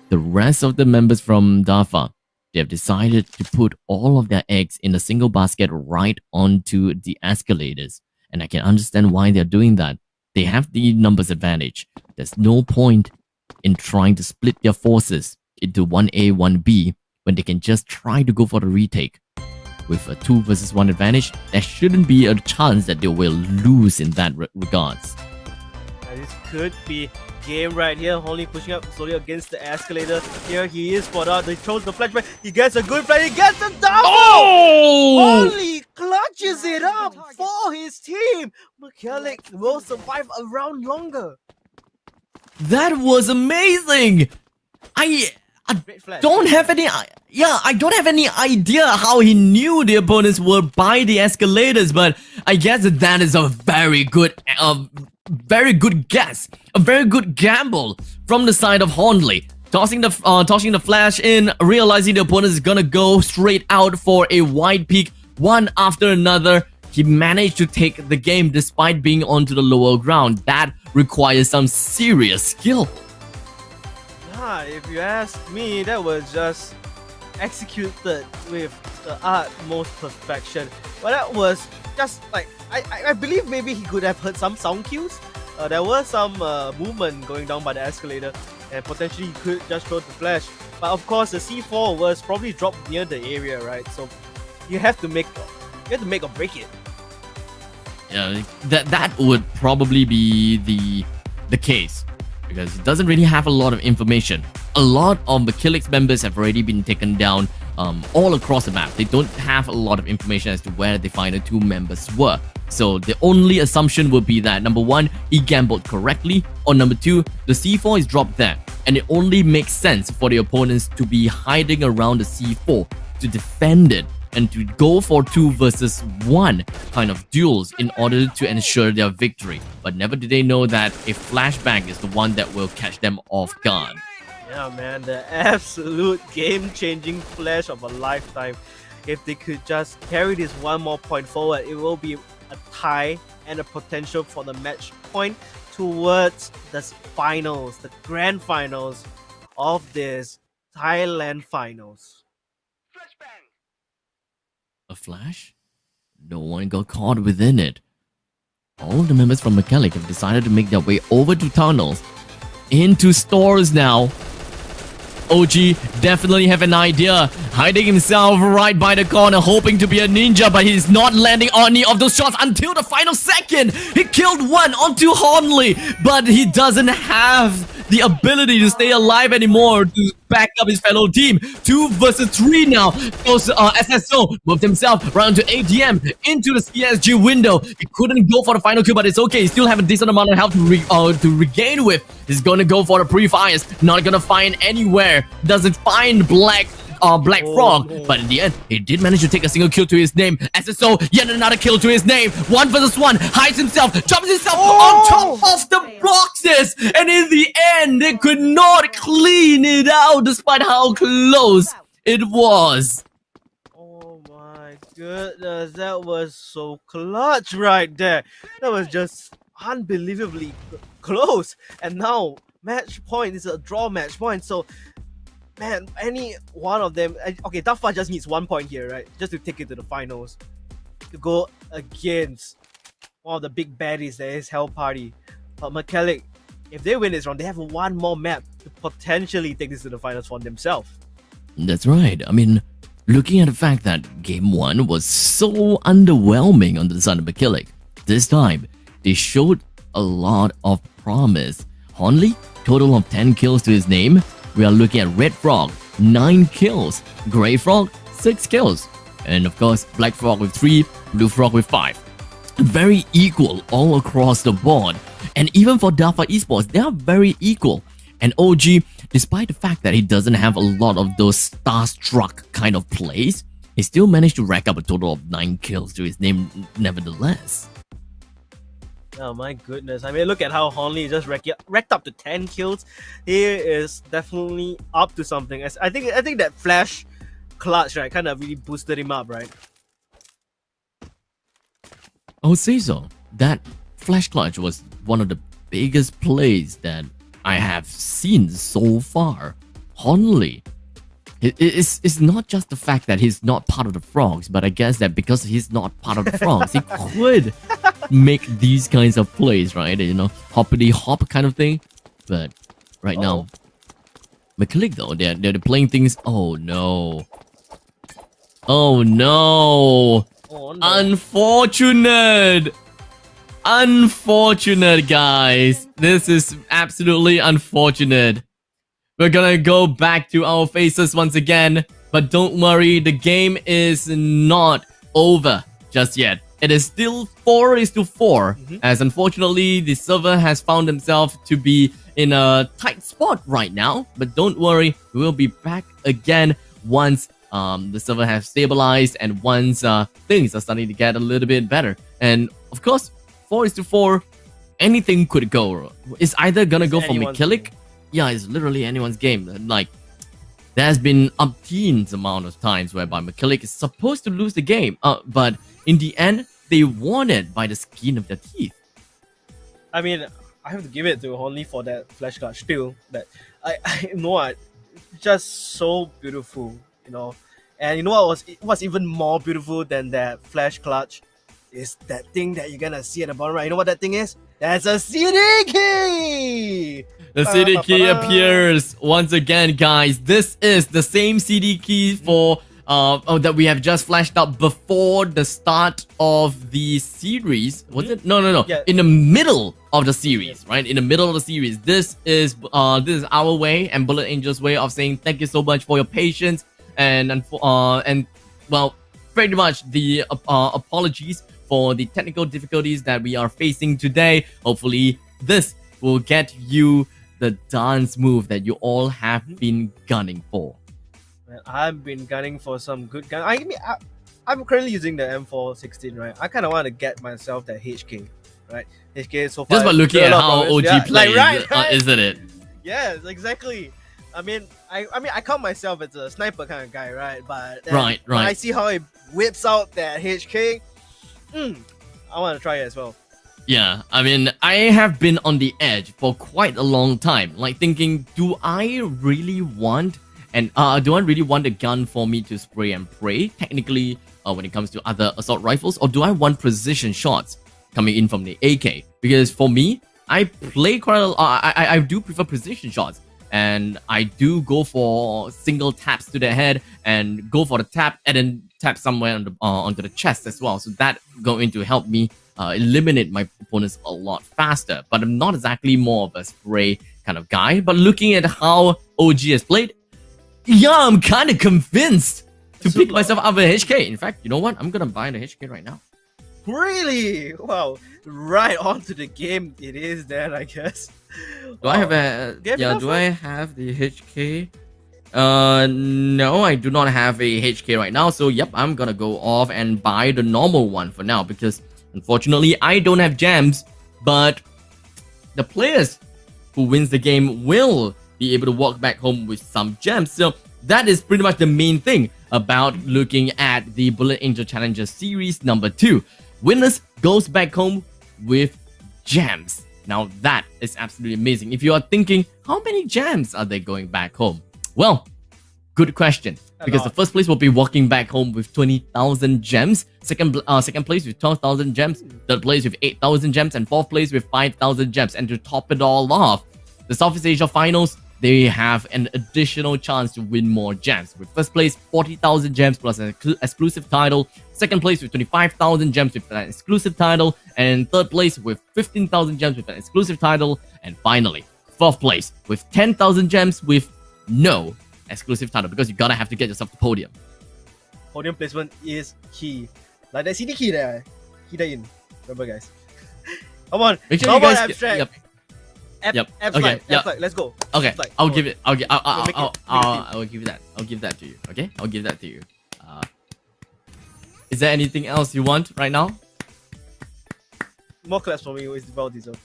The rest of the members from Dafa, they have decided to put all of their eggs in a single basket right onto the escalators. And I can understand why they're doing that. They have the numbers advantage. There's no point in trying to split their forces into 1A, 1B when they can just try to go for the retake. With a 2 versus 1 advantage, there shouldn't be a chance that they will lose in that regards. This could be game right here. Honly pushing up slowly against the escalator. Here he is spot out. He throws the flashback. He gets a good play. He gets a double! Oh! Honly clutches it up for his team. MERKEYLIC will survive a round longer. That was amazing! I Great flash. don't have any idea how he knew the opponents were by the escalators, but I guess that is a very good guess, a very good gamble from the side of Honly. Tossing the flash in, realizing the opponent is gonna go straight out for a wide peak, one after another. He managed to take the game despite being onto the lower ground. That requires some serious skill. If you ask me, that was just executed with the utmost perfection. But that was just like, I believe maybe he could have heard some sound cues. There was some movement going down by the escalator, and potentially he could just throw the flash. But of course, the C4 was probably dropped near the area, right? So you have to make or break it. Yeah, that would probably be the case, because it doesn't really have a lot of information. A lot of MERKEYLIC's members have already been taken down all across the map. They don't have a lot of information as to where the final 2 members were. So the only assumption would be that number 1, he gambled correctly, or number 2, the C4 is dropped there. And it only makes sense for the opponents to be hiding around the C4 to defend it and to go for 2 versus 1 kind of duels in order to ensure their victory. But never did they know that a flashbang is the one that will catch them off guard. Yeah, man, the absolute game-changing flash of a lifetime. If they could just carry this one more point forward, it will be a tie and a potential for the match point towards the finals, the grand finals of this Thailand Finals. A flash? No one got caught within it. All the members from MERKEYLIC have decided to make their way over to tunnels, into stores now. OG definitely have an idea, hiding himself right by the corner, hoping to be a ninja, but he's not landing any of those shots until the final second. He killed one onto Honly, but he doesn't have the ability to stay alive anymore to back up his fellow team. 2 versus 3 now. Goes SSO, moved himself around to ATM into the CSG window. He couldn't go for the final kill, but it's okay. He still have a decent amount of health to regain with. He's gonna go for the pre-fires. Not gonna find anywhere. Doesn't find Black Frog, but in the end, he did manage to take a single kill to his name. SSO, yet another kill to his name. 1 versus 1, hides himself, jumps himself on top of the boxes, and in the end, they could not clean it out despite how close it was. Oh my goodness, that was so clutch right there. That was just unbelievably close. And now, match point is a draw match point, so man, any one of them... Okay, Dafa just needs 1 point here, right? Just to take it to the finals. To go against one of the big baddies that is Hell Party. But MERKEYLIC, if they win this round, they have 1 more map to potentially take this to the finals for themselves. That's right. I mean, looking at the fact that Game 1 was so underwhelming on the side of MERKEYLIC, this time, they showed a lot of promise. Honly total of 10 kills to his name. We are looking at Red Frog, 9 kills, Grey Frog, 6 kills, and of course, Black Frog with 3, Blue Frog with 5. Very equal all across the board. And even for Dafa Esports, they are very equal. And OG, despite the fact that he doesn't have a lot of those starstruck kind of plays, he still managed to rack up a total of 9 kills to his name nevertheless. Oh my goodness. I mean, look at how Honly just racked up to 10 kills. He is definitely up to something. I think that flash clutch, right, kind of really boosted him up, right? I would say so. That flash clutch was one of the biggest plays that I have seen so far. Honly, it's not just the fact that he's not part of the frogs, but I guess that because he's not part of the frogs, he could make these kinds of plays, right? You know, hoppity hop kind of thing. But right now, MERKEYLIC though, they're playing things. Oh no! Oh no! Oh, no. Unfortunate, guys. This is absolutely unfortunate. We're gonna go back to our faces once again, but don't worry, the game is not over just yet. It is still 4-4, as unfortunately the server has found himself to be in a tight spot right now. But don't worry, we'll be back again once the server has stabilized and once things are starting to get a little bit better. And of course, 4-4, anything could go. It's either gonna go for MERKEYLIC. Yeah, it's literally anyone's game. Like, there's been umpteen amount of times whereby MERKEYLIC is supposed to lose the game, but in the end, they won it by the skin of their teeth. I mean, I have to give it to Honly for that flash clutch still. That I you know what, just so beautiful, you know. And you know what's even more beautiful than that flash clutch is that thing that you're gonna see at the bottom right. You know what that thing is? That's a CD key! The CD key appears once again, guys. This is the same CD key for that we have just flashed out before the start of the series. Was it? No. Yeah. In the middle of the series, right? In the middle of the series. This is our way and Bullet Angel's way of saying thank you so much for your patience and well, pretty much the apologies for the technical difficulties that we are facing today. Hopefully, this will get you the dance move that you all have been gunning for. Man, I've been gunning for some good gun. I'm currently using the M416, right? I kind of want to get myself that HK, right? HK so far. Just by looking at how OG plays, like, right? Isn't it? Yes, exactly. I mean, I count myself as a sniper kind of guy, right? But right. When I see how he whips out that HK, I want to try it as well. Yeah, I mean, I have been on the edge for quite a long time, like thinking, do I really want a gun for me to spray and pray? Technically, when it comes to other assault rifles, or do I want precision shots coming in from the AK? Because for me, I play I do prefer precision shots, and I do go for single taps to the head and go for the tap and then tap somewhere on onto the chest as well. So that going to help me eliminate my opponents a lot faster. But I'm not exactly more of a spray kind of guy. But looking at how OG has played, yeah, I'm kind of convinced to pick myself up a HK. In fact, you know what? I'm gonna buy the HK right now. Really? Wow! Right onto the game it is then, I guess. Do I have a do I have the HK? No, I do not have a HK right now. So yep, I'm gonna go off and buy the normal one for now because unfortunately I don't have gems, but the players who wins the game will be able to walk back home with some gems. So that is pretty much the main thing about looking at the Bullet Angel Challenger Series number 2. Winners goes back home with gems. Now that is absolutely amazing. If you are thinking, how many gems are they going back home? Well, good question. Because the first place will be walking back home with 20,000 gems. Second place with 12,000 gems. Third place with 8,000 gems. And fourth place with 5,000 gems. And to top it all off, the Southeast Asia Finals, they have an additional chance to win more gems. With first place, 40,000 gems plus an exclusive title. Second place with 25,000 gems with an exclusive title. And third place with 15,000 gems with an exclusive title. And finally, 4th place with 10,000 gems with no exclusive title because you gotta have to get yourself the podium. Podium placement is key. Like that CD key there. Key that in. Remember, guys. Come on. Make sure Come you guys on, abstract. Yep. Yep. F Okay, slide. yeah. F slide. Let's go. Okay, F slide. I'll Come give on. it. I'll give. Make it- I will give you that. I'll give that to you. Okay, I'll give that to you. Is there anything else you want right now? More claps for me is well deserved.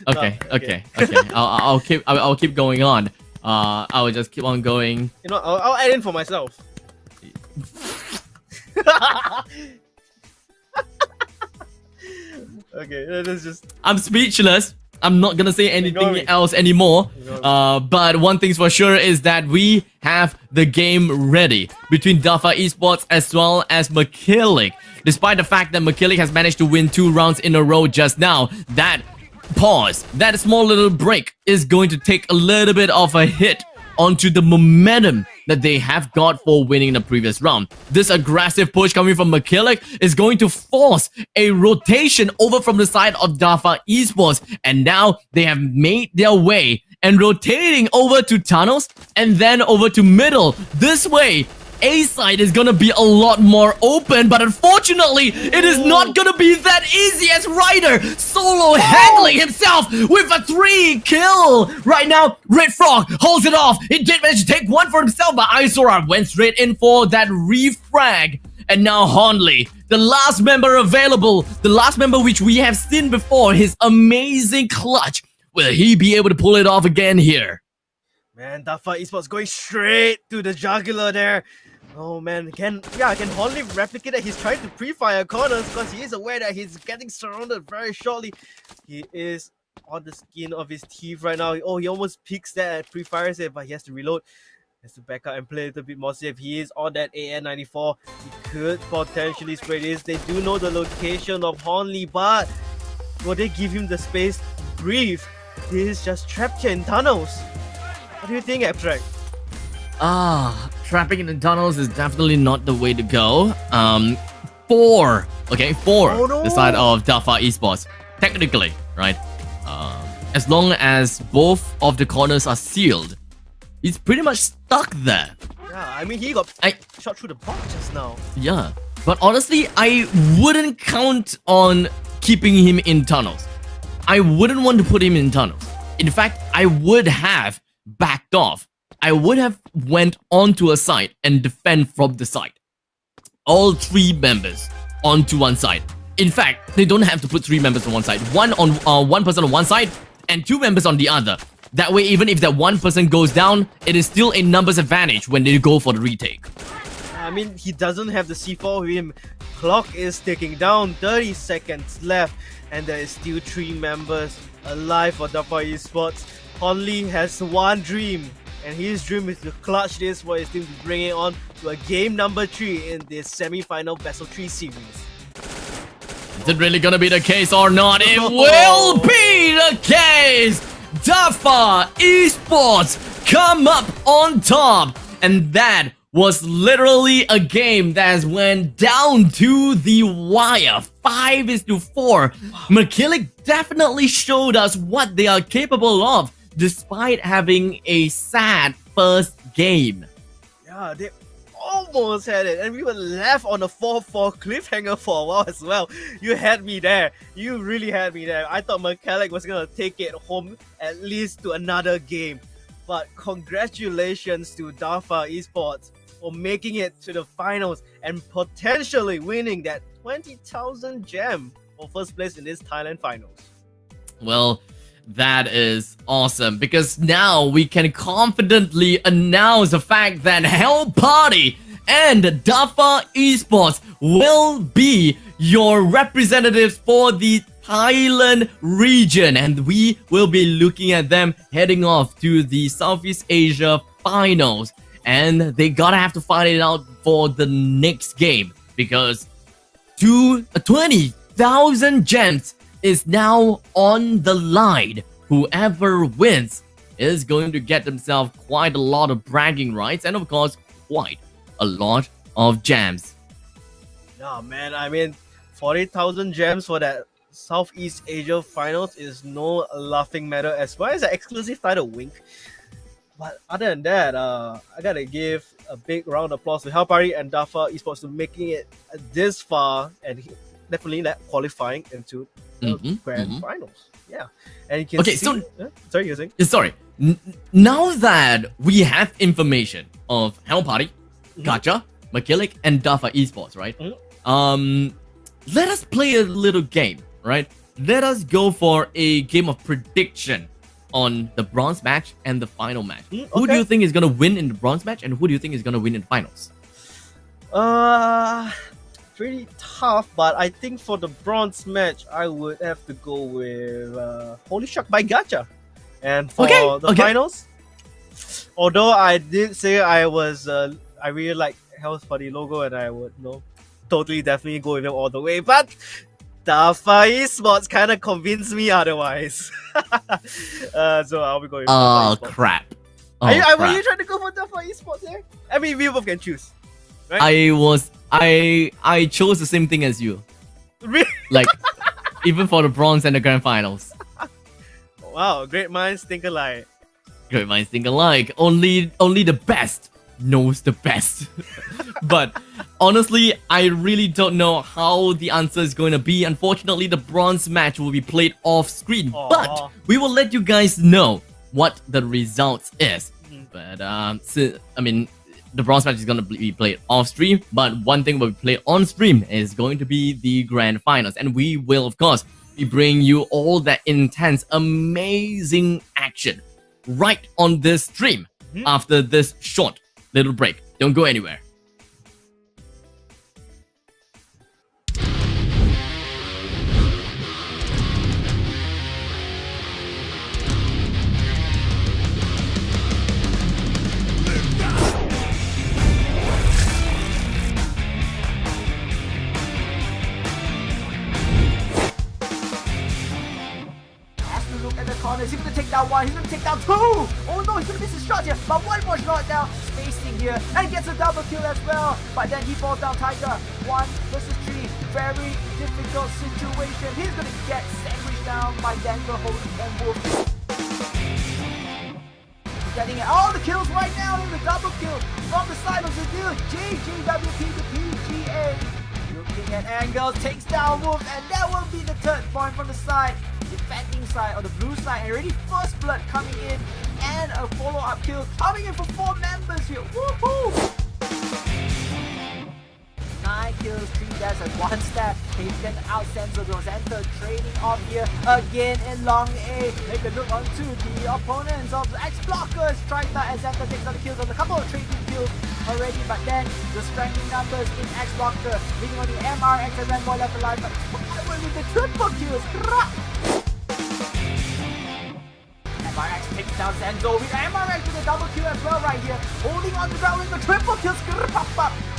Okay, No, okay. I'll keep going on. I will just keep on going. You know, I'll add in for myself. Okay, let's just. I'm speechless. I'm not gonna say Ignore me. anything else anymore. Ignore But one thing's for sure is that we have the game ready between Dafa Esports as well as MERKEYLIC. Despite the fact that MERKEYLIC has managed to win 2 rounds in a row just now, that pause, that small little break is going to take a little bit of a hit onto the momentum that they have got for winning the previous round. This aggressive push coming from MERKEYLIC is going to force a rotation over from the side of Dafa Esports, and now they have made their way and rotating over to tunnels and then over to middle. This way, A side is gonna be a lot more open, but unfortunately, it is not gonna be that easy as Ryder solo handling himself with a 3 kill. Right now, Red Frog holds it off. He did manage to take 1 for himself, but Isora went straight in for that refrag. And now Honley, the last member available, the last member which we have seen before, his amazing clutch. Will he be able to pull it off again here? Man, Dafa Esports going straight to the jugular there. Oh man, can Honley replicate that? He's trying to pre-fire corners because he is aware that he's getting surrounded very shortly. He is on the skin of his teeth right now. Oh, he almost peeks that, pre-fires it, but he has to reload. He has to back up and play a little bit more safe. He is on that AN94. He could potentially spray this. They do know the location of Honley, but will they give him the space to breathe? He is just trapped here in tunnels. What do you think, Abstract? Trapping in the tunnels is definitely not the way to go. 4. Okay, 4. Oh, no. The side of Dafa Esports. Technically, right? As long as both of the corners are sealed, he's pretty much stuck there. Yeah, I mean, he got shot through the box just now. Yeah. But honestly, I wouldn't count on keeping him in tunnels. I wouldn't want to put him in tunnels. In fact, I would have backed off. I would have went onto a side and defend from the side. All 3 members onto one side. In fact, they don't have to put 3 members on one side. One person on one side and 2 members on the other. That way, even if that one person goes down, it is still a numbers advantage when they go for the retake. I mean, he doesn't have the C4 with him. Clock is ticking down, 30 seconds left, and there is still 3 members alive for Dafa Esports. Honley has one dream, and his dream is to clutch this for his team to bring it on to a game number 3 in this semi-final Best of 3 series. Is it really gonna be the case or not? It will be the case! Dafa Esports come up on top, and that was literally a game that went down to the wire. 5-4. MERKEYLIC definitely showed us what they are capable of, despite having a sad first game. Yeah, they almost had it, and we were left on a 4-4 cliffhanger for a while as well. You had me there. You really had me there. I thought MERKEYLIC was gonna take it home at least to another game. But congratulations to Dafa Esports for making it to the finals and potentially winning that 20,000 gem for first place in this Thailand Finals. Well, that is awesome because now we can confidently announce the fact that Hell Party and Dafa Esports will be your representatives for the Thailand region, and we will be looking at them heading off to the Southeast Asia finals. And they gotta have to fight it out for the next game because 20,000 gems is now on the line. Whoever wins is going to get themselves quite a lot of bragging rights and of course quite a lot of gems. Yeah, man, I mean, 40,000 gems for that Southeast Asia Finals is no laughing matter as well as an exclusive title, wink. But other than that, I gotta give a big round of applause to Hell Party and Dafa Esports to making it this far and definitely qualifying into the grand finals. Yeah, and you can Okay, see, so sorry, you're saying? sorry. Now that we have information of Hell Party, Gacha, MERKEYLIC, and Dafa Esports, right? Let us play a little game, right? Let us go for a game of prediction on the bronze match and the final match. Who do you think is gonna win in the bronze match, and who do you think is gonna win in the finals? Pretty tough, but I think for the bronze match, I would have to go with HolyShark by Gacha. And for the finals, although I did say I really like Hell's Party logo and I would totally definitely go with them all the way, but Dafa Esports kind of convinced me otherwise. So I'll be going with Dafa Esports. Crap. Were you trying to go for Dafa Esports there? I mean, we both can choose. Right? I chose the same thing as you. Really? Like, even for the bronze and the grand finals. Wow, great minds think alike. Great minds think alike. Only the best knows the best. But honestly, I really don't know how the answer is going to be. Unfortunately, the bronze match will be played off screen. But we will let you guys know what the results is. But the bronze match is going to be played off stream, but one thing will be played on stream is going to be the grand finals, and we will of course be bringing you all that intense, amazing action right on this stream after this short little break. Don't go anywhere. He's gonna take down one, he's gonna take down two! Oh no, he's gonna miss his shot here, but one more shot now, spacing here, and gets a double kill as well, but then he falls down Tiger. 1 versus 3, very difficult situation. He's gonna get sandwiched down by Denver, Holy, and Wolf. He's getting all the kills right now, in the double kill from the side of the dude, GGWP to PGA. Looking at angles, takes down Wolf, and that will be the third point from the side. Defending side or the blue side, and already first blood coming in and a follow-up kill coming in for 4 members here. Woohoo! 9 kills, 3 deaths and 1 stab. Taken out Senzo Rosento trading off here again in long A. Take a look onto the opponents of the X-Blockers. Trita and Zenta takes out the kills on a couple of trading kills already, but then the strengthening numbers in X-Blocker leaving only MRX and Rambo left alive, but with the triple kills. MRX takes down Senzo with MRX with a double kill as well right here. Holding on to ground with the triple kills.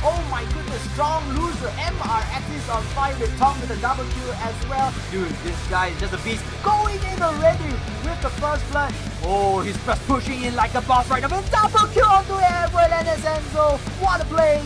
Oh my goodness, strong loser. MRX is on fire with Tom with a double kill as well. Dude, this guy is just a beast. Going in already with the first blood. Oh, he's just pushing in like a boss right now with double kill onto Everett and Senzo. What a play!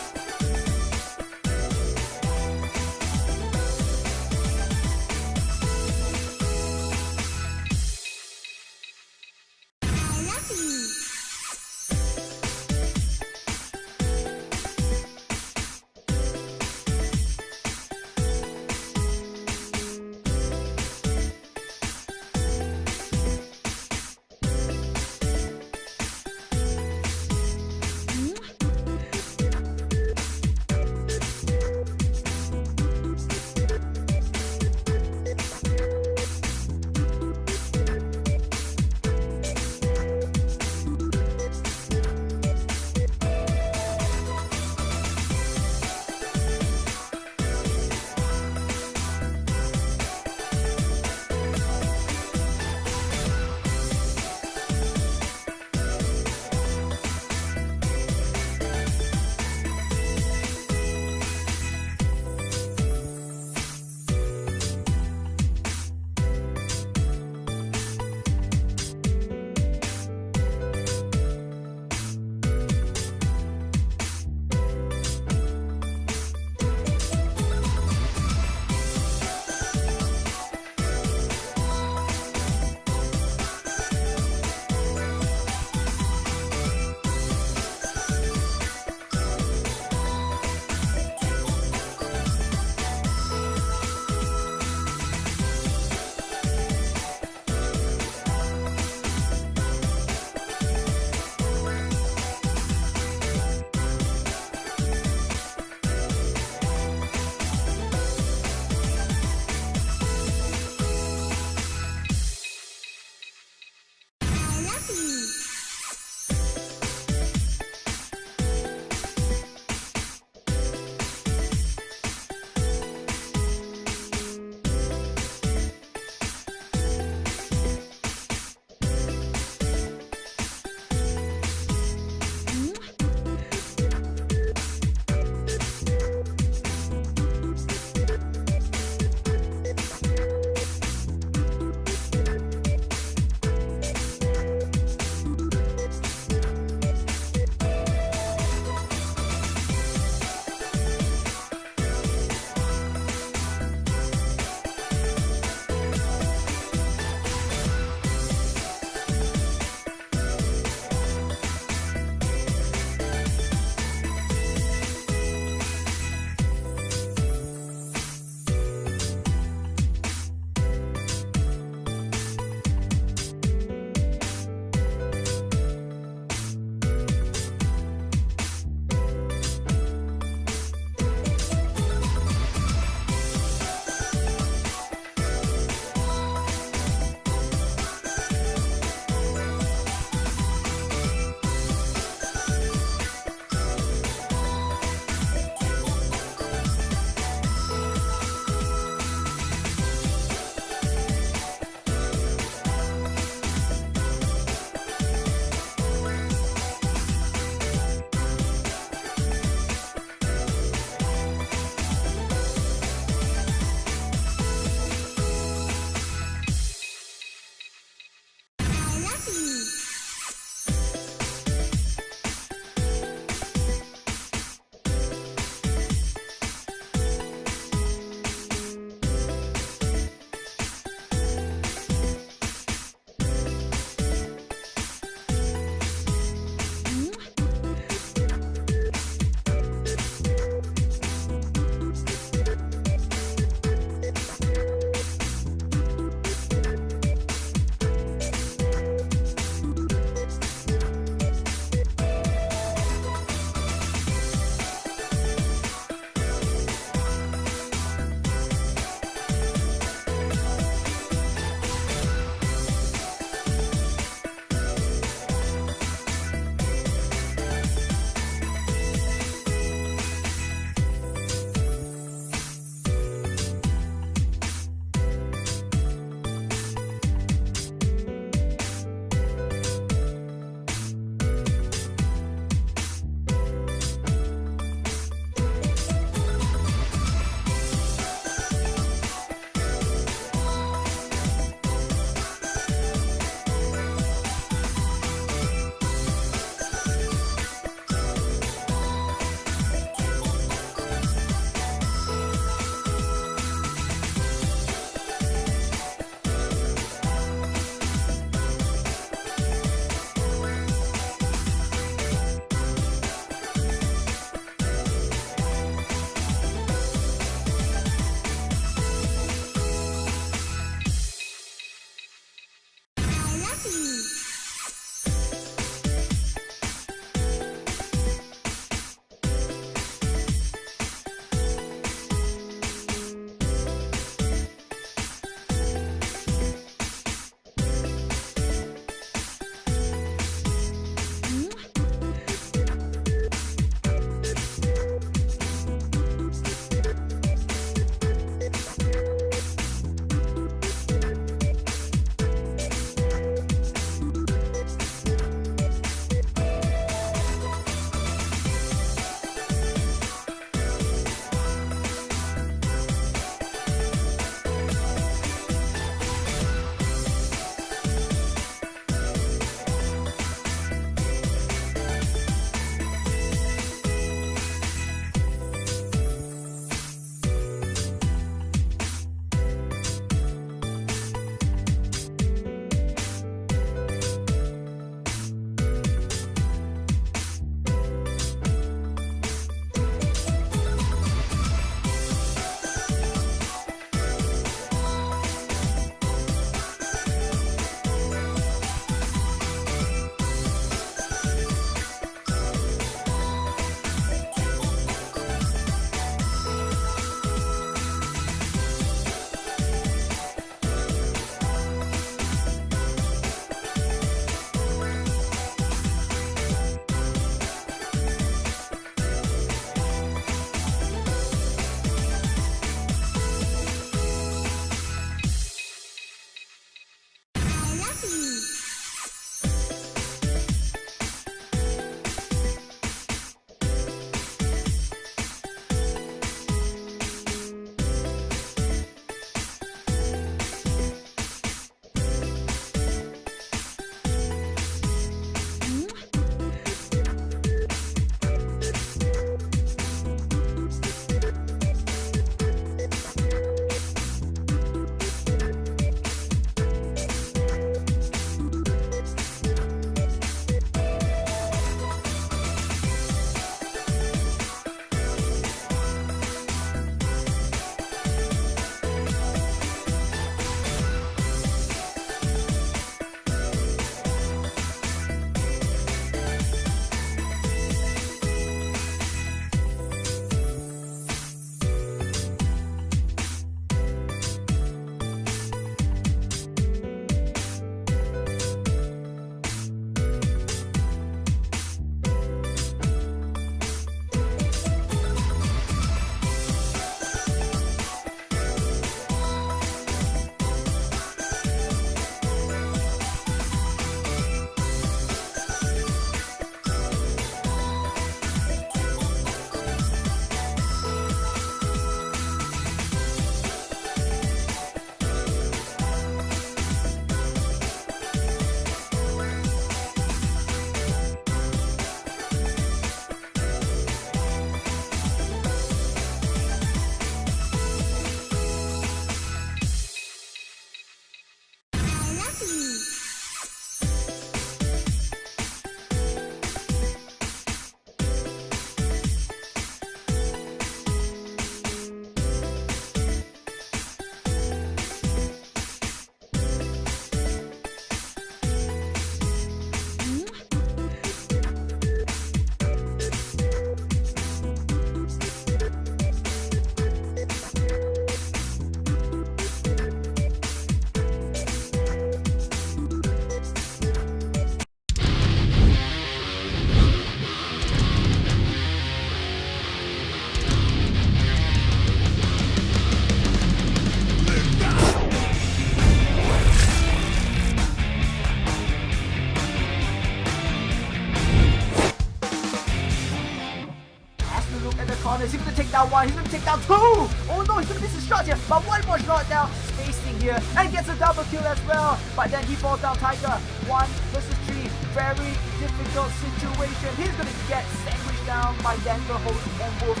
down one. He's gonna take down two. Oh no, he's gonna miss his shot here. But one more shot now. Spacing here and gets a double kill as well. But then he falls down. Tiger 1 versus 3. Very difficult situation. He's gonna get sandwiched down by Denver, Holy, and Wolf.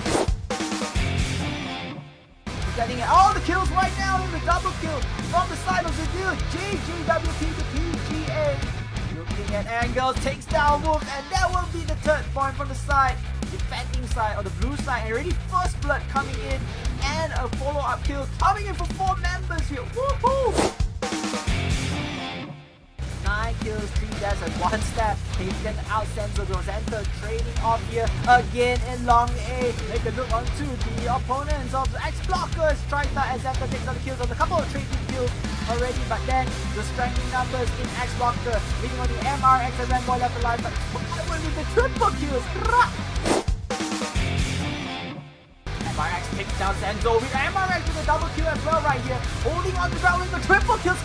Getting all the kills right now in the double kill from the side of the dude. GGWP to PGA. Looking at angles, takes down Wolf, and that will be the third point from the side. Defending side or the blue side, and already first blood coming in, and a follow-up kill coming in for 4 members here. Woohoo! 9 kills, 3 deaths, and 1 stab. Taken out Senzo Rosenta trading off here again in long A. Take a look onto the opponents of the X-Blockers. Trita and Zenta takes out the kills on a couple of trading kills already, but then the striking numbers in X-Blocker, leaving on the MRX and Ramboy left alive, but what will be the triple kills? MRX takes down Senzo with MRX with a double kill as well right here. Holding on to ground with the triple kills.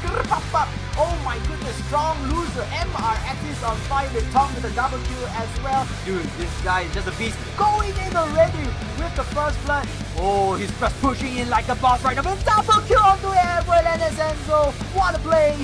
Oh my goodness, strong loser. MRX is on fire with Tom with a double kill as well. Dude, this guy is just a beast. Going in already with the first blood. Oh, he's just pushing in like a boss right now with double kill onto Airwell and Senzo. What a play!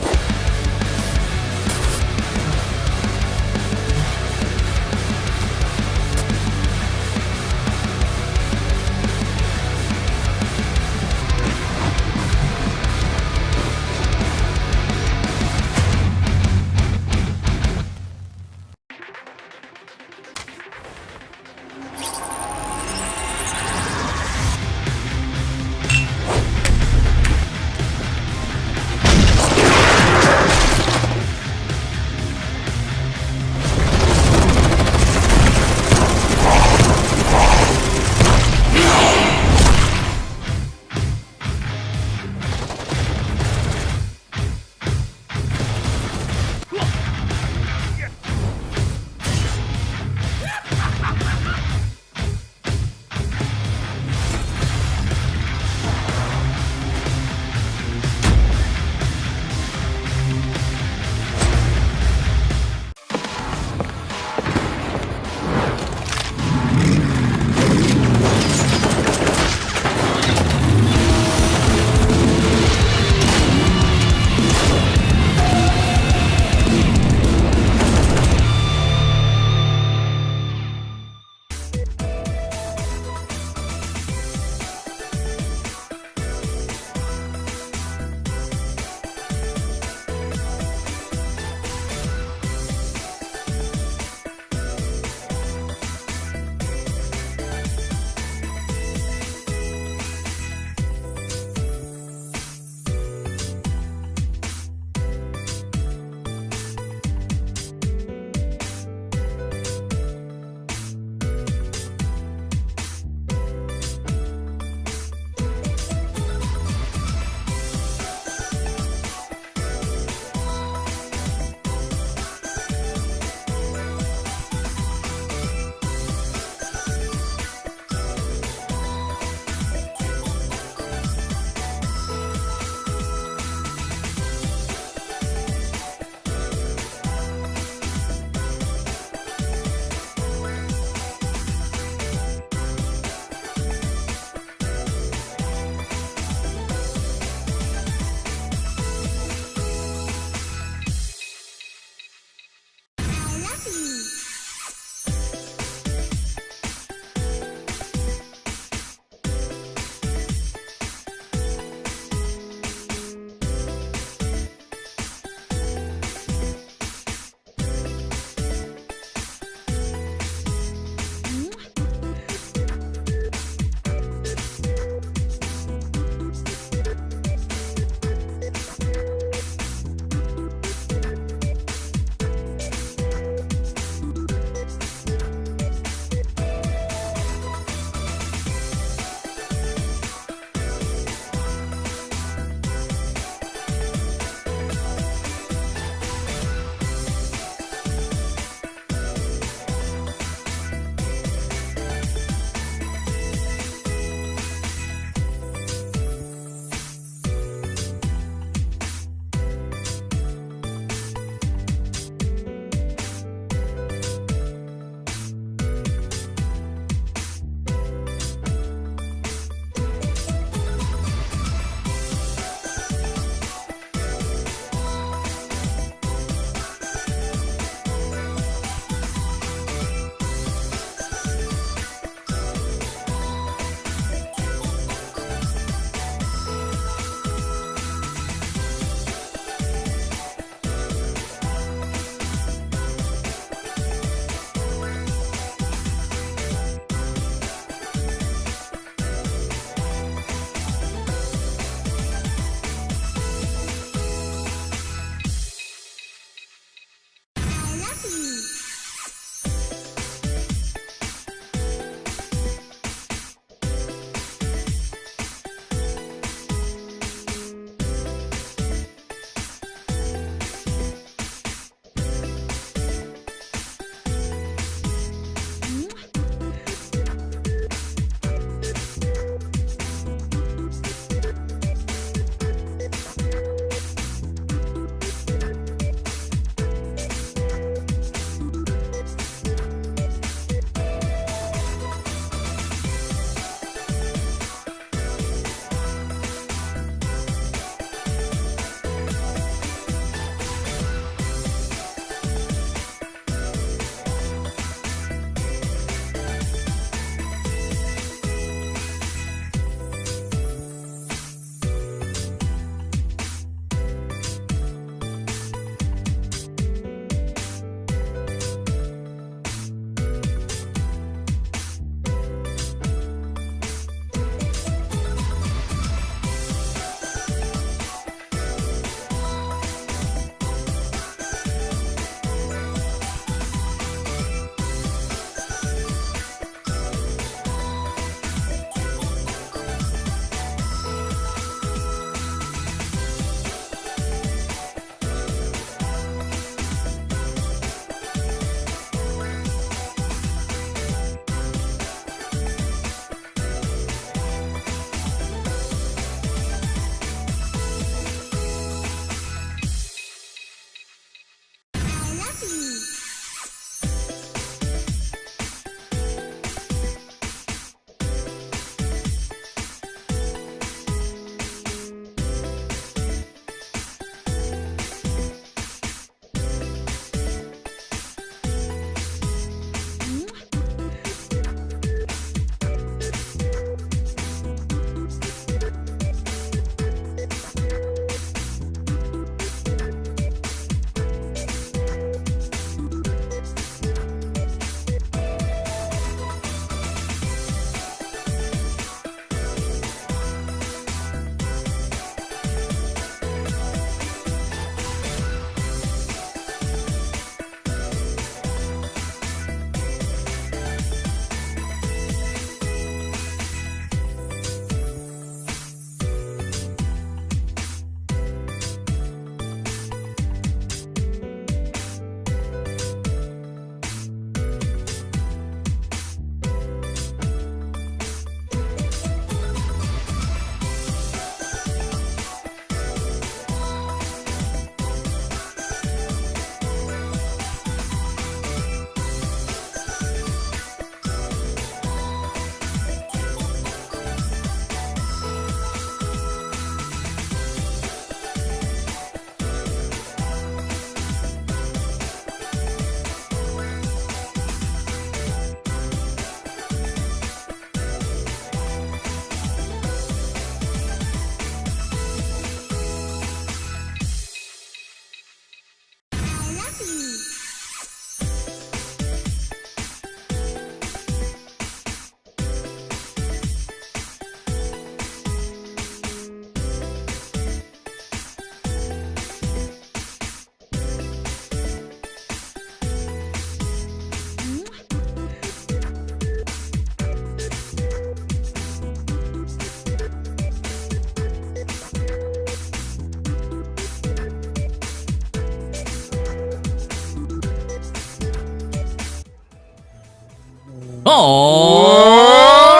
Alright!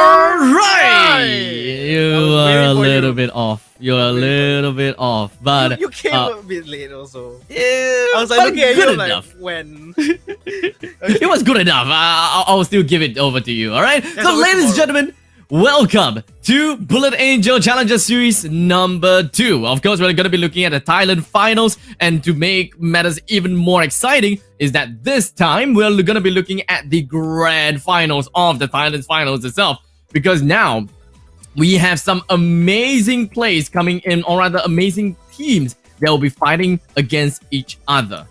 You are a little bit off. You're a little bit off. But You came a bit late also. yeah, I was like, but looking at good you enough. like, when? It was good enough. I'll still give it over to you. Alright? So always ladies and tomorrow. gentlemen, welcome to Bullet Angel Challenger Series number 2. Of course, we're going to be looking at the Thailand Finals, and to make matters even more exciting is that this time we're going to be looking at the Grand Finals of the Thailand Finals itself, because now we have some amazing plays coming in, or rather amazing teams that will be fighting against each other.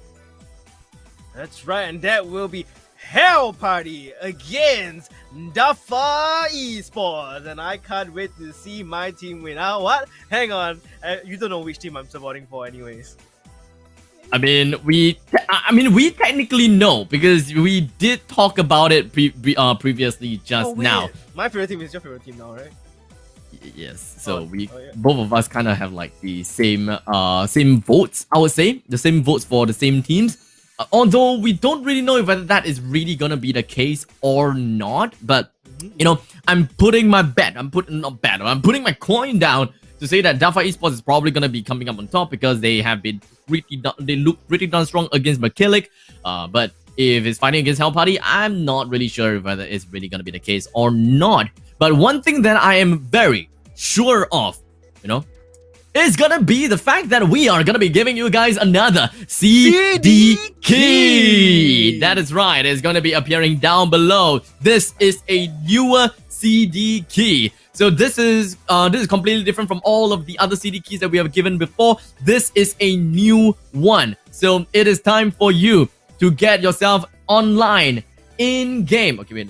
That's right, and that will be Hell Party against Dafa Esports, and I can't wait to see my team win. What? Hang on, you don't know which team I'm supporting for, anyways. I mean, we technically know because we did talk about it previously just Wait. now. My favorite team is your favorite team now, right? Yes, so Yeah. both of us kind of have like the same votes. I would say the same votes for the same teams. Although we don't really know whether that is really gonna be the case or not. But you know, I'm putting my bet. I'm putting my coin down to say that Dafa Esports is probably gonna be coming up on top because they have been they look pretty darn strong against MERKEYLIC. But if it's fighting against Hell Party, I'm not really sure whether it's really gonna be the case or not. But one thing that I am very sure of, you know, is gonna be the fact that we are gonna be giving you guys another CD key. That is right, it's gonna be appearing down below. This is a newer CD key. So this is completely different from all of the other CD keys that we have given before. This is a new one. So it is time for you to get yourself online in game. Okay, wait.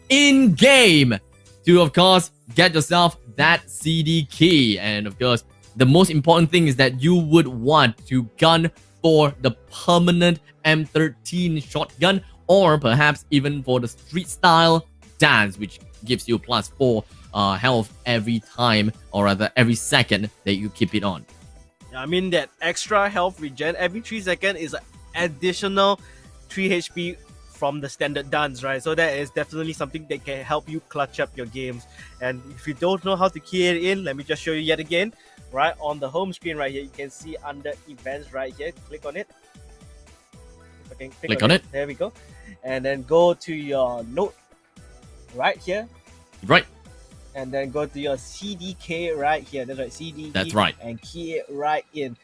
In game to, of course, get yourself that CD key. And of course, the most important thing is that you would want to gun for the permanent M13 shotgun, or perhaps even for the street style dance, which gives you +4 health every time, or rather every second that you keep it on. I mean, that extra health regen every 3 seconds is an additional 3 HP from the standard dance, right? So that is definitely something that can help you clutch up your games. And if you don't know how to key it in, let me just show you yet again. Right on the home screen right here, you can see under events right here. Click on it. If I can click on it. There we go. And then go to your note right here. Right. And then go to your CDK right here. That's right, CDK. That's right. And key it right in.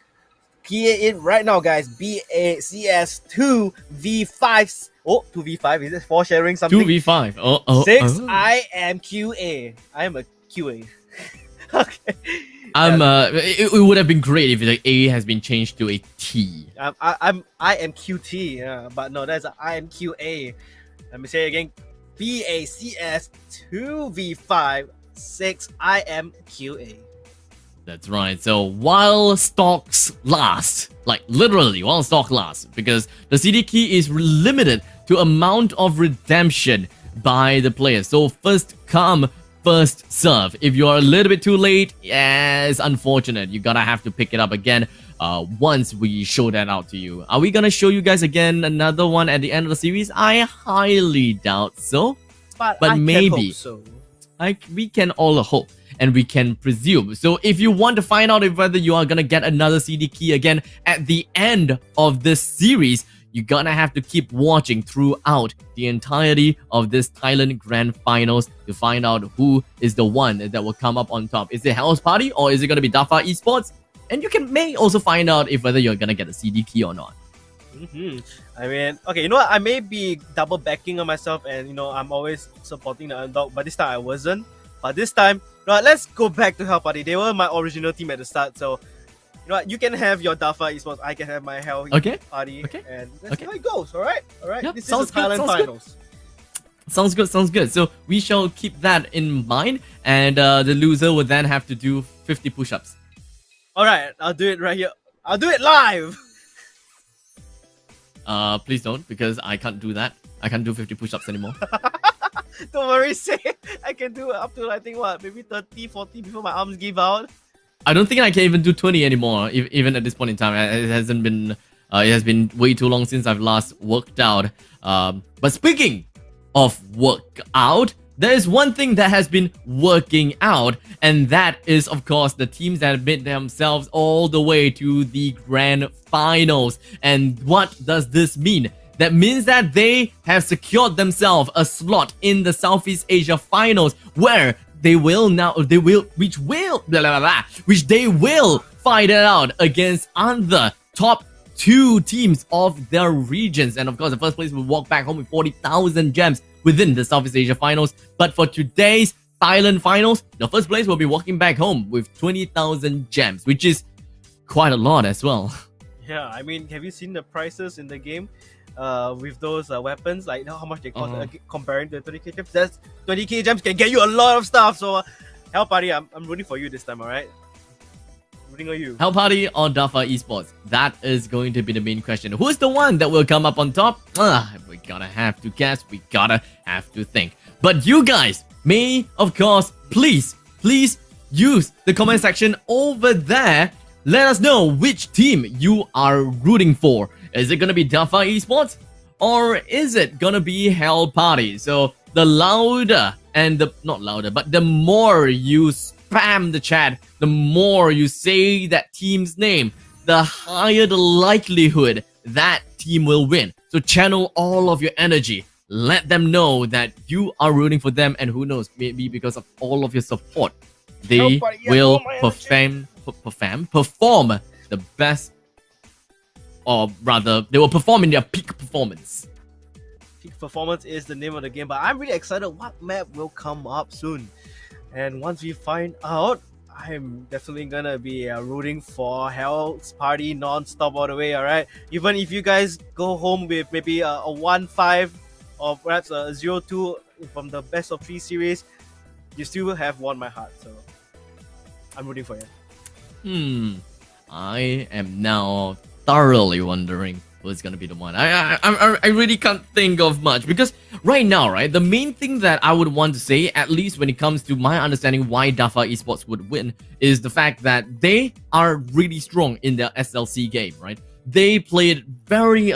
Key it in right now, guys. BACS2V5. Oh, 2V5. Is it for sharing something? 2v5. 6. I am QA. I am a QA. Okay. It would have been great if the A has been changed to a T. I am QT. Yeah, but no, that's a I am QA. Let me say it again. BACS2V5 6. I am QA. That's right. So while stocks last, like literally while stock lasts, because the CD key is limited to amount of redemption by the player. So first come, first serve. If you're a little bit too late, yeah, it's unfortunate. You're gonna have to pick it up again once we show that out to you. Are we gonna show you guys again another one at the end of the series? I highly doubt so. But I maybe. can hope so. We can all hope and we can presume. So if you want to find out if whether you are gonna get another CD key again at the end of this series, you're gonna have to keep watching throughout the entirety of this Thailand Grand Finals to find out who is the one that will come up on top. Is it Hell's Party or is it gonna be Dafa Esports? And you may also find out if whether you're gonna get a CD key or not. I mean, okay, you know what? I may be double backing on myself, and you know, I'm always supporting the underdog, but this time I wasn't. But this time, right, let's go back to Hell Party. They were my original team at the start, so you know what? You can have your Dafa Esports, I can have my Hell Party, and that's how it goes. All right. Yep, this is the Thailand Finals. Sounds good. So we shall keep that in mind, and the loser will then have to do 50 push-ups. All right, I'll do it right here. I'll do it live. Please don't, because I can't do that. I can't do 50 push-ups anymore. Don't worry, say I can do up to, I think, what, maybe 30, 40 before my arms give out. I don't think I can even do 20 anymore, even at this point in time. It hasn't been, it has been way too long since I've last worked out. But speaking of work out, there is one thing that has been working out, and that is, of course, the teams that have made themselves all the way to the grand finals. And what does this mean? That means that they have secured themselves a slot in the Southeast Asia finals, where they will fight it out against other top 2 teams of their regions. And of course, the first place will walk back home with 40,000 gems within the Southeast Asia finals. But for today's Thailand finals, the first place will be walking back home with 20,000 gems, which is quite a lot as well. Yeah, I mean, have you seen the prices in the game? With those weapons, like how much they cost comparing to 20k gems. That's 20k gems can get you a lot of stuff. So, Hell Party, I'm rooting for you this time, alright? Rooting on you. Hell Party or Dafa Esports? That is going to be the main question. Who's the one that will come up on top? We gotta have to guess. We gotta have to think. But you guys may, of course, please use the comment section over there. Let us know which team you are rooting for. Is it gonna be Dafa Esports, or is it gonna be Hell Party? So the louder and the more you spam the chat, the more you say that team's name, the higher the likelihood that team will win. So channel all of your energy. Let them know that you are rooting for them, and who knows, maybe because of all of your support, they will perform the best, or rather, they will perform in their peak performance. Peak performance is the name of the game, but I'm really excited what map will come up soon. And once we find out, I'm definitely gonna be rooting for Hell's Party non-stop all the way, alright? Even if you guys go home with maybe a 1-5 or perhaps a 0-2 from the best of 3 series, you still have won my heart, so I'm rooting for you. I am now thoroughly wondering who's gonna be the one. I really can't think of much, because right now, right, the main thing that I would want to say, at least when it comes to my understanding why Dafa Esports would win, is the fact that they are really strong in their SLC game, right? They played fairly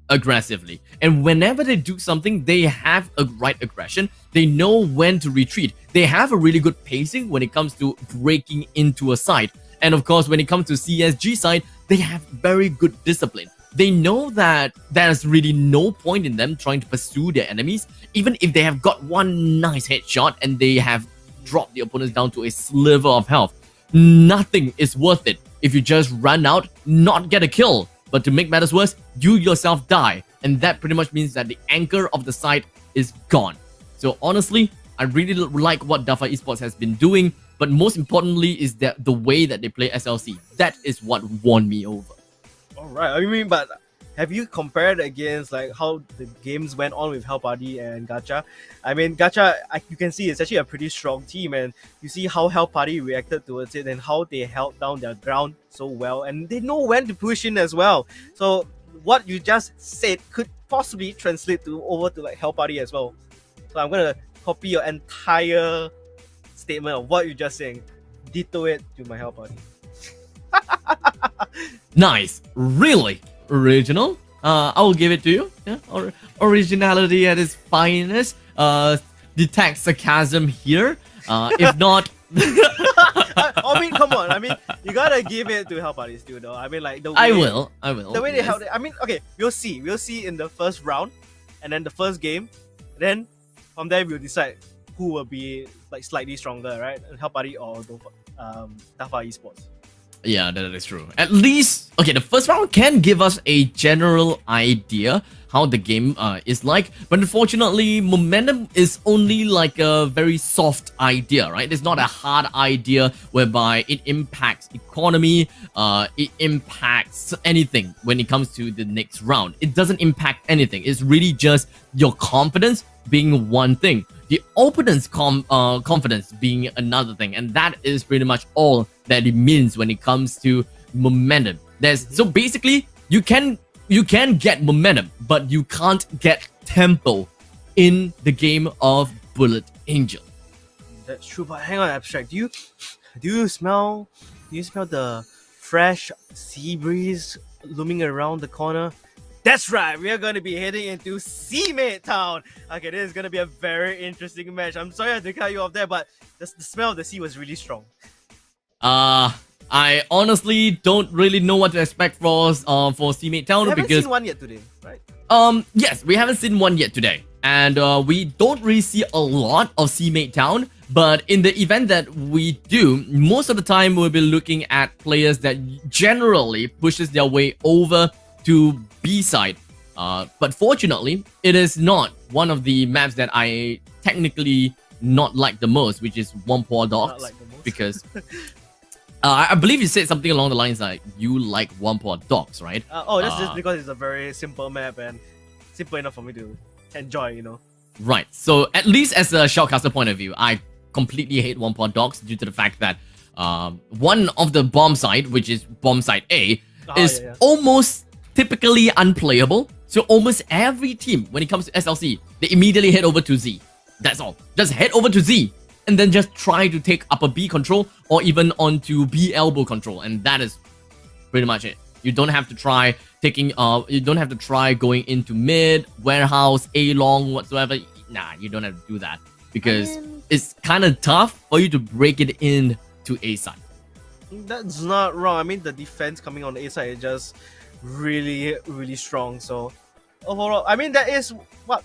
aggressively, and whenever they do something, they have a right aggression. They know when to retreat. They have a really good pacing when it comes to breaking into a site. And of course, when it comes to CSG side, they have very good discipline. They know that there's really no point in them trying to pursue their enemies, even if they have got one nice headshot and they have dropped the opponents down to a sliver of health. Nothing is worth it if you just run out, not get a kill. But to make matters worse, you yourself die. And that pretty much means that the anchor of the site is gone. So honestly, I really like what Dafa Esports has been doing. But most importantly is that the way that they play SLC. That is what won me over. Alright, I mean, but have you compared against like how the games went on with Hell Party and Gacha? I mean, Gacha, you can see it's actually a pretty strong team, and you see how Hell Party reacted towards it and how they held down their ground so well, and they know when to push in as well. So what you just said could possibly translate over to like Hell Party as well. So I'm gonna copy your entire statement of what you just saying, ditto it to my Hell Party. Nice, really original. I'll give it to you. Yeah, originality at its finest. Detect sarcasm here. If not, I mean, come on. I mean, you gotta give it to Hell Party still, though. I mean, like the way I will. The way they held it. I mean, okay, we'll see in the first round, and then the first game. Then from there we'll decide who will be like slightly stronger, right? Hell Party or Dafa Esports. Yeah, that is true. At least, okay, the first round can give us a general idea how the game is like, but unfortunately, momentum is only like a very soft idea, right? It's not a hard idea whereby it impacts economy, it impacts anything when it comes to the next round. It doesn't impact anything. It's really just your confidence being one thing, the opponent's confidence being another thing, and that is pretty much all that it means when it comes to momentum. So basically, you can get momentum, but you can't get tempo in the game of Bullet Angel. That's true, but hang on, Abstract. Do you smell the fresh sea breeze looming around the corner? That's right, we are going to be heading into Seamate Town. Okay, this is going to be a very interesting match. I'm sorry I had to cut you off there, but the smell of the sea was really strong. I honestly don't really know what to expect for Seamate Town We haven't because seen one yet today, right? yes, we haven't seen one yet today, and we don't really see a lot of Seamate Town. But in the event that we do, most of the time we'll be looking at players that generally pushes their way over to B side. But fortunately, it is not one of the maps that I technically not like the most, which is Whampoa Docks, Like the most. because I believe you said something along the lines like you like Whampoa Docks, right? That's just because it's a very simple map and simple enough for me to enjoy, you know. Right. So at least as a shoutcaster point of view, I completely hate Whampoa Docks due to the fact that one of the bomb site, which is bomb site A, is almost typically unplayable. So almost every team, when it comes to SLC, they immediately head over to Z. That's all. Just head over to Z and then just try to take upper B control or even onto B elbow control, and that is pretty much it. You don't have to try taking you don't have to try going into mid, warehouse, A long, whatsoever. Nah, you don't have to do that because it's kind of tough for you to break it in to A side. That's not wrong. I mean, the defense coming on the A side is just really, really strong. So overall, I mean, that is what,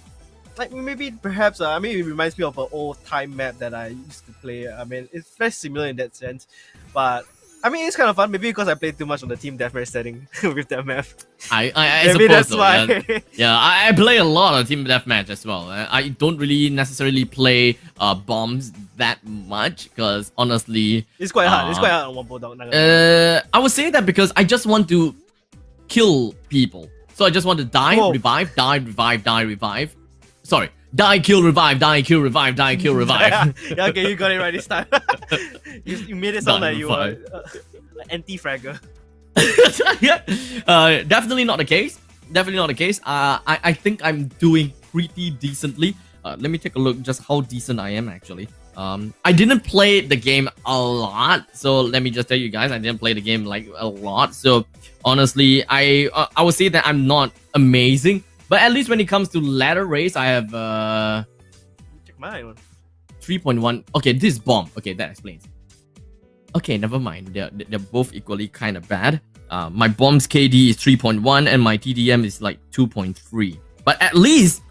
like maybe perhaps, I mean, it reminds me of an old time map that I used to play. I mean, it's very similar in that sense, but I mean, it's kind of fun. Maybe because I played too much on the team deathmatch setting with that map. I maybe suppose that's so, why. Yeah, I play a lot of team deathmatch as well. I don't really necessarily play bombs that much because honestly, It's quite hard. It's quite hard on one bulldog. I would say that because I just want to kill people. So I just want to die, revive, die, revive, die, revive. Sorry, die, kill, revive, die, kill, revive, die, kill, revive. Yeah, okay, you got it right this time. you made it sound like you were anti-fragger. Yeah, definitely not the case. Definitely not the case. I think I'm doing pretty decently. Let me take a look just how decent I am actually. I didn't play the game a lot, so let me just tell you guys, I didn't play the game like a lot. So honestly, I would say that I'm not amazing, but at least when it comes to ladder race, I have Check mine. 3.1. Okay, this is bomb. Okay, that explains. Okay, never mind. They're both equally kind of bad. My bomb's KD is 3.1 and my TDM is like 2.3. But at least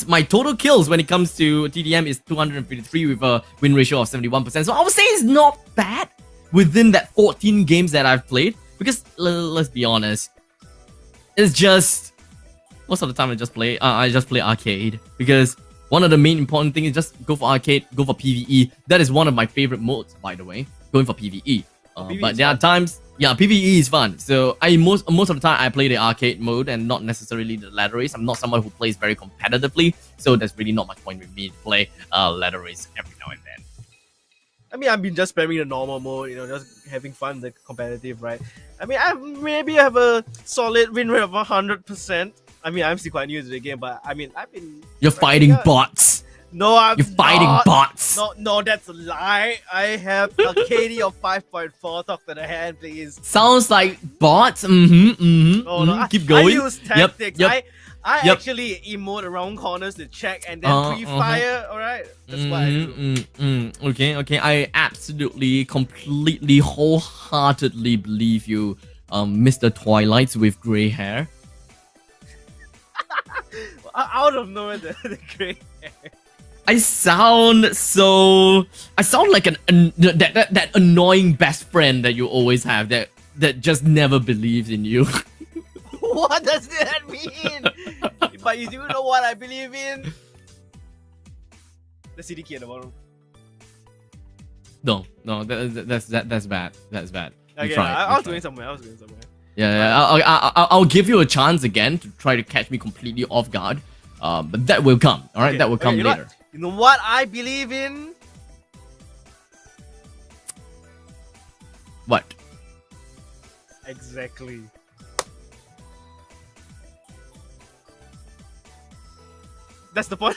my total kills when it comes to TDM is 253 with a win ratio of 71%. So I would say it's not bad within that 14 games that I've played. Because let's be honest, it's just most of the time I just play arcade, because one of the main important things is just go for arcade, go for PvE. That is one of my favorite modes, by the way, going for PvE. But there are times, yeah, PvE is fun. So most of the time I play the arcade mode and not necessarily the ladder race. I'm not someone who plays very competitively, so there's really not much point with me to play ladder race every now and then. I mean, I've been just spamming the normal mode, you know, just having fun, the competitive, right? I mean, I have a solid win rate of 100%. I mean, I'm still quite new to the game, but I mean, I've been... You're fighting bots. No, I'm You're fighting not. bots. No, that's a lie. I have a KD of 5.4. Talk to the hand, please. Sounds like bots. Keep going. I use tactics. Yep. I actually emote around corners to check and then pre-fire. Alright? That's what I do. Okay. I absolutely, completely, wholeheartedly believe you, Mr. Twilights with grey hair. Out of nowhere, the grey hair. I sound like that annoying best friend that you always have that just never believes in you. What does that mean? But you do know what I believe in? The CDK at the bottom. No, that's bad. That's bad. Okay, I was going somewhere. Yeah, I'll give you a chance again to try to catch me completely off guard. But that will come. All right, okay, that will come later. You know what I believe in? What? Exactly. That's the point.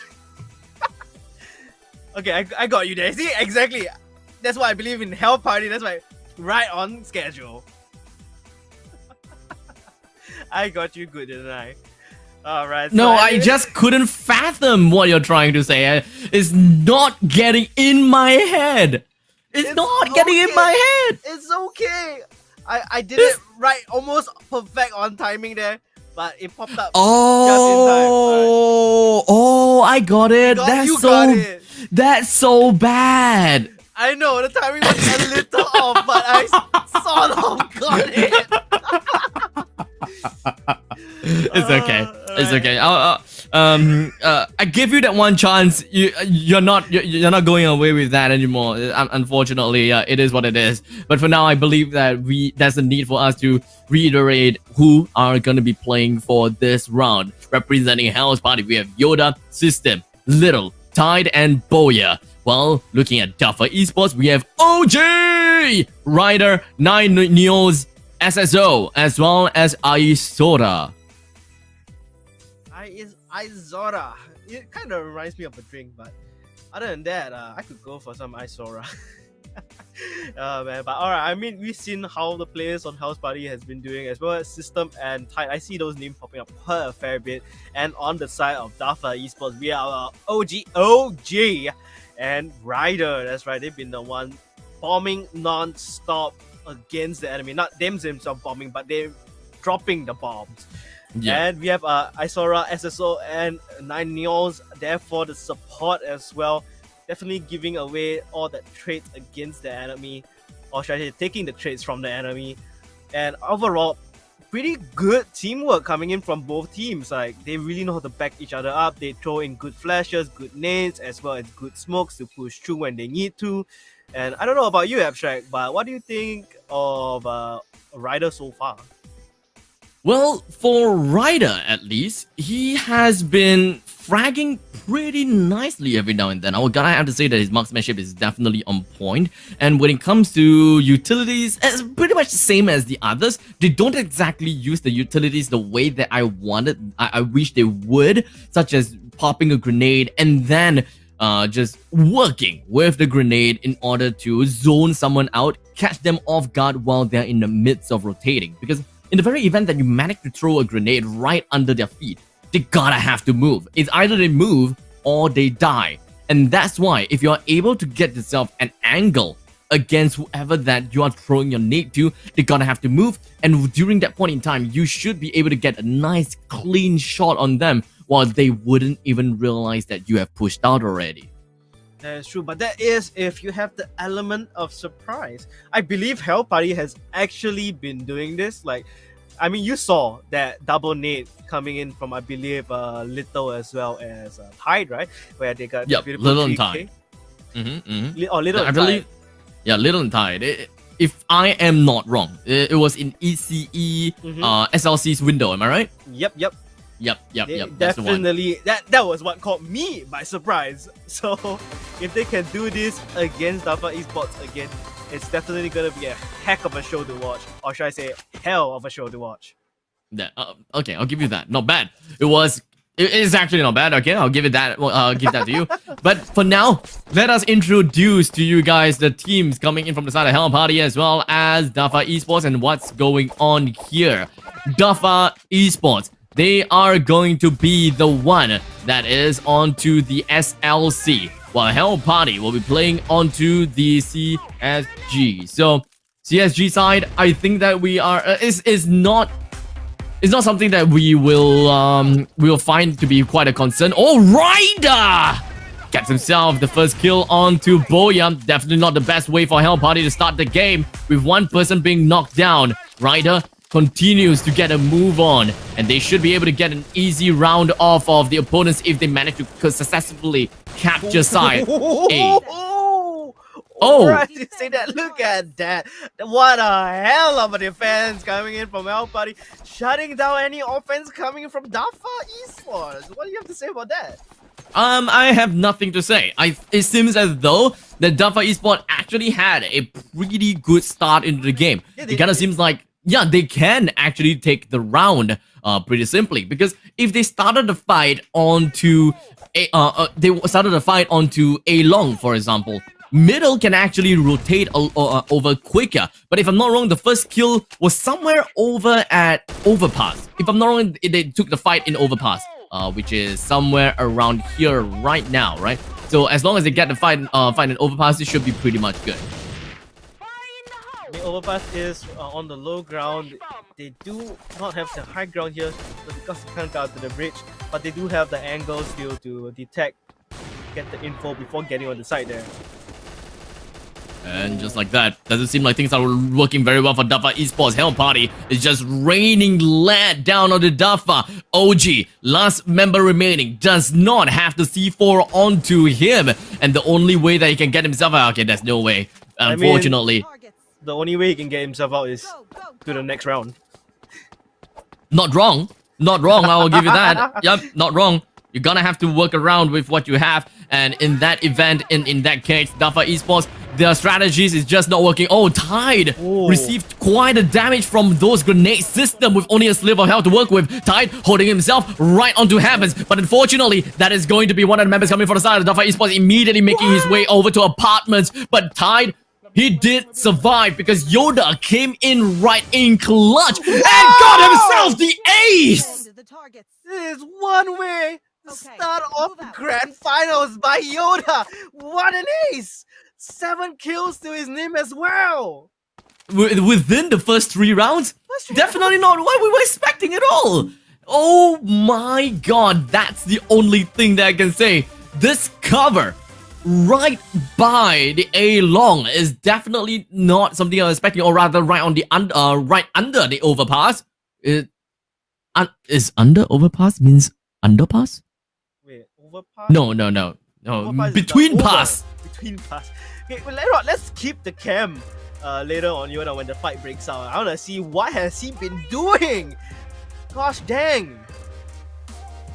Okay, I got you there. See, exactly. That's why I believe in Hell Party. That's why right on schedule. I got you good, didn't I? Alright. No, so I just couldn't fathom what you're trying to say. It's not getting in my head. It's not getting in my head. It's okay. I did it right, almost perfect on timing there, but it popped up Oh, I got it. That's so bad. I know the timing was a little off, but I sort of got it. It's okay. It's okay. I give you that one chance. You're not going away with that anymore. Unfortunately, it is what it is. But for now, I believe that there's a need for us to reiterate who are gonna be playing for this round. Representing Hell's Party, we have Yoda, System, Little, Tide, and Boya. Well, looking at Dafa Esports, we have OG, Ryder, 9 Neos, SSO, as well as Isora. Isora. It kind of reminds me of a drink, but other than that, I could go for some Isora. Man, but alright, I mean, we've seen how the players on House Party has been doing, as well as System and Tide. I see those names popping up quite a fair bit. And on the side of Dafa Esports, we are OG and Ryder. That's right, they've been the one bombing non-stop against the enemy. Not themselves bombing, but they're dropping the bombs. Yeah. And we have Isora, SSO, and 9 Neos there for the support as well. Definitely giving away all the traits against the enemy, or should I say taking the traits from the enemy. And overall, pretty good teamwork coming in from both teams. Like, they really know how to back each other up. They throw in good flashes, good nades, as well as good smokes to push through when they need to. And I don't know about you, Abstract, but what do you think of Ryder so far? Well, for Ryder at least, he has been fragging pretty nicely every now and then. I gotta have to say that his marksmanship is definitely on point. And when it comes to utilities, it's pretty much the same as the others. They don't exactly use the utilities the way that I wanted. I wish they would, such as popping a grenade and then just working with the grenade in order to zone someone out, catch them off guard while they're in the midst of rotating. Because in the very event that you manage to throw a grenade right under their feet, they gotta have to move. It's either they move or they die. And that's why if you're able to get yourself an angle against whoever that you are throwing your nade to, they gotta have to move. And during that point in time, you should be able to get a nice clean shot on them while they wouldn't even realize that you have pushed out already. That is true, but that is if you have the element of surprise. I believe Hell Party has actually been doing this. Like, I mean, you saw that double nade coming in from, I believe, Little as well as Tide, right? Where they got beautiful Little and 3K. Tide. Little I and believe, Tide. yeah, Little and Tide. If I am not wrong, it was in ECE SLC's window. Am I right? Yep. Yep. That's definitely that was what caught me by surprise. So if they can do this against Dafa Esports again, it's definitely gonna be a heck of a show to watch, or should I say, hell of a show to watch. Yeah. Okay, I'll give you that. Not bad. It is actually not bad. Okay, I'll give it that. I'll give that to you. But for now, let us introduce to you guys the teams coming in from the side of Hell Party as well as Dafa Esports and what's going on here. Dafa Esports. They are going to be the one that is onto the SLC, while Hell Party will be playing onto the CSG. So, CSG side, I think that we are is not something that we will find to be quite a concern. Oh, Ryder gets himself the first kill onto Boya. Definitely not the best way for Hell Party to start the game, with one person being knocked down. Ryder continues to get a move on, and they should be able to get an easy round off of the opponents if they manage to successfully capture side A. Oh, right, you say that. Look at that. What a hell of a defense coming in from Hell Party, shutting down any offense coming from Dafa Esports. What do you have to say about that? I have nothing to say. It seems as though the Dafa Esports actually had a pretty good start into the game. Yeah, it kind of seems like, yeah, they can actually take the round pretty simply, because if they started the fight onto A long, for example, middle can actually rotate over quicker. But if I'm not wrong, the first kill was somewhere over at overpass. If I'm not wrong, they took the fight in overpass, which is somewhere around here right now, right? So as long as they get the fight in overpass, it should be pretty much good. The overpass is on the low ground. They do not have the high ground here because they can't go to the bridge, but they do have the angle still to detect, get the info before getting on the side there. And just like that, doesn't seem like things are working very well for Dafa Esports. Hell Party is just raining lead down on the Dafa. OG, last member remaining, does not have the C4 onto him. And the only way that he can get himself out, okay, there's no way, unfortunately. The only way he can get himself out is to the next round. Not wrong. Not wrong, I will give you that. Yep, not wrong. You're gonna have to work around with what you have. And in that event, in that case, Dafa Esports, their strategies is just not working. Oh, Tide received quite a damage from those grenade system with only a sliver of health to work with. Tide holding himself right onto Heavens. But unfortunately, that is going to be one of the members coming from the side of Dafa Esports, immediately making his way over to apartments. But Tide, he did survive because Yoda came in right in clutch and got himself the ace! This is one way to start off the grand finals by Yoda. What an ace! 7 kills to his name as well. Within the first 3 rounds? Definitely not what we were expecting at all. Oh my god, that's the only thing that I can say. This cover right by the A long is definitely not something I was expecting, or rather right on the right under the overpass. Is under overpass means underpass? Wait, overpass? No. Between pass. Between pass. Okay, well, let's keep the cam later on Yoda when the fight breaks out. I wanna see what has he been doing. Gosh dang.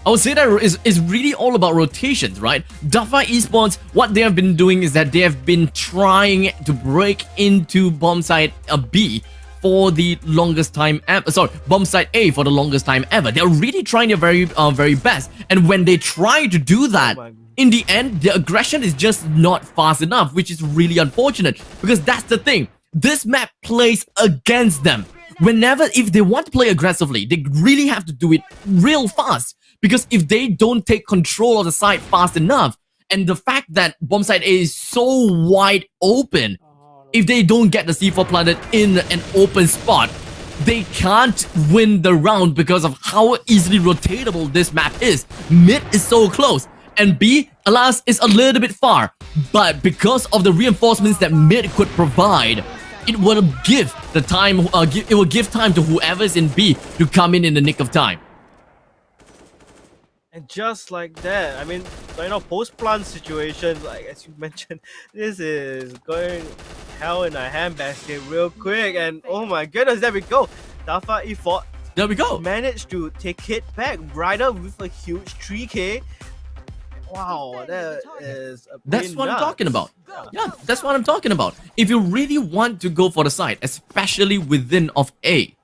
I would say that is really all about rotations, right? Dafa Esports, what they have been doing is that they have been trying to break into bomb site B for the longest time ever. Sorry, bomb site A for the longest time ever. They're really trying their very best. And when they try to do that, in the end, the aggression is just not fast enough, which is really unfortunate. Because that's the thing. This map plays against them. If they want to play aggressively, they really have to do it real fast. Because if they don't take control of the site fast enough, and the fact that bomb site A is so wide open, if they don't get the C4 planted in an open spot, they can't win the round because of how easily rotatable this map is. Mid is so close, and B, alas, is a little bit far. But because of the reinforcements that mid could provide, it will give the time. It will give time to whoever's in B to come in the nick of time. And just like that, I mean, post-plant situation, like as you mentioned, this is going hell in a handbasket real quick. And oh my goodness, there we go. Dafa Esports, there we go, managed to take it back right up with a huge 3k. Wow, that is that's what I'm talking about. Yeah, that's what I'm talking about. If you really want to go for the side, especially within of A,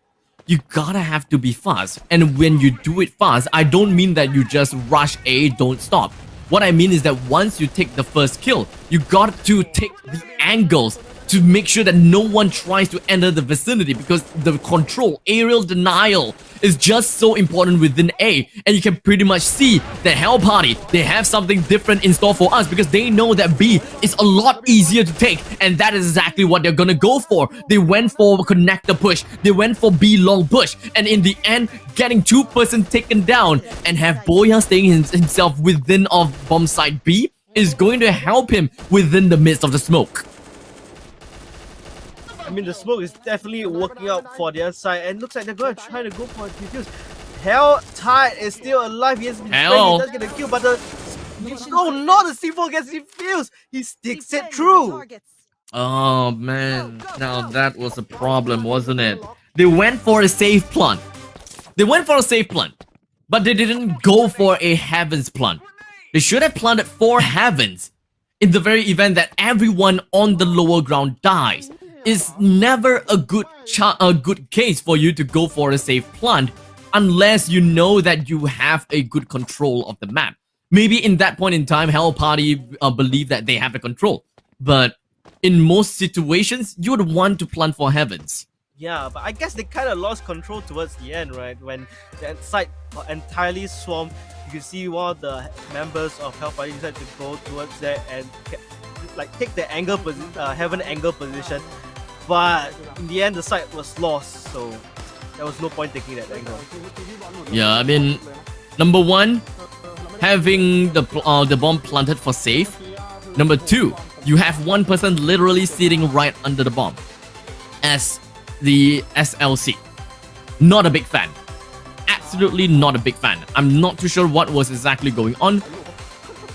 you gotta have to be fast. And when you do it fast, I don't mean that you just rush A, don't stop. What I mean is that once you take the first kill, you got to take the angles to make sure that no one tries to enter the vicinity, because the control, aerial denial is just so important within A. And you can pretty much see that Hell Party, they have something different in store for us, because they know that B is a lot easier to take, and that is exactly what they're gonna go for. They went for connector push, they went for B long push, and in the end, getting 2-person taken down and have Boya staying himself within of bomb site B is going to help him within the midst of the smoke. I mean, the smoke is definitely working out for the other side, and looks like they're going to try to go for a defuse. Hell, Tide is still alive. He has been spraying, he does get a kill, but the C4 gets defused. He sticks it through. Oh man, now that was a problem, wasn't it? They went for a safe plant. But they didn't go for a Heavens plant. They should have planted 4 Heavens in the very event that everyone on the lower ground dies. It's never a good case for you to go for a safe plant unless you know that you have a good control of the map. Maybe in that point in time, Hell Party believe that they have the control. but in most situations, you would want to plant for heavens. Yeah, but I guess they kind of lost control towards the end, right? When the site got entirely swarmed, you can see one of the members of Hell Party decided to go towards there and like take the heaven angle position. But in the end, the site was lost, so there was no point taking that angle. Yeah, I mean, number one, having the bomb planted for safe. Number two, you have one person literally sitting right under the bomb as the SLC. Not a big fan. Absolutely not a big fan. I'm not too sure what was exactly going on,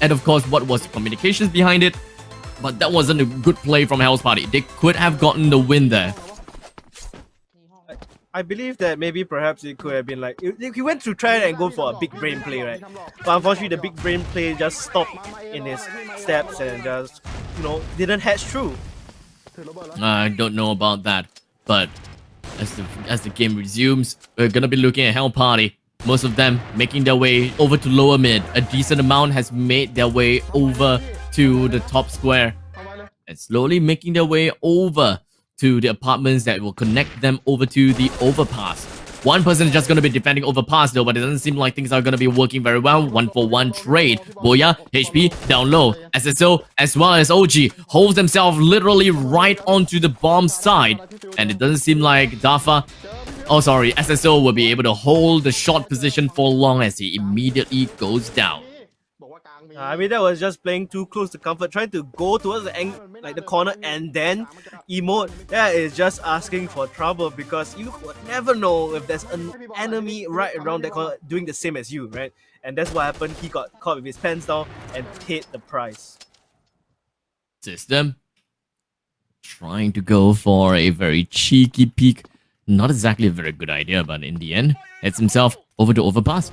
and of course what was the communications behind it, but that wasn't a good play from Hell's Party. They could have gotten the win there. I believe that maybe perhaps it could have been like he went to try and go for a big brain play, right? But unfortunately, the big brain play just stopped in his steps and just didn't hatch through. I don't know about that, but as the game resumes, we're gonna be looking at Hell Party. Most of them making their way over to lower mid. A decent amount has made their way over to the top square and slowly making their way over to the apartments that will connect them over to the overpass. One person is just going to be defending overpass though, but it doesn't seem like things are going to be working very well. 1-for-1 trade. Boya, HP, down low. SSO as well as OG holds themselves literally right onto the bomb side. And it doesn't seem like Dafa, SSO will be able to hold the short position for long as he immediately goes down. I mean, that was just playing too close to comfort, trying to go towards the corner and then emote. That is just asking for trouble because you would never know if there's an enemy right around that corner doing the same as you, right? And that's what happened. He got caught with his pants down and paid the price. System trying to go for a very cheeky peek. Not exactly a very good idea, but in the end, heads himself over to overpass.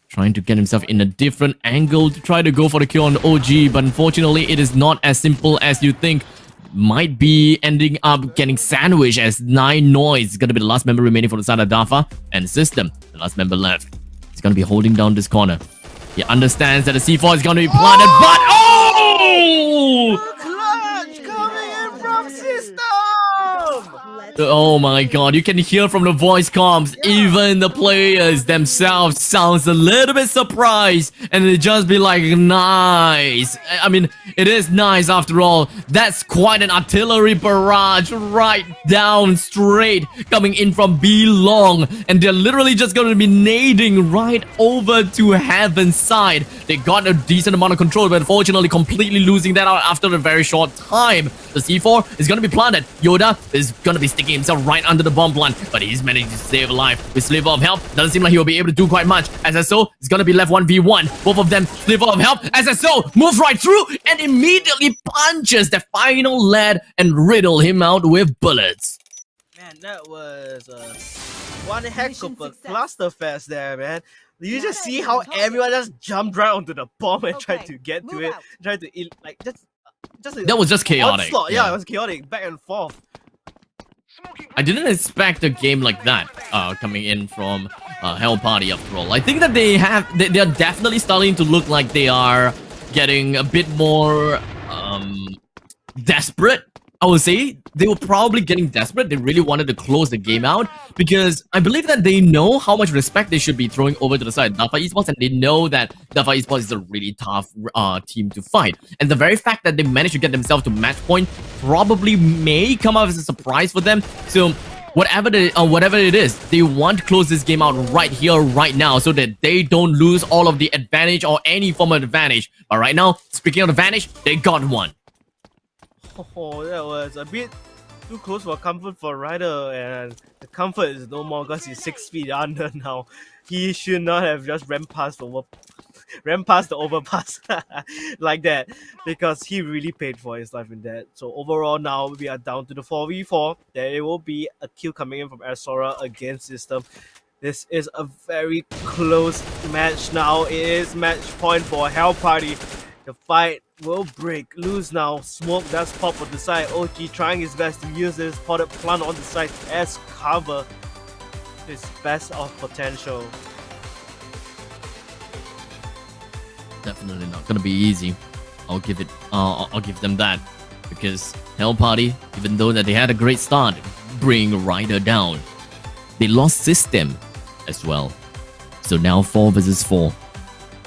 Trying to get himself in a different angle to try to go for the kill on the OG, but unfortunately it is not as simple as you think. Might be ending up getting sandwiched as 9 Noise is going to be the last member remaining for the side of Dafa, and System, the last member left. He's going to be holding down this corner. He understands that the C4 is going to be planted, but Clutch coming in from System! oh my god, you can hear from the voice comms, even the players themselves sounds a little bit surprised, and they just be like, nice. I mean, it is nice after all. That's quite an artillery barrage right down straight coming in from B long, and they're literally just going to be nading right over to Heaven's side. They got a decent amount of control, but unfortunately completely losing that out after a very short time. The C4 is going to be planted. Yoda is going to be sticking himself right under the bomb plant, but he's managed to stay alive with Sliver of Help. Doesn't seem like he will be able to do quite much. SSO is going to be left 1v1. Both of them, Sliver of Help. SSO moves right through and immediately punches the final lad and riddle him out with bullets. Man, that was one heck of a clusterfest there, man. You just see how everyone just jumped right onto the bomb and tried to get to it. Tried to that was just chaotic. Onslaught. Yeah, it was chaotic, back and forth. I didn't expect a game like that coming in from Hell Party after all. I think that they are definitely starting to look like they are getting a bit more desperate. I would say they were probably getting desperate. They really wanted to close the game out because I believe that they know how much respect they should be throwing over to the side of Dafa Esports, and they know that Dafa Esports is a really tough team to fight. And the very fact that they managed to get themselves to match point probably may come out as a surprise for them. So whatever it is, they want to close this game out right here, right now, so that they don't lose all of the advantage or any form of advantage. But right now, speaking of advantage, they got one. Oh, that was a bit too close for comfort for Ryder, and the comfort is no more because he's 6 feet under now. He should not have just ran past the overpass like that, because he really paid for his life in that. So overall now we are down to the 4v4. There will be a kill coming in from Asora against System. This is a very close match now. It is match point for Hell Party. The fight will break loose now. Smoke does pop on the side. OG trying his best to use this potted plant on the side as cover. His best of potential. Definitely not gonna be easy. I'll give it I'll give them that. Because Hell Party, even though that they had a great start, bring Ryder down, they lost system as well. So now 4 versus 4.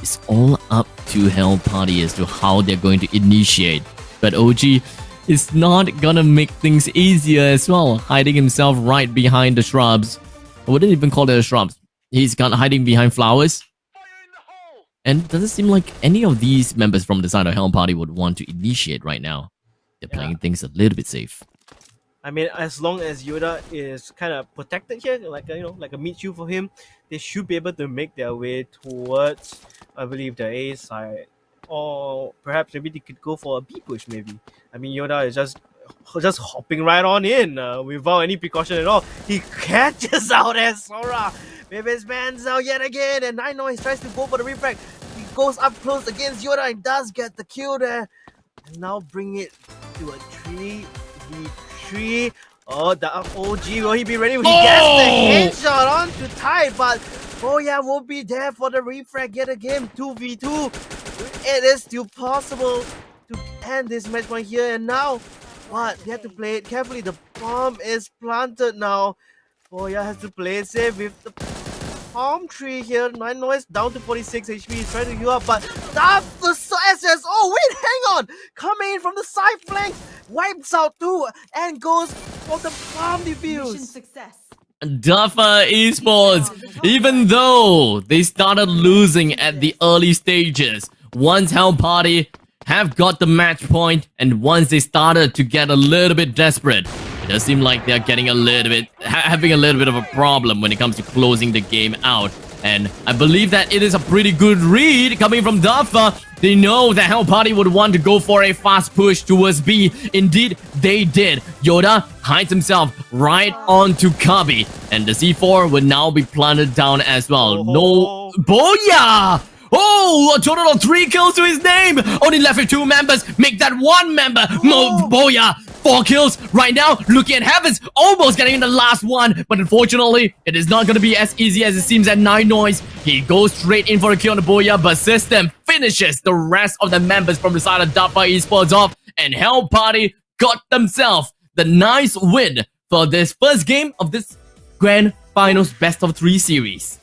It's all up to Hell Party as to how they're going to initiate. But OG is not gonna make things easier as well, hiding himself right behind the shrubs. I wouldn't even call it a shrubs. He's kind of hiding behind flowers. And it doesn't seem like any of these members from the side of Hell Party would want to initiate right now. They're playing things a little bit safe. I mean, as long as Yoda is kind of protected here, like like a meat shield for him, they should be able to make their way towards, I believe, the A side, or perhaps maybe they could go for a B push. Maybe. I mean, Yoda is just hopping right on in without any precaution at all. He catches out as Sora with his hands out yet again, and I know he tries to go for the refrag. He goes up close against Yoda and does get the kill there, and now bring it to a 3v3. Oh, the OG, will he be ready? He gets the headshot onto Thai, but won't be there for the refrag yet again. 2v2. It is still possible to end this match point here, and now what? They have to play it carefully. The bomb is planted now. Has to play it safe with the palm tree here. Nine Noise down to 46 HP. He's trying to heal up, but the SS. Oh, wait, hang on. Coming in from the side flank. Wipes out too and goes for the bomb defuse. Mission success. Dafa Esports, even though they started losing at the early stages, once Hell Party have got the match point, and once they started to get a little bit desperate, it does seem like they're getting having a little bit of a problem when it comes to closing the game out. And I believe that it is a pretty good read coming from Dafa. They know that Hell Party would want to go for a fast push towards B. Indeed, they did. Yoda hides himself right onto Kabi, and the C4 would now be planted down as well. No, Booyah! Oh, a total of 3 kills to his name. Only left with 2 members. Make that 1 member. Booyah! 4 kills right now. Looking at Heavens, almost getting the last one, but unfortunately, it is not going to be as easy as it seems at 9 Noise. He goes straight in for a kill on the Booyah, but System finishes the rest of the members from the side of Dafa Esports off, and Hell Party got themselves the nice win for this first game of this Grand Finals Best of 3 series.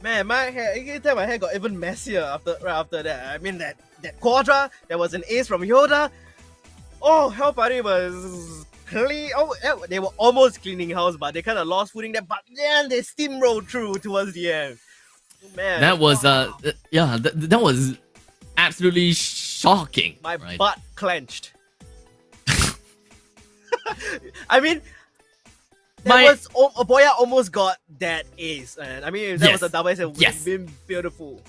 Man, my hair, you can tell my hair got even messier right after that. I mean, that Quadra, there was an ace from Yoda. Oh, Hell Party was clean. Oh, they were almost cleaning house, but they kind of lost footing there. But then they steamrolled through towards the end. Man, that was that was absolutely shocking. My butt clenched. I mean, Boya almost got that ace, and I mean, if that was a double ace, it would have been beautiful.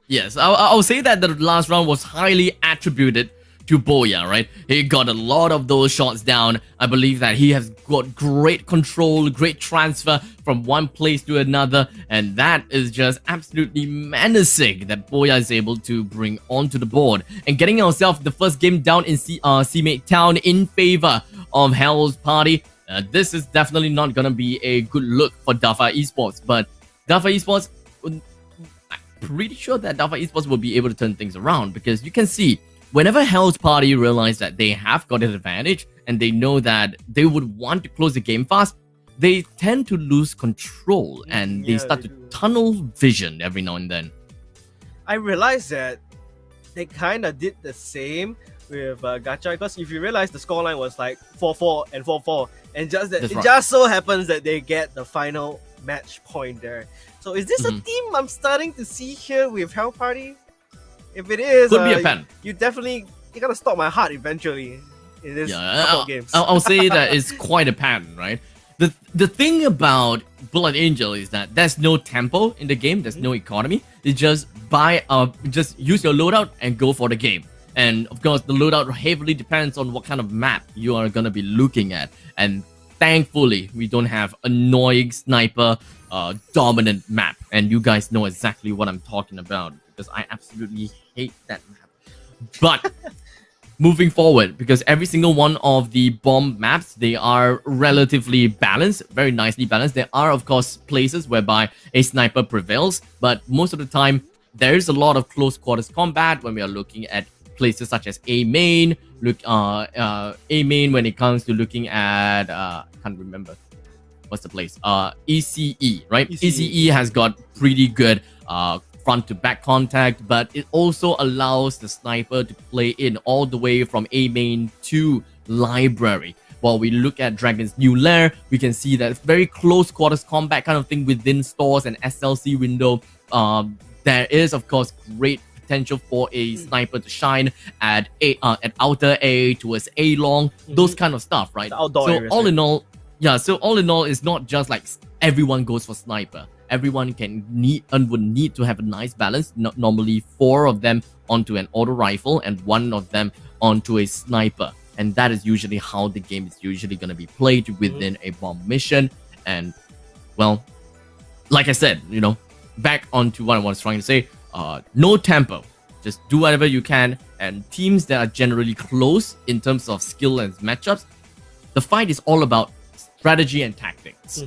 Yes, I'll say that the last round was highly attributed to Boya, right? He got a lot of those shots down. I believe that he has got great control, great transfer from one place to another, and that is just absolutely menacing that Boya is able to bring onto the board. And getting ourselves the first game down in Seamate Town in favor of Hell's Party. This is definitely not gonna be a good look for Dafa Esports, but Dafa Esports, I'm pretty sure that Dafa Esports will be able to turn things around, because you can see whenever Hell's Party realize that they have got an advantage and they know that they would want to close the game fast, they tend to lose control and they start to tunnel vision every now and then. I realized that they kind of did the same with Gacha, because if you realize the scoreline was like 4-4 and 4-4, and just that just so happens that they get the final match point there. So is this a team I'm starting to see here with Hell Party? If it is, could be a pen. You gotta stop my heart eventually in this couple of games. I'll say that it's quite a pattern, right? The thing about Blood Angel is that there's no tempo in the game, there's no economy. You just just use your loadout and go for the game. And of course, the loadout heavily depends on what kind of map you are gonna be looking at. And thankfully, we don't have annoying sniper dominant map. And you guys know exactly what I'm talking about, because I absolutely hate that map. But moving forward, because every single one of the bomb maps, they are relatively balanced, very nicely balanced. There are, of course, places whereby a sniper prevails, but most of the time, there is a lot of close quarters combat when we are looking at places such as A main. A main when it comes to looking at can't remember what's the place. ECE, right? ECE has got pretty good front to back contact, but it also allows the sniper to play in all the way from A main to library. While we look at Dragon's New Lair, we can see that it's very close quarters combat kind of thing within stores and SLC window. There is, of course, great potential for a sniper to shine at outer A towards A long, those kind of stuff, right? Outdoor so areas, all right? in all, yeah. So all in all, it's not just like everyone goes for sniper. Everyone would need to have a nice balance. Normally, 4 of them onto an auto rifle and 1 of them onto a sniper. And that is usually how the game is usually going to be played within a bomb mission. And, well, like I said, you know, back onto what I was trying to say, no tempo. Just do whatever you can. And teams that are generally close in terms of skill and matchups, the fight is all about strategy and tactics.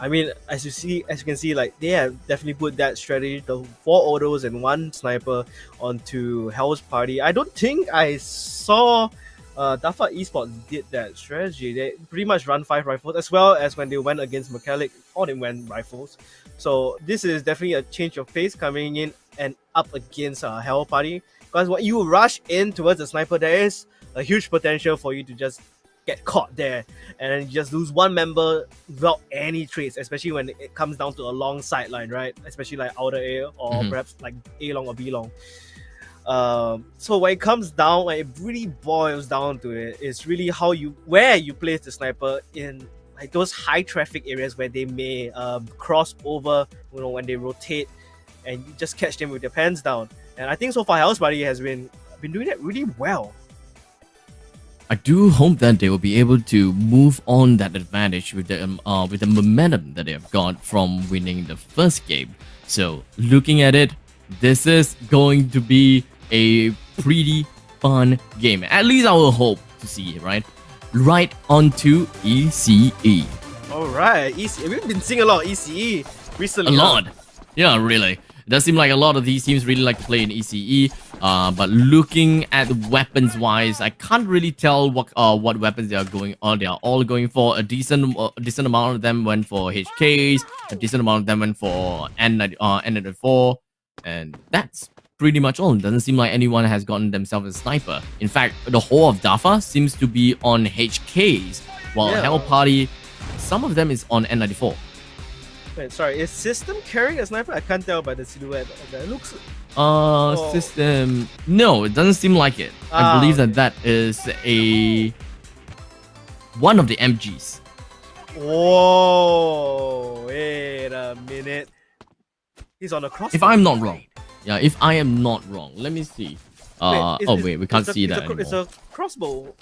I mean, as you can see, like they have definitely put that strategy, the 4 autos and 1 sniper onto Hell's Party. I don't think I saw Dafa Esports did that strategy. They pretty much run 5 rifles, as well as when they went against MERKEYLIC, all they went rifles. So this is definitely a change of pace coming in and up against Hell Party. Because when you rush in towards the sniper, there is a huge potential for you to just get caught there and then you just lose 1 member without any trace, especially when it comes down to a long sideline, right? Especially like outer A or perhaps like A long or B long. So when it comes down, when it really boils down to it, it's really where you place the sniper in like those high traffic areas where they may cross over, you know, when they rotate, and you just catch them with their pants down. And I think so far Hell's Party has been doing that really well. I do hope that they will be able to move on that advantage with the momentum that they have got from winning the first game. So looking at it, this is going to be a pretty fun game. At least I will hope to see it, right? Right onto ECE. Alright, ECE. We've been seeing a lot of ECE recently. A lot. Yeah, really. It does seem like a lot of these teams really like to play in ECE. But looking at weapons wise, I can't really tell what weapons they are going on. They are all going for a decent amount of them went for HKs, a decent amount of them went for N94, and that's pretty much all. It doesn't seem like anyone has gotten themselves a sniper. In fact, the whole of Dafa seems to be on HKs, while Hell Party, some of them is on N94. Wait, sorry, is System carrying a sniper? I can't tell by the silhouette of that. It looks... System... No, it doesn't seem like it. I believe that is one of the MGs. Whoa, wait a minute. He's on a crossbow. If I'm not wrong. Yeah, if I am not wrong. Let me see. We can't see that anymore. It's a crossbow.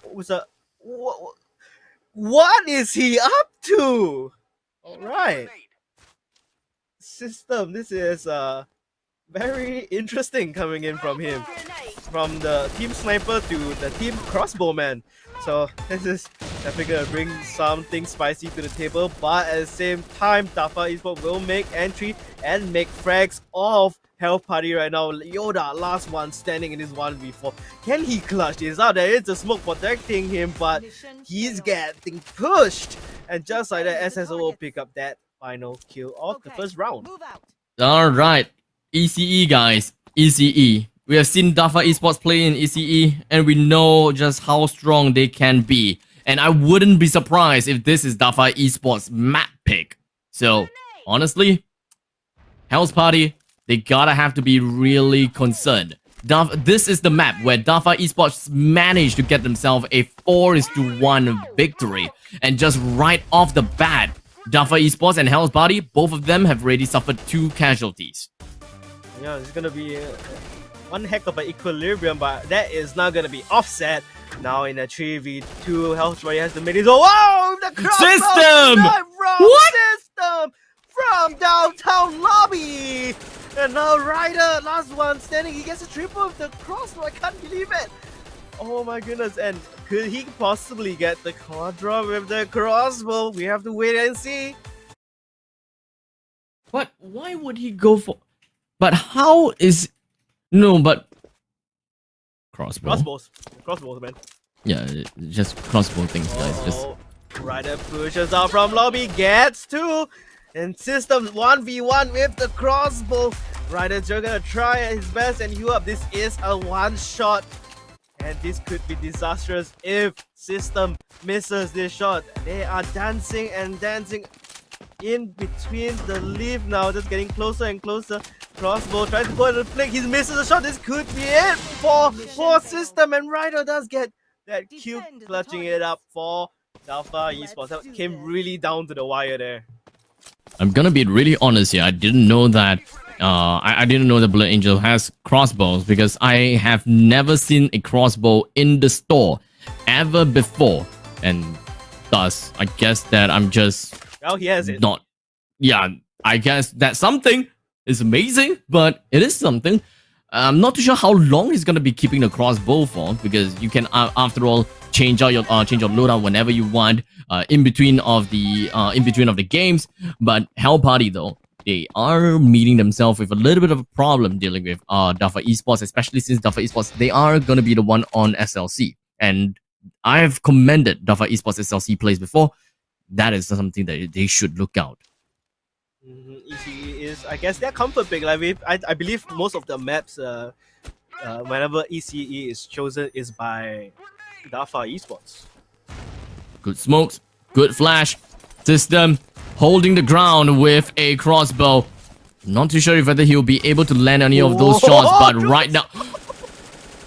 What is he up to? Alright. System, this is very interesting coming in from him. From the team sniper to the team crossbowman. So this is definitely gonna bring something spicy to the table, but at the same time, Dafa Esports will make entry and make frags of Hell Party right now. Yoda, last one standing in his 1v4. Can he clutch this out? There is a smoke protecting him, but he's getting pushed. And just like that, SSO will pick up that final kill of the first round. Alright, ECE guys, ECE. We have seen Dafa Esports play in ECE, and we know just how strong they can be. And I wouldn't be surprised if this is Dafa Esports' map pick. So, honestly, Hell's Party, they gotta have to be really concerned. This is the map where Dafa Esports managed to get themselves a 4-1 victory. And just right off the bat, Dafa Esports and Hell's Party, both of them have already suffered 2 casualties. Yeah, it's gonna be one heck of an equilibrium, but that is not gonna be offset. Now in a 3v2, Hell's Party has to make his own. Whoa! The System! What? System from downtown lobby! And now Ryder, last one standing, he gets a triple with the crossbow. I can't believe it. Oh my goodness, and could he possibly get the quadra with the crossbow? We have to wait and see. But why would he go for... But how is... No, but Crossbows, man. Yeah, just crossbow things, guys. Just Ryder pushes out from lobby, gets two, and System 1v1 with the crossbow. Ryder's just gonna try his best and heal up. This is a one shot, and this could be disastrous if System misses this shot. They are dancing and dancing in between the leaf now, just getting closer and closer. Crossbow tries to go to the flick. He misses the shot. This could be it for System, and Ryder does get that kill, clutching it up for Dafa Esports. That came really down to the wire there. I'm gonna be really honest here. I didn't know that. I didn't know that Blood Angel has crossbows because I have never seen a crossbow in the store ever before, and thus I guess that I'm just he has it. Not, yeah. I guess that something is amazing, but it is something. I'm not too sure how long he's gonna be keeping the crossbow for, because you can, after all, change out your loadout whenever you want, in between of the games. But Hell Party though, they are meeting themselves with a little bit of a problem dealing with Dafa Esports, especially since Dafa Esports, they are gonna be the one on SLC, and I've commended Dafa Esports SLC plays before. That is something that they should look out. ECE is, I guess, their comfort pick. Like I believe most of the maps, whenever ECE is chosen, is by Dafa Esports. Good smokes, good flash. System holding the ground with a crossbow. Not too sure if whether he'll be able to land any of those shots, but right now...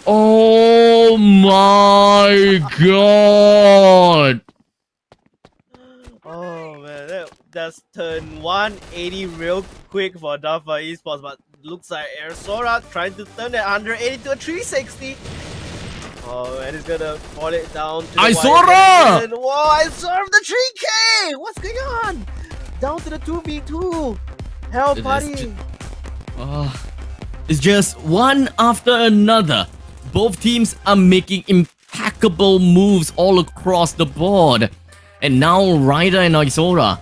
Oh my god! Oh man, that's turn 180 real quick for Dafa Esports, but looks like Sora trying to turn that 180 to a 360. Oh, and he's gonna fall it down to the Sora! Whoa, I served the 3K! What's going on? Down to the 2v2. Hell Party. It's just one after another. Both teams are making impeccable moves all across the board. And now Ryder and Isora,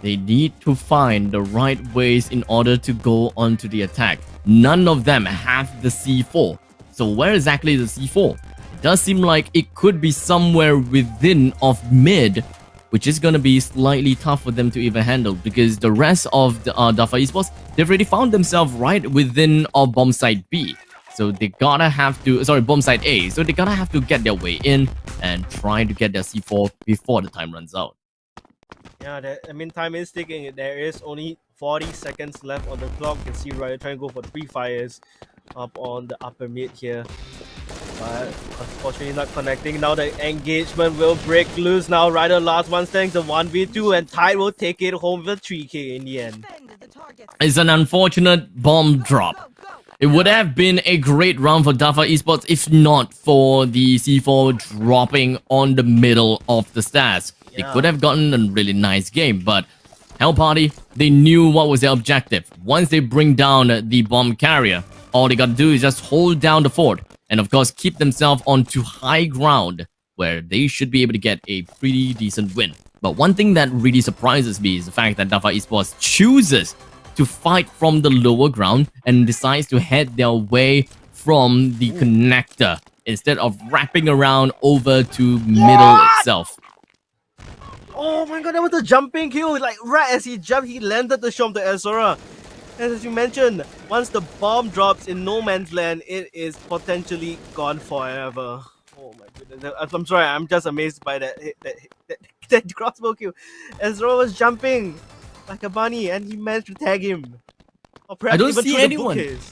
they need to find the right ways in order to go onto the attack. None of them have the C4. So where exactly is the C4? It does seem like it could be somewhere within of mid, which is going to be slightly tough for them to even handle, because the rest of the Dafa Esports, they've already found themselves right within of bomb site B. So they gotta have to, bomb site A. So they gotta have to get their way in and try to get their C4 before the time runs out. Yeah, time is ticking. There is only 40 seconds left on the clock. You can see Ryder trying to go for 3 fires up on the upper mid here. But unfortunately not connecting. Now the engagement will break loose. Now Ryder last one standing to 1v2, and Tide will take it home with 3K in the end. It's an unfortunate bomb drop. It would have been a great round for Dafa Esports if not for the C4 dropping on the middle of the stats. Yeah. They could have gotten a really nice game, but Hell Party, they knew what was their objective. Once they bring down the bomb carrier, all they gotta do is just hold down the fort and of course keep themselves onto high ground where they should be able to get a pretty decent win. But one thing that really surprises me is the fact that Dafa Esports chooses to fight from the lower ground and decides to head their way from the connector instead of wrapping around over to middle itself. Oh my god, that was a jumping kill. Like right as he jumped, he landed the shot to Azora. And as you mentioned, once the bomb drops in no man's land, it is potentially gone forever. Oh my goodness. I'm sorry, I'm just amazed by that crossbow kill. Azora was jumping like a bunny and he managed to tag him. Or perhaps I don't even see through anyone. The bookcase.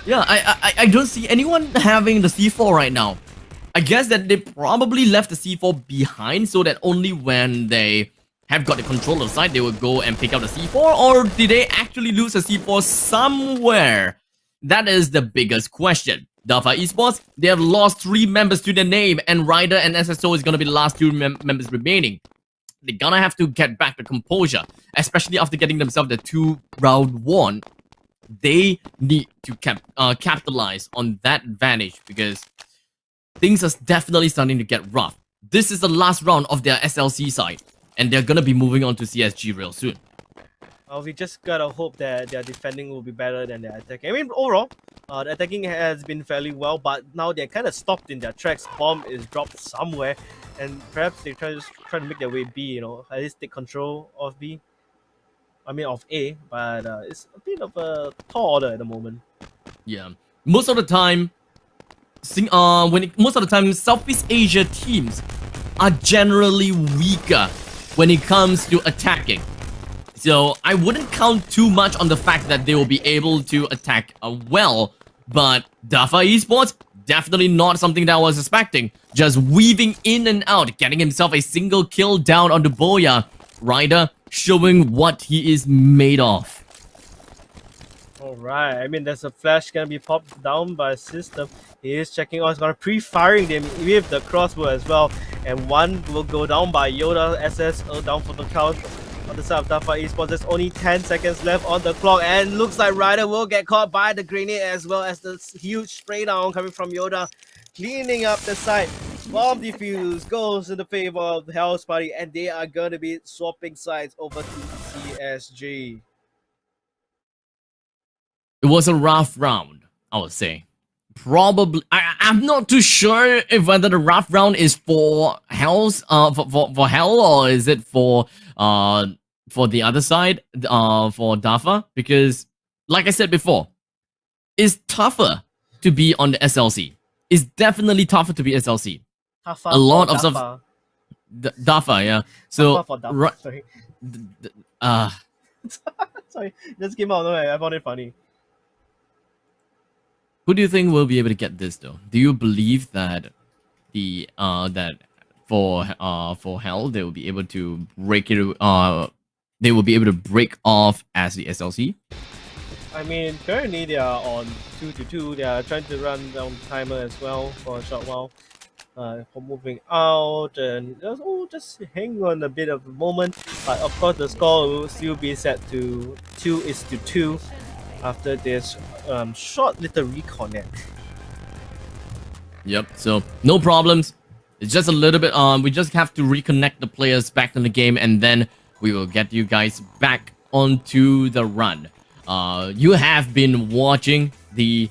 Yeah, I don't see anyone having the C4 right now. I guess that they probably left the C4 behind so that only when they have got the control of the site, they will go and pick up the C4, or did they actually lose the C4 somewhere? That is the biggest question. Dafa Esports, they have lost 3 members to their name, and Ryder and SSO is going to be the last 2 members remaining. They're gonna have to get back the composure, especially after getting themselves the 2-round one. They need to capitalize on that advantage because things are definitely starting to get rough. This is the last round of their SLC side, and they're gonna be moving on to CSG real soon. We just gotta hope that their defending will be better than their attacking. I mean, overall, the attacking has been fairly well, but now they're kind of stopped in their tracks. Bomb is dropped somewhere, and perhaps they try to make their way B. You know, at least take control of B. I mean, of A, but it's a bit of a tall order at the moment. Yeah, most of the time, Southeast Asia teams are generally weaker when it comes to attacking. So I wouldn't count too much on the fact that they will be able to attack well, but Dafa Esports, definitely not something that I was expecting. Just weaving in and out, getting himself a single kill down on the Boya. Ryder showing what he is made of. Alright, I mean, there's a flash gonna be popped down by System. He is checking out, he's gonna pre-firing them with the crossbow as well. And one will go down by Yoda SS down for the count. On the side of Dafa Esports, there's only 10 seconds left on the clock, and looks like Ryder will get caught by the grenade as well as the huge spray down coming from Yoda, cleaning up the site. Bomb defuse goes in the favor of the Hell's Party, and they are going to be swapping sides over to CSG. It was a rough round, I would say. Probably, I'm not too sure if whether the rough round is for Hell's, for Hell, or is it for the other side, for Dafa, because like I said before, it's tougher to be on the SLC. It's definitely tougher to be SLC. Dafa A lot of Dafa. stuff. Dafa, yeah. So Dafa for Dafa. Sorry. Sorry, just came out. No, I found it funny. Who do you think will be able to get this though? Do you believe that the that for Hell they will be able to break it? They will be able to break off as the SLC? I mean, currently they are on 2-2. They are trying to run down the timer as well for a short while. For moving out, and just hang on a bit of a moment. But of course, the score will still be set to 2-2 after this short little reconnect. Yep. So no problems. It's just a little bit. We just have to reconnect the players back in the game, and then we will get you guys back onto the run. You have been watching the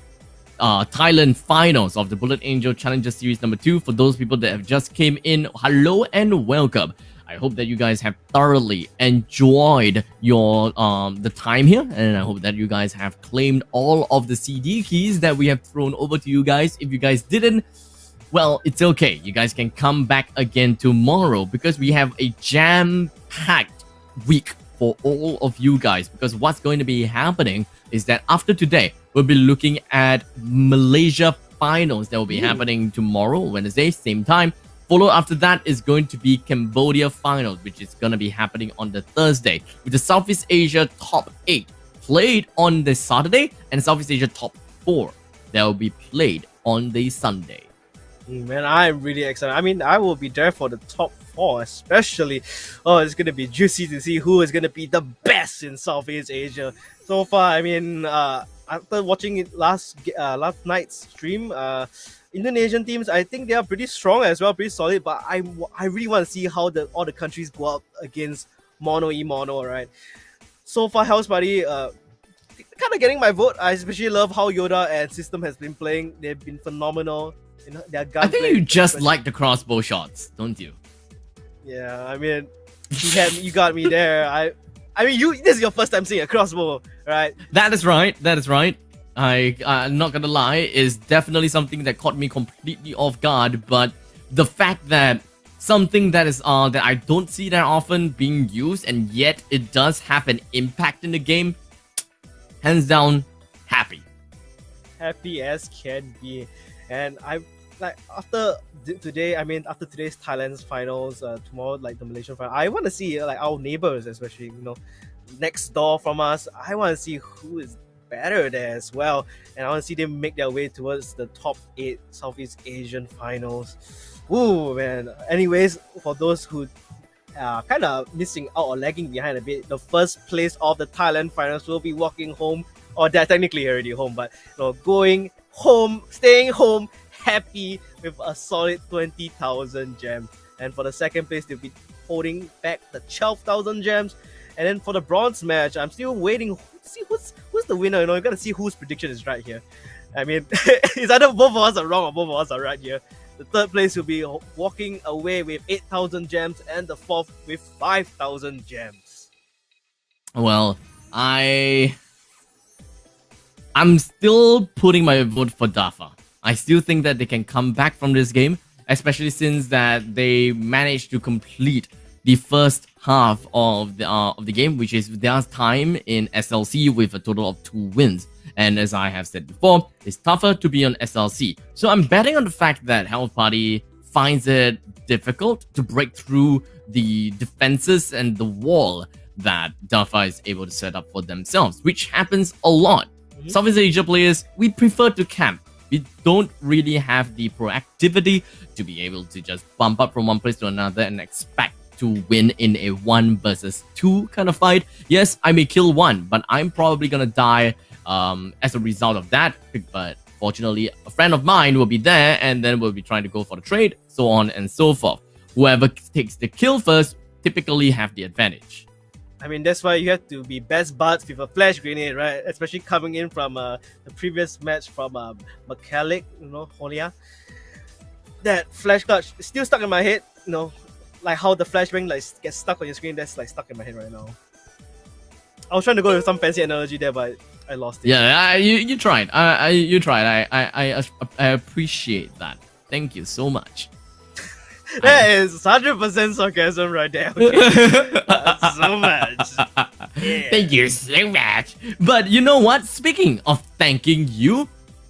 Thailand Finals of the Bullet Angel Challenger Series number 2. For those people that have just came in, hello and welcome. I hope that you guys have thoroughly enjoyed your the time here, and I hope that you guys have claimed all of the CD keys that we have thrown over to you guys. If you guys didn't, well, it's okay. You guys can come back again tomorrow because we have a jam-packed week for all of you guys. Because what's going to be happening is that after today, we'll be looking at Malaysia Finals that will be happening tomorrow, Wednesday, same time. Followed after that is going to be Cambodia Finals, which is going to be happening on the Thursday, with the Southeast Asia Top 8 played on the Saturday, and Southeast Asia Top 4 that will be played on the Sunday. Man, I'm really excited. I mean, I will be there for the top 4, especially. Oh, it's going to be juicy to see who is going to be the best in Southeast Asia. So far, I mean, after watching it last night's stream, Indonesian teams, I think they are pretty strong as well, pretty solid. But I really want to see how all the countries go up against Mono E Mono, right? So far, House Party, kind of getting my vote. I especially love how Yoda and System has been playing. They've been phenomenal. Their I think you just like the crossbow shots, don't you? Yeah, I mean, you got me there. I mean, this is your first time seeing a crossbow, right? That is right. That is right. I'm not gonna lie, is definitely something that caught me completely off guard. But the fact that something that is that I don't see that often being used, and yet it does have an impact in the game, hands down, happy. Happy as can be, and I like after today. I mean, after today's Thailand's finals, tomorrow like the Malaysian final. I want to see like our neighbors, especially next door from us. I want to see who is better there as well, and I want to see them make their way towards the top 8 Southeast Asian finals. Ooh, man. Anyways, for those who are kind of missing out or lagging behind a bit, the first place of the Thailand finals will be walking home, or they're technically already home, but going home, staying home, happy with a solid 20,000 gems. And for the second place, they'll be holding back the 12,000 gems. And then for the bronze match, I'm still waiting to see who's the winner. You gotta see whose prediction is right here. I mean, it's either both of us are wrong or both of us are right here. The third place will be walking away with 8,000 gems, and the fourth with 5,000 gems. Well, I'm still putting my vote for Dafa. I still think that they can come back from this game, especially since that they managed to complete the first half of the game, which is their time in SLC with a total of 2 wins. And as I have said before, it's tougher to be on SLC. So I'm betting on the fact that Health Party finds it difficult to break through the defenses and the wall that Dafa is able to set up for themselves, which happens a lot. Southeast Asia players, we prefer to camp. We don't really have the proactivity to be able to just bump up from one place to another and expect to win in a 1 versus 2 kind of fight. Yes, I may kill one, but I'm probably gonna die as a result of that. But fortunately, a friend of mine will be there, and then we'll be trying to go for the trade, so on and so forth. Whoever takes the kill first typically have the advantage. I mean, that's why you have to be best buds with a flash grenade, right? Especially coming in from the previous match from MERKEYLIC, Holia. That flash clutch is still stuck in my head, like how the flashbang gets stuck on your screen. That's stuck in my head right now. I was trying to go with some fancy analogy there, but I lost it. Yeah, you tried. You tried. I appreciate that. Thank you so much. That is 100% sarcasm right there. Okay. So much. Yeah. Thank you so much. But you know what? Speaking of thanking you,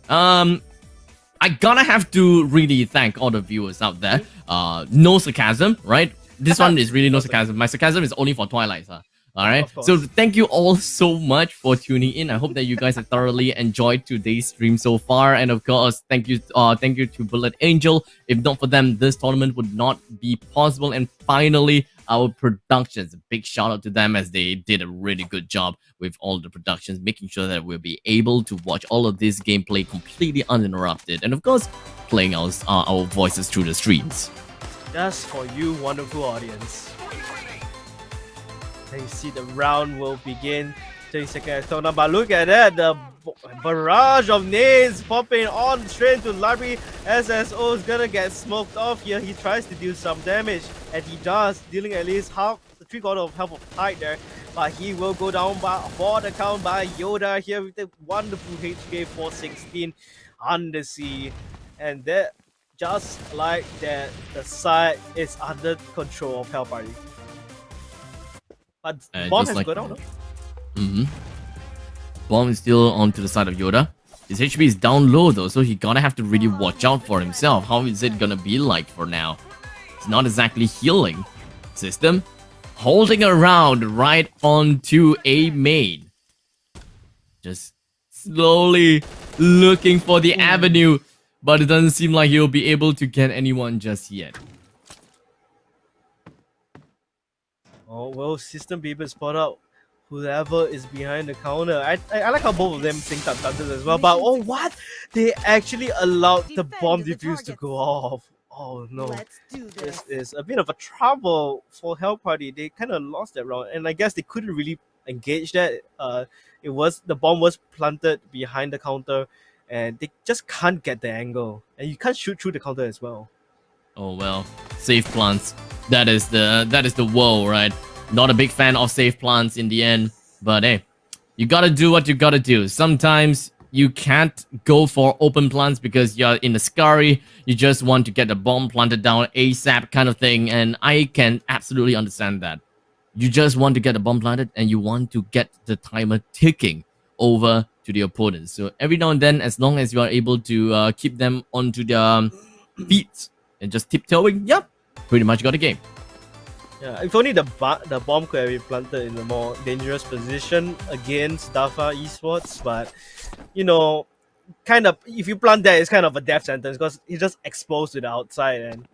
I gotta have to really thank all the viewers out there. No sarcasm, right? This one is really no sarcasm. My sarcasm is only for Twilight, huh? Alright, so thank you all so much for tuning in. I hope that you guys have thoroughly enjoyed today's stream so far, and of course, thank you to Bullet Angel. If not for them, this tournament would not be possible. And finally, our productions. A big shout out to them, as they did a really good job with all the productions, making sure that we'll be able to watch all of this gameplay completely uninterrupted, and of course, playing our voices through the streams. Just for you, wonderful audience. And you see the round will begin. 30 seconds countdown, but look at that, the barrage of nades popping on straight to library. SSO is gonna get smoked off here. He tries to do some damage, and he does, dealing at least half, 3/4 of health of Tide there. But he will go down for the count by Yoda here with the wonderful HK 416 on the sea. And that, just like that, the side is under control of Hell Party. But bomb has gone down, no? Bomb is still onto the side of Yoda. His HP is down low though, so he gonna have to really watch out for himself. How is it gonna be like for now? It's not exactly healing. System holding around right onto a main. Just slowly looking for the avenue, but it doesn't seem like he'll be able to get anyone just yet. Oh, will System be able to spot out whoever is behind the counter? I like how both of them synced up counters as well, but oh what? They actually allowed the bomb defuse to go off. Oh no. Let's do This is a bit of a trouble for Hell Party. They kind of lost that round, and I guess they couldn't really engage that. The bomb was planted behind the counter, and they just can't get the angle, and you can't shoot through the counter as well. Oh well, safe plants. That is the woe, right? Not a big fan of safe plants in the end, but hey, you gotta do what you gotta do. Sometimes you can't go for open plants because you're in a scurry. You just want to get the bomb planted down ASAP kind of thing, and I can absolutely understand that. You just want to get the bomb planted, and you want to get the timer ticking over to the opponents. So every now and then, as long as you are able to keep them onto their feet and just tiptoeing, yep, pretty much got a game. Yeah, if only the bomb could have been planted in a more dangerous position against Dafa Esports, but kind of, if you plant that, it's kind of a death sentence because he's just exposed to the outside, and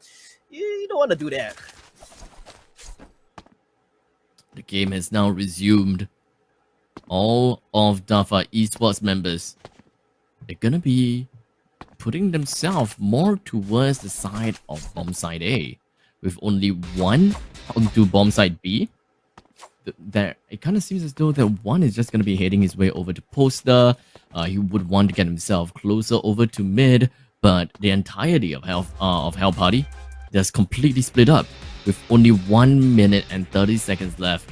you don't want to do that. The game has now resumed. All of Dafa Esports members, they're gonna be putting themselves more towards the side of bomb side A, with only one onto bomb side B. there it kind of seems as though that one is just going to be heading his way over to poster. He would want to get himself closer over to mid, but the entirety of Hell Party just completely split up with only 1 minute and 30 seconds left.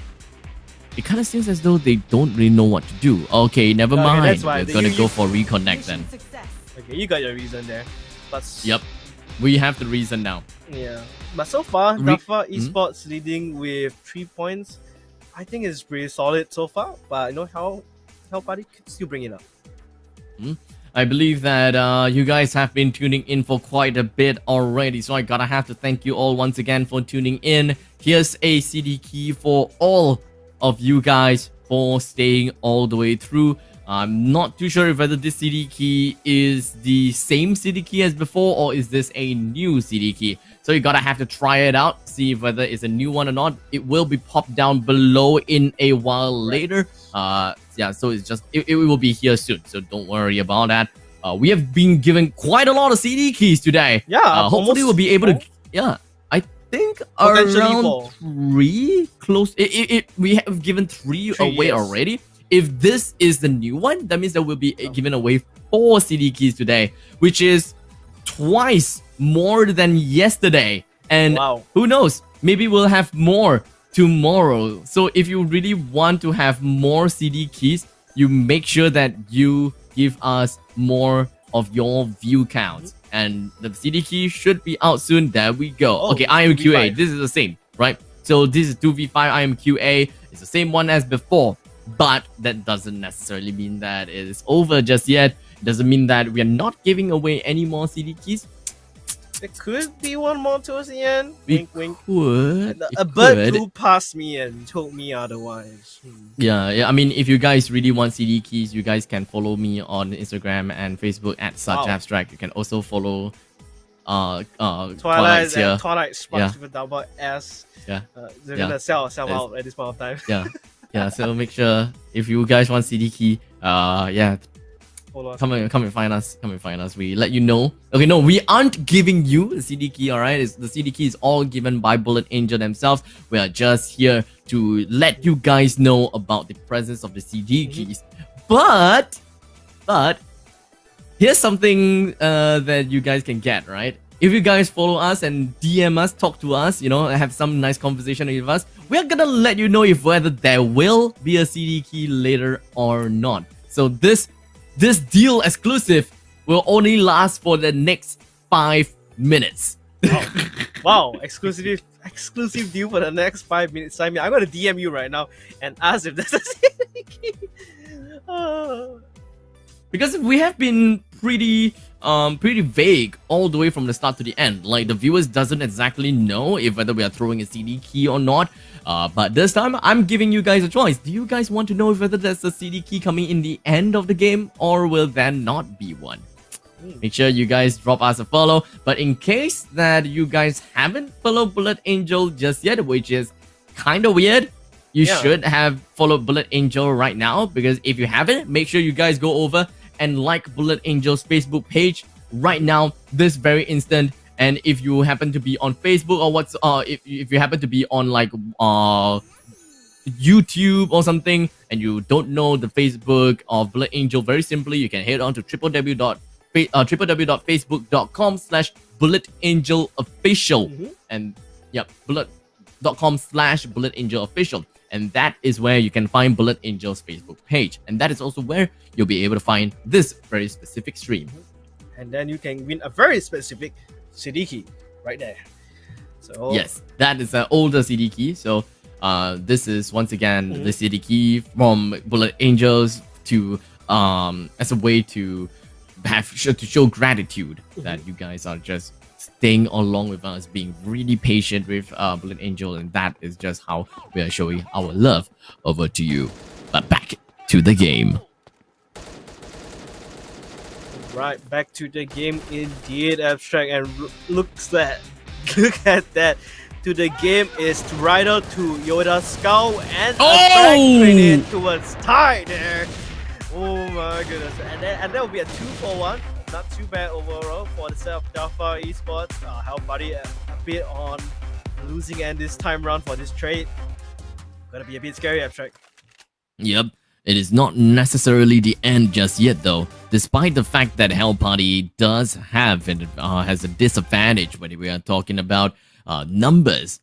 It kind of seems as though they don't really know what to do. Okay, never mind. that's why We're gonna go for reconnect then. Mission success. Okay, you got your reason there. But Yep, we have the reason now. yeah. But so far, Re- Dafa Esports leading with 3 points. I think it's pretty solid so far. But you know how Party could still bring it up. I believe that you guys have been tuning in for quite a bit already, so I gotta have to thank you all once again for tuning in. Here's a CD key for all of you guys for staying all the way through. I'm not too sure whether this CD key is the same CD key as before, or is this a new CD key. So you gotta have to try it out, see whether it's a new one or not. It will be popped down below in a while later. Yeah, so it will be here soon, so don't worry about that. We have been given quite a lot of CD keys today. Yeah, hopefully we'll be able to. Yeah, I think Potentially around 4. 3 close. We have given 3 away yes. already. If this is the new one, that means that we'll be giving away 4 CD keys today, which is twice more than yesterday. And Wow. who knows, maybe we'll have more tomorrow. So if you really want to have more CD keys, you make sure that you give us more of your view counts. And the CD key should be out soon. There we go. Oh, okay, IMQA. 2v5. This is the same, right? So this is 2v5 IMQA. It's the same one as before. But that doesn't necessarily mean that it is over just yet. It doesn't mean that we are not giving away any more CD keys. There could be one more towards the end. We Wink, wink. could. A it bird could. flew past me and told me otherwise. Yeah. I mean, if you guys really want CD keys, you guys can follow me on Instagram and Facebook at Such Wow. Abstract. You can also follow Twilight's Twilight's here. and Twilight Sparks Yeah. with a double S. Yeah. They're Yeah. gonna sell Yes. out at this point of time. Yeah. So make sure if you guys want CD key, Follow us. come and find us. Come and find us. We let you know. Okay, no, we aren't giving you the CD key, alright? The CD key is all given by Bullet Angel themselves. We are just here to let you guys know about the presence of the CD keys. But here's something that you guys can get, right? If you guys follow us and DM us, talk to us, have some nice conversation with us, we're gonna let you know if whether there will be a CD key later or not. So this deal exclusive will only last for the next 5 minutes. Wow, exclusive deal for the next 5 minutes. Sign me. I'm gonna DM you right now and ask if there's a CD key. Because we have been pretty vague all the way from the start to the end. Like, the viewers doesn't exactly know if whether we are throwing a CD key or not. But this time, I'm giving you guys a choice. Do you guys want to know whether there's a CD key coming in the end of the game, or will there not be one? Make sure you guys drop us a follow. But in case that you guys haven't followed Bullet Angel just yet, which is kind of weird, you should have followed Bullet Angel right now. Because if you haven't, make sure you guys go over and like Bullet Angel's Facebook page right now, this very instant. And if you happen to be on Facebook or if you happen to be on like YouTube or something, and you don't know the Facebook of Bullet Angel, very simply, you can head on to www.facebook.com/bulletangelofficial and bullet.com/bulletangelofficial. And that is where you can find Bullet Angel's Facebook page. And that is also where you'll be able to find this very specific stream. And then you can win a very specific CD key right there. So yes, that is an older CD key. So this is once again the CD key from Bullet Angels to as a way to show gratitude that you guys are just staying along with us, being really patient with Bullet Angel, and that is just how we are showing our love over to you. But back to the game. Right, back to the game indeed, Abstract, and look at that. To the game is Rider to Yoda Skull and Abstract grenade towards Thai there. Oh my goodness, and that will be a 2-for-1. Not too bad overall for the set of Dafa Esports. Hell Buddy a bit on losing end this time round for this trade. Gonna be a bit scary, Abstract. Yep, it is not necessarily the end just yet though, despite the fact that Hell Party does have and has a disadvantage when we are talking about numbers.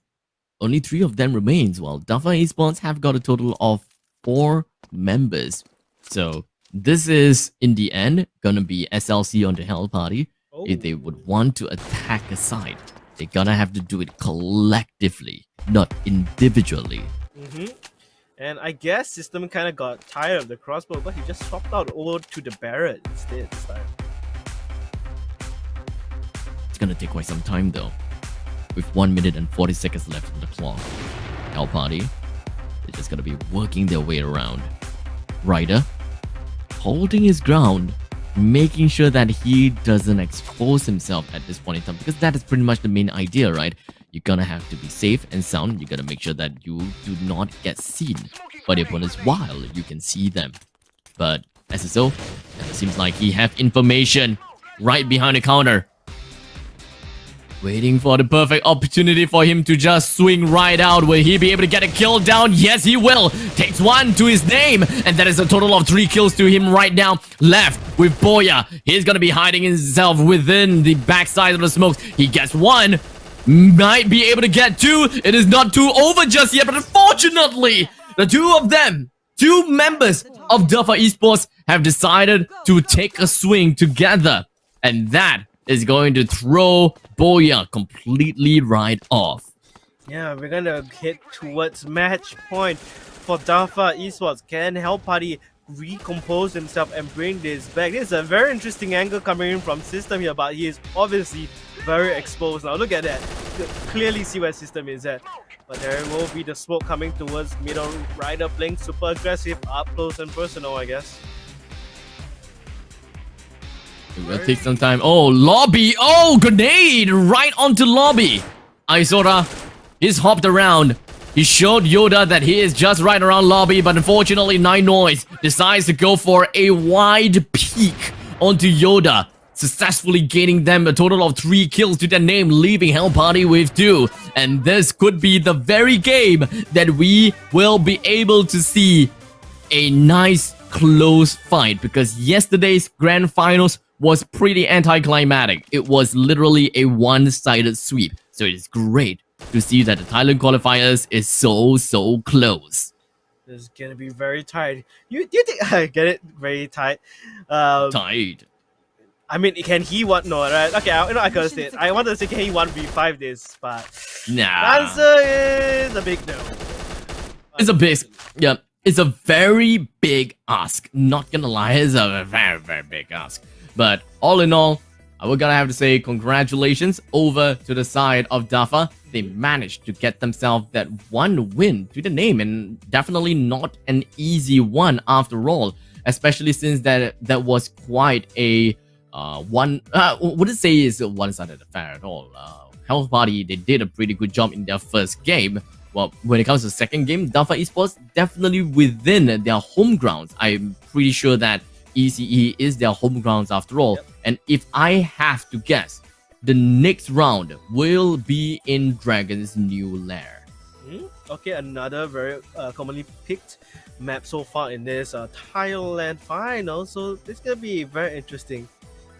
Only 3 of them remains, while Dafa Esports have got a total of 4 members. So this is, in the end, gonna be SLC on the Hell Party. Oh. If they would want to attack a side, they're gonna have to do it collectively, not individually. And I guess System kind of got tired of the crossbow, but he just swapped out over to the Barrett instead this time. It's gonna take quite some time though. With 1 minute and 40 seconds left on the clock, Hell Party is just gonna be working their way around. Ryder holding his ground, making sure that he doesn't expose himself at this point in time, because that is pretty much the main idea, right? You're gonna have to be safe and sound. You gotta make sure that you do not get seen by the opponents while you can see them. But SSO, it seems like he have information right behind the counter. Waiting for the perfect opportunity for him to just swing right out. Will he be able to get a kill down? Yes, he will. Takes 1 to his name. And that is a total of 3 kills to him right now. Left with Boya. He's going to be hiding himself within the backside of the smokes. He gets 1. Might be able to get 2. It is not 2 over just yet. But unfortunately, the 2 of them, 2 members of Dafa Esports, have decided to take a swing together. And that is going to throw Boya completely right off. Yeah, we're gonna head towards match point for Dafa Esports. Can Hell Party recompose himself and bring this back? This is a very interesting angle coming in from System here, but he is obviously very exposed now. Look at that. You can clearly see where System is at. But there will be the smoke coming towards middle. Ryder playing super aggressive, up close and personal, I guess. It will take some time. Oh, lobby. Oh, grenade right onto lobby. Isora, he's hopped around. He showed Yoda that he is just right around lobby, but unfortunately, Nine Noise decides to go for a wide peek onto Yoda, successfully gaining them a total of 3 kills to their name, leaving Hell Party with 2. And this could be the very game that we will be able to see a nice close fight, because yesterday's grand finals was pretty anticlimactic. It was literally a one-sided sweep. So it is great to see that the Thailand qualifiers is so close. This is gonna be very tight. You think I get it? Very tight. Tight. I mean, can he what? No, right? Okay, I could say it. I wanted to say can he 1v5 this, but Nah. the answer is a big no. It's a big, yeah. It's a very big ask. Not gonna lie, it's a very big ask. But all in all, I would gotta have to say congratulations over to the side of Dafa. They managed to get themselves that 1 win to the name, and definitely not an easy one after all. Especially since that was quite a wouldn't say it's a one-sided affair at all. Hell Party, they did a pretty good job in their first game. Well, when it comes to the second game, Dafa Esports definitely within their home grounds. I'm pretty sure that ECE is their home grounds after all. Yep. And if I have to guess, the next round will be in Dragon's new lair. Okay, another very commonly picked map so far in this Thailand Final. So this is gonna be very interesting.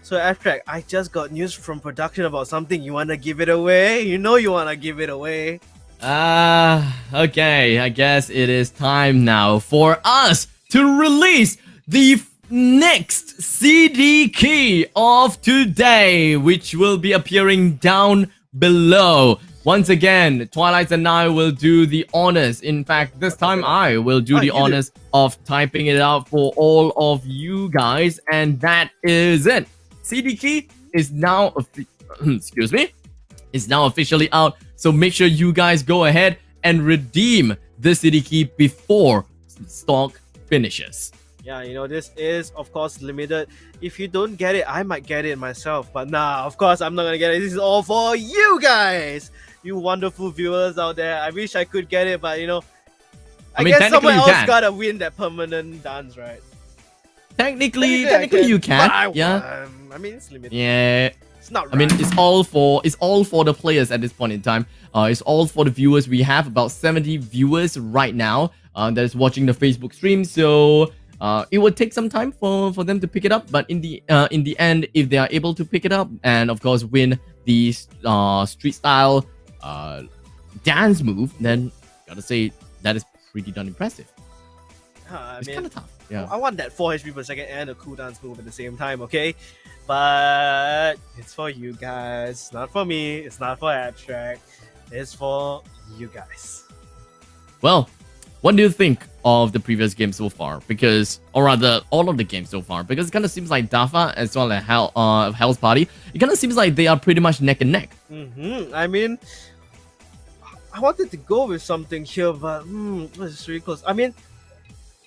So Abstract, I just got news from production about something. You wanna give it away? You know you wanna give it away. Okay, I guess it is time now for us to release the next CD key of today, which will be appearing down below. Once again, Twilight and I will do the honors. In fact, this time I will do the honors of typing it out for all of you guys, and that is it. CD key is now excuse me, is now officially out. So make sure you guys go ahead and redeem this CD key before stock finishes. Yeah, you know, this is, of course, limited. If you don't get it, I might get it myself. But nah, of course, I'm not gonna get it. This is all for you guys! You wonderful viewers out there. I wish I could get it, but, you know, I mean, guess someone else gotta win that permanent dance, right? Technically you can. But yeah. I mean, it's limited. Yeah. It's not right. I mean, it's all for the players at this point in time. It's all for the viewers. We have about 70 viewers right now that is watching the Facebook stream. So it would take some time for them to pick it up. But in the end, if they are able to pick it up and of course win the street style dance move, then gotta say that is pretty darn impressive. It's kind of tough. Yeah. I want that 4 HP per second and a cool dance move at the same time, okay? But it's for you guys. It's not for me. It's not for Abstract. It's for you guys. Well, what do you think of the previous game so far? Because, or rather, all of the games so far. Because it kind of seems like Dafa as well as Hell's Party, it kind of seems like they are pretty much neck and neck. I mean, I wanted to go with something here, but it's really close. I mean,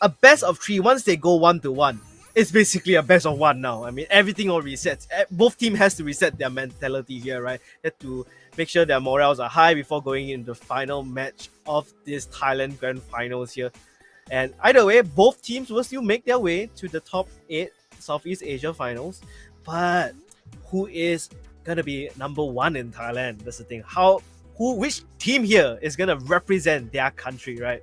a best of 3, once they go 1-1, it's basically a best of 1 now. I mean, everything all resets. Both teams has to reset their mentality here, right? They have to make sure their morals are high before going into the final match of this Thailand Grand Finals here. And either way, both teams will still make their way to the top 8 Southeast Asia Finals. But who is gonna be number 1 in Thailand? That's the thing. Which team here is gonna represent their country, right?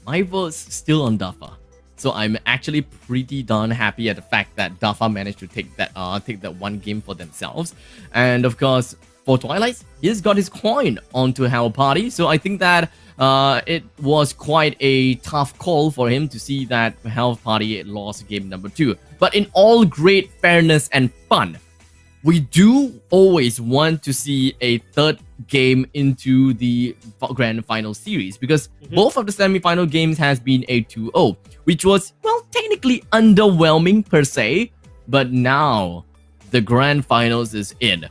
My vote's still on Dafa. So I'm actually pretty darn happy at the fact that Dafa managed to take that one game for themselves. And of course, for Twilight, he's got his coin onto Hell Party. So I think that it was quite a tough call for him to see that Hell Party lost game number 2. But in all great fairness and fun, we do always want to see a third game into the Grand Final series because both of the semi-final games has been a 2-0, which was, well, technically underwhelming per se, but now the Grand Finals is in.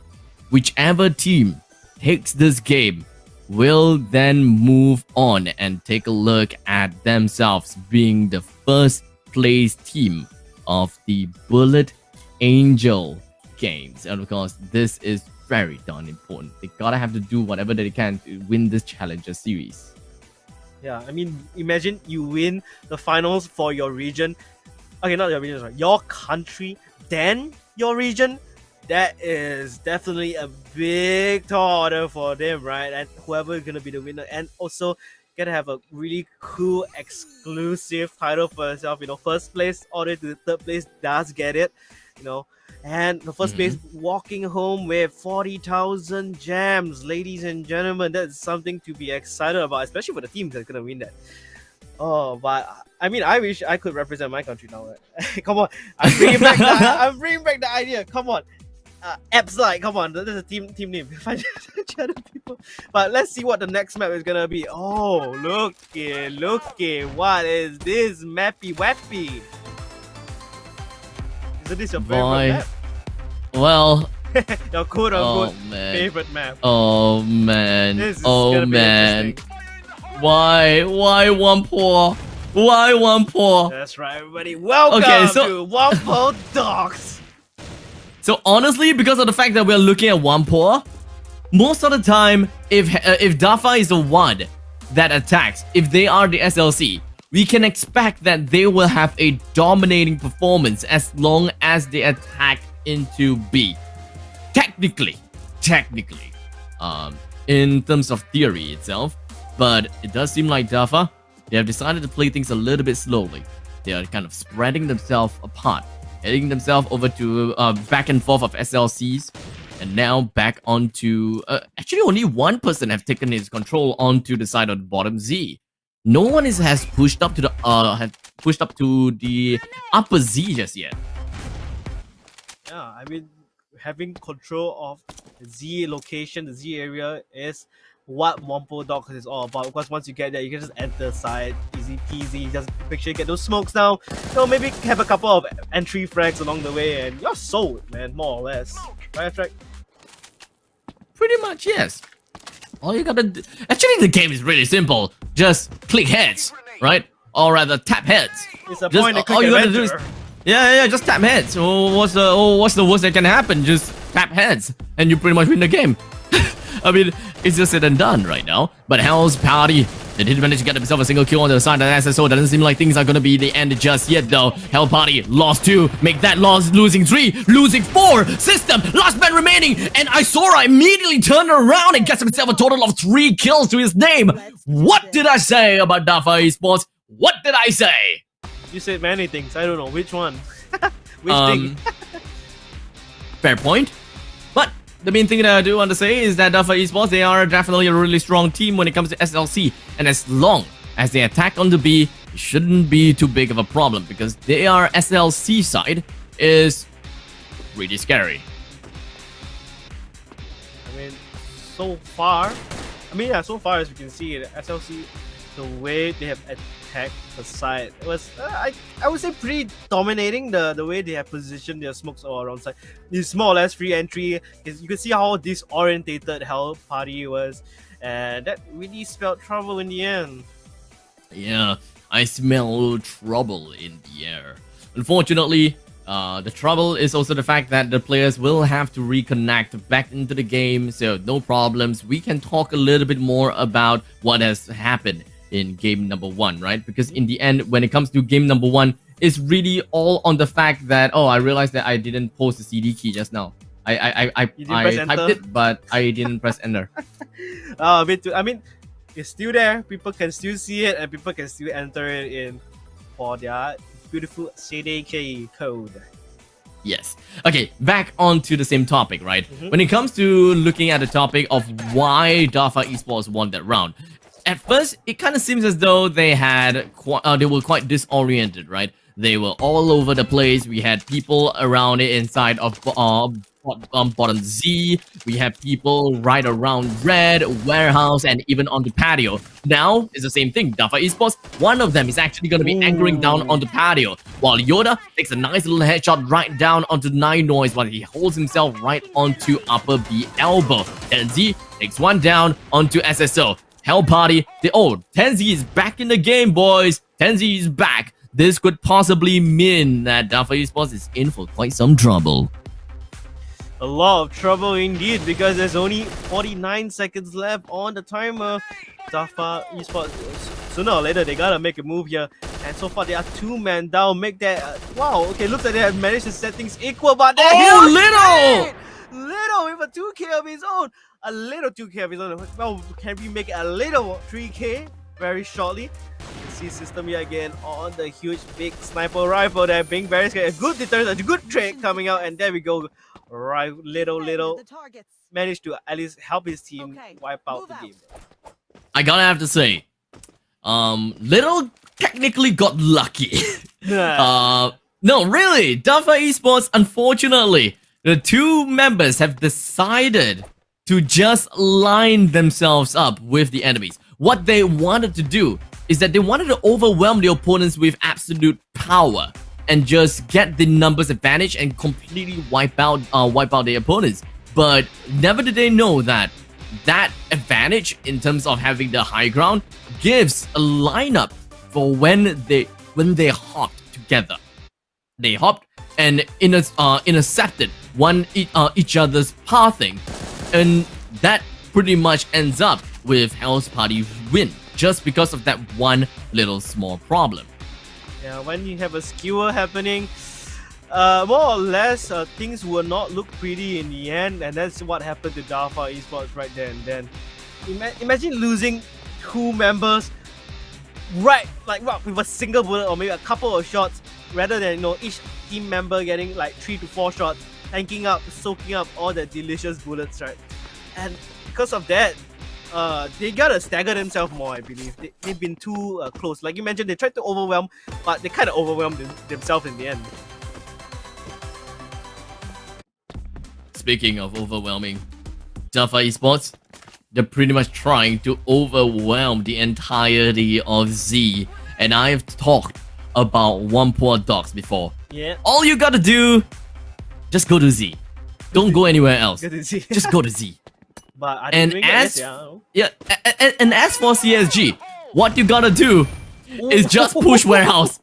Whichever team takes this game will then move on and take a look at themselves being the first place team of the Bullet Angel games. And of course, this is very darn important. They gotta have to do whatever they can to win this Challenger series. Yeah, I mean, imagine you win the finals for your region. Okay, not your region, sorry, your country, then your region. That is definitely a big tall order for them, right? And whoever is gonna be the winner, and also gonna have a really cool exclusive title for yourself. You know, first place order to third place does get it. You know. And the first place walking home with 40,000 gems, ladies and gentlemen. That's something to be excited about, especially for the team that's gonna win that. Oh, but I mean, I wish I could represent my country now. Right? Come on, I'm bringing back the idea. Come on, Abslide. Come on, that's a team name. Find other people. But let's see what the next map is gonna be. Oh, looky, what is this mappy wappy? Is this your favorite map? Well, your quote-unquote favorite map. Oh man. This is gonna be interesting. Why one poor? Why one poor? That's right, everybody. Welcome to Wampo Dogs. So honestly, because of the fact that we're looking at one poor, most of the time, if Dafa is the one that attacks, if they are the SLC, we can expect that they will have a dominating performance as long as they attack into B. Technically, in terms of theory itself, but it does seem like Dafa, they have decided to play things a little bit slowly. They are kind of spreading themselves apart, heading themselves over to back and forth of SLCs, and now back onto actually only one person have taken his control onto the side of the bottom Z. No one has pushed up to the upper Z just yet. Yeah, I mean, having control of the Z location, the Z area is what Wampo Dogs is all about. Because once you get there, you can just enter side, easy peasy. Just make sure you get those smokes down. So maybe have a couple of entry frags along the way, and you're sold, man, more or less. Right, Frack? Pretty much, yes. All you gotta do... Actually, the game is really simple. Just click heads, right? Or rather, tap heads. It's a point and click all you gotta adventure. do is... Yeah, just tap heads. What's the worst that can happen? Just tap heads, and you pretty much win the game. I mean, it's just said and done right now. But Hell's Party, they did manage to get themselves a single kill on the side of the SSO. Doesn't seem like things are going to be the end just yet, though. Hell Party lost 2, make that loss, losing 3, losing 4. System, last man remaining. And Isora immediately turned around and gets himself a total of 3 kills to his name. What did I say about Dafa Esports? What did I say? You said many things. I don't know which one. Which thing? Fair point. But the main thing that I do want to say is that Dafa Esports, they are definitely a really strong team when it comes to SLC. And as long as they attack on the B, it shouldn't be too big of a problem because their SLC side is really scary. I mean, so far as we can see, the SLC, the way they have attacked the side, it was I would say pretty dominating. The way they have positioned their smokes all around side. It's more or less free entry. You can see how disorientated Hell Party was, and that really spelled trouble in the end. Yeah, I smell trouble in the air. Unfortunately, the trouble is also the fact that the players will have to reconnect back into the game, so no problems. We can talk a little bit more about what has happened in game number 1, right? Because in the end, when it comes to game number 1, it's really all on the fact that, oh, I realized that I didn't post the CD key just now. I typed it, but I didn't press enter. A bit too, I mean, it's still there. People can still see it, and people can still enter it in for their beautiful CDK code. Yes. Okay, back onto the same topic, right? When it comes to looking at the topic of why Dafa Esports won that round, at first it kind of seems as though they were quite disoriented, right? They were all over the place. We had people around it inside of bottom Z. We have people right around red, warehouse, and even on the patio. Now, it's the same thing. Dafa Esports, one of them is actually going to be anchoring down on the patio, while Yoda takes a nice little headshot right down onto 9 Noise, while he holds himself right onto upper B elbow. Tenzi takes one down onto SSO. Hell Party, Tenzi is back in the game, boys. Tenzi is back. This could possibly mean that Dafa Esports is in for quite some trouble. A lot of trouble indeed, because there's only 49 seconds left on the timer. Dafa Esports, sooner or later, they gotta make a move here. And so far, they are 2 men down. Make that, wow, okay, looks like they have managed to set things equal, but Little with a 2k of his own. A little 2k of his own. Well, can we make it a little 3k very shortly? See System here again on the huge big sniper rifle there, being very scared. A good deterrent, a good trade coming out, and there we go. Right, little managed to at least help his team wipe out the game. I gotta have to say, Little technically got lucky. No, really, Dafa Esports, unfortunately, the 2 members have decided to just line themselves up with the enemies. What they wanted to do is that they wanted to overwhelm the opponents with absolute power and just get the numbers advantage and completely wipe out the opponents. But never did they know that that advantage in terms of having the high ground gives a lineup for when they hopped together. They hopped and intercepted each other's pathing, and that pretty much ends up with Hell's Party win just because of that one little small problem. Yeah, when you have a skewer happening, more or less things will not look pretty in the end, and that's what happened to Dafa Esports right there and then. Imagine losing 2 members right, like with a single bullet or maybe a couple of shots, rather than each team member getting like 3 to 4 shots, tanking up, soaking up all the delicious bullets, right? And because of that, they gotta stagger themselves more, I believe. They've been too close. Like you mentioned, they tried to overwhelm, but they kind of overwhelmed themselves in the end. Speaking of overwhelming, Dafa Esports, they're pretty much trying to overwhelm the entirety of Z. And I've talked about One Poor Dogs before. Yeah. All you gotta do, just go to Z. Don't go anywhere else. Good to see. Just go to Z. But are they doing it? And as for CSG, what you gotta do is just push warehouse.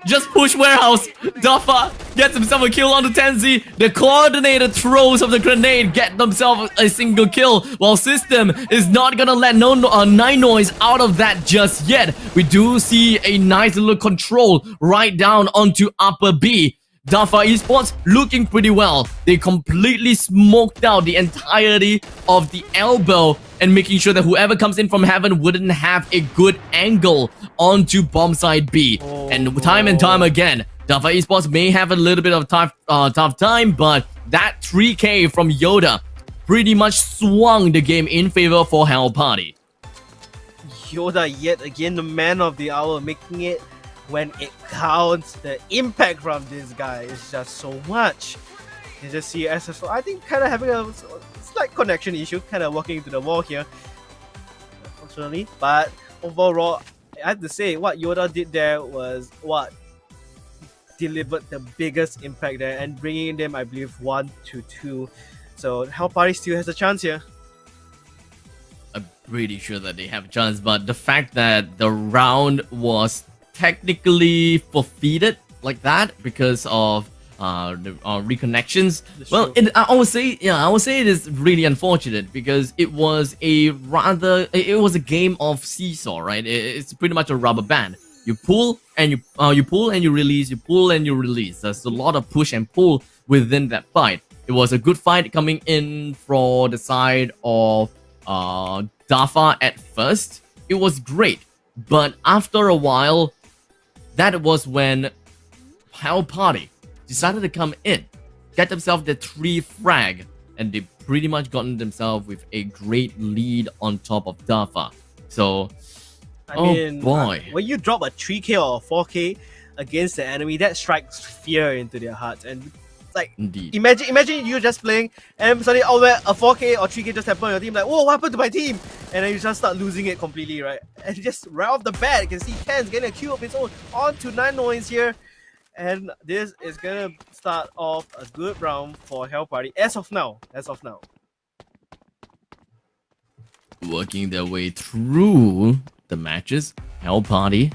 just push warehouse. Dafa gets himself a kill on the 10Z. The coordinated throws of the grenade get themselves a single kill, while System is not gonna let Nine Noise out of that just yet. We do see a nice little control right down onto upper B. Dafa Esports looking pretty well. They completely smoked out the entirety of the elbow and making sure that whoever comes in from heaven wouldn't have a good angle onto bomb side B. And time again, Dafa Esports may have a little bit of tough time, but that 3K from Yoda pretty much swung the game in favor for Hell Party. Yoda yet again the man of the hour, making it when it counts. The impact from this guy is just so much. You just see SSO, I think, kind of having a slight connection issue, kind of walking into the wall here, unfortunately. But overall, I have to say, what Yoda did there was what delivered the biggest impact there, and bringing them, I believe, 1-2. So Hell Party still has a chance here. I'm pretty sure that they have a chance, but the fact that the round was technically forfeited like that because of the reconnections. Well, I would say it is really unfortunate because it was a game of seesaw, right? It's pretty much a rubber band. You pull and you pull and you release, you pull and you release. There's a lot of push and pull within that fight. It was a good fight coming in for the side of Dafa at first. It was great, but after a while, that was when Hell Party decided to come in, get themselves the 3 frag, and they pretty much gotten themselves with a great lead on top of Dafa. So, I mean, when you drop a 3K or a 4K against the enemy, that strikes fear into their hearts. And like, indeed, imagine you just playing and suddenly a 4K or 3K just happened on your team, like, whoa, what happened to my team? And then you just start losing it completely, right? And just right off the bat, you can see Ken's getting a kill of his own on to 9 Noise here. And this is gonna start off a good round for Hell Party as of now. Working their way through the matches, Hell Party,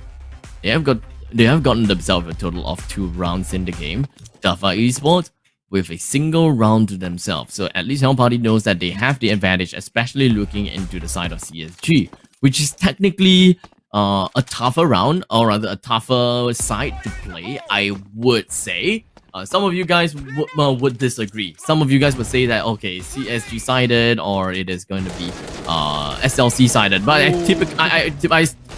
they have gotten themselves a total of 2 rounds in the game. Dafa Esports with a single round to themselves. So at least Hell Party knows that they have the advantage, especially looking into the side of CSG, which is technically a tougher round, or rather a tougher side to play, I would say. Some of you guys would disagree. Some of you guys would say that, okay, CSG sided, or it is going to be SLC sided. But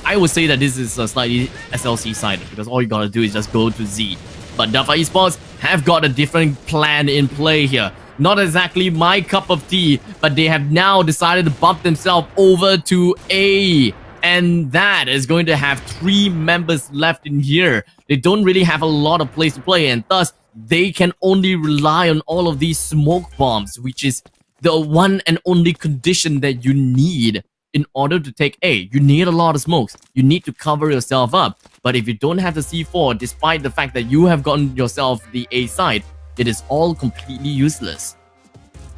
I would say that this is slightly SLC sided, because all you gotta do is just go to Z. But Dafa Esports have got a different plan in play here. Not exactly my cup of tea, but they have now decided to bump themselves over to A. And that is going to have 3 members left in here. They don't really have a lot of place to play, and thus they can only rely on all of these smoke bombs, which is the one and only condition that you need in order to take A. You need a lot of smokes. You need to cover yourself up. But if you don't have the C4, despite the fact that you have gotten yourself the A side, it is all completely useless.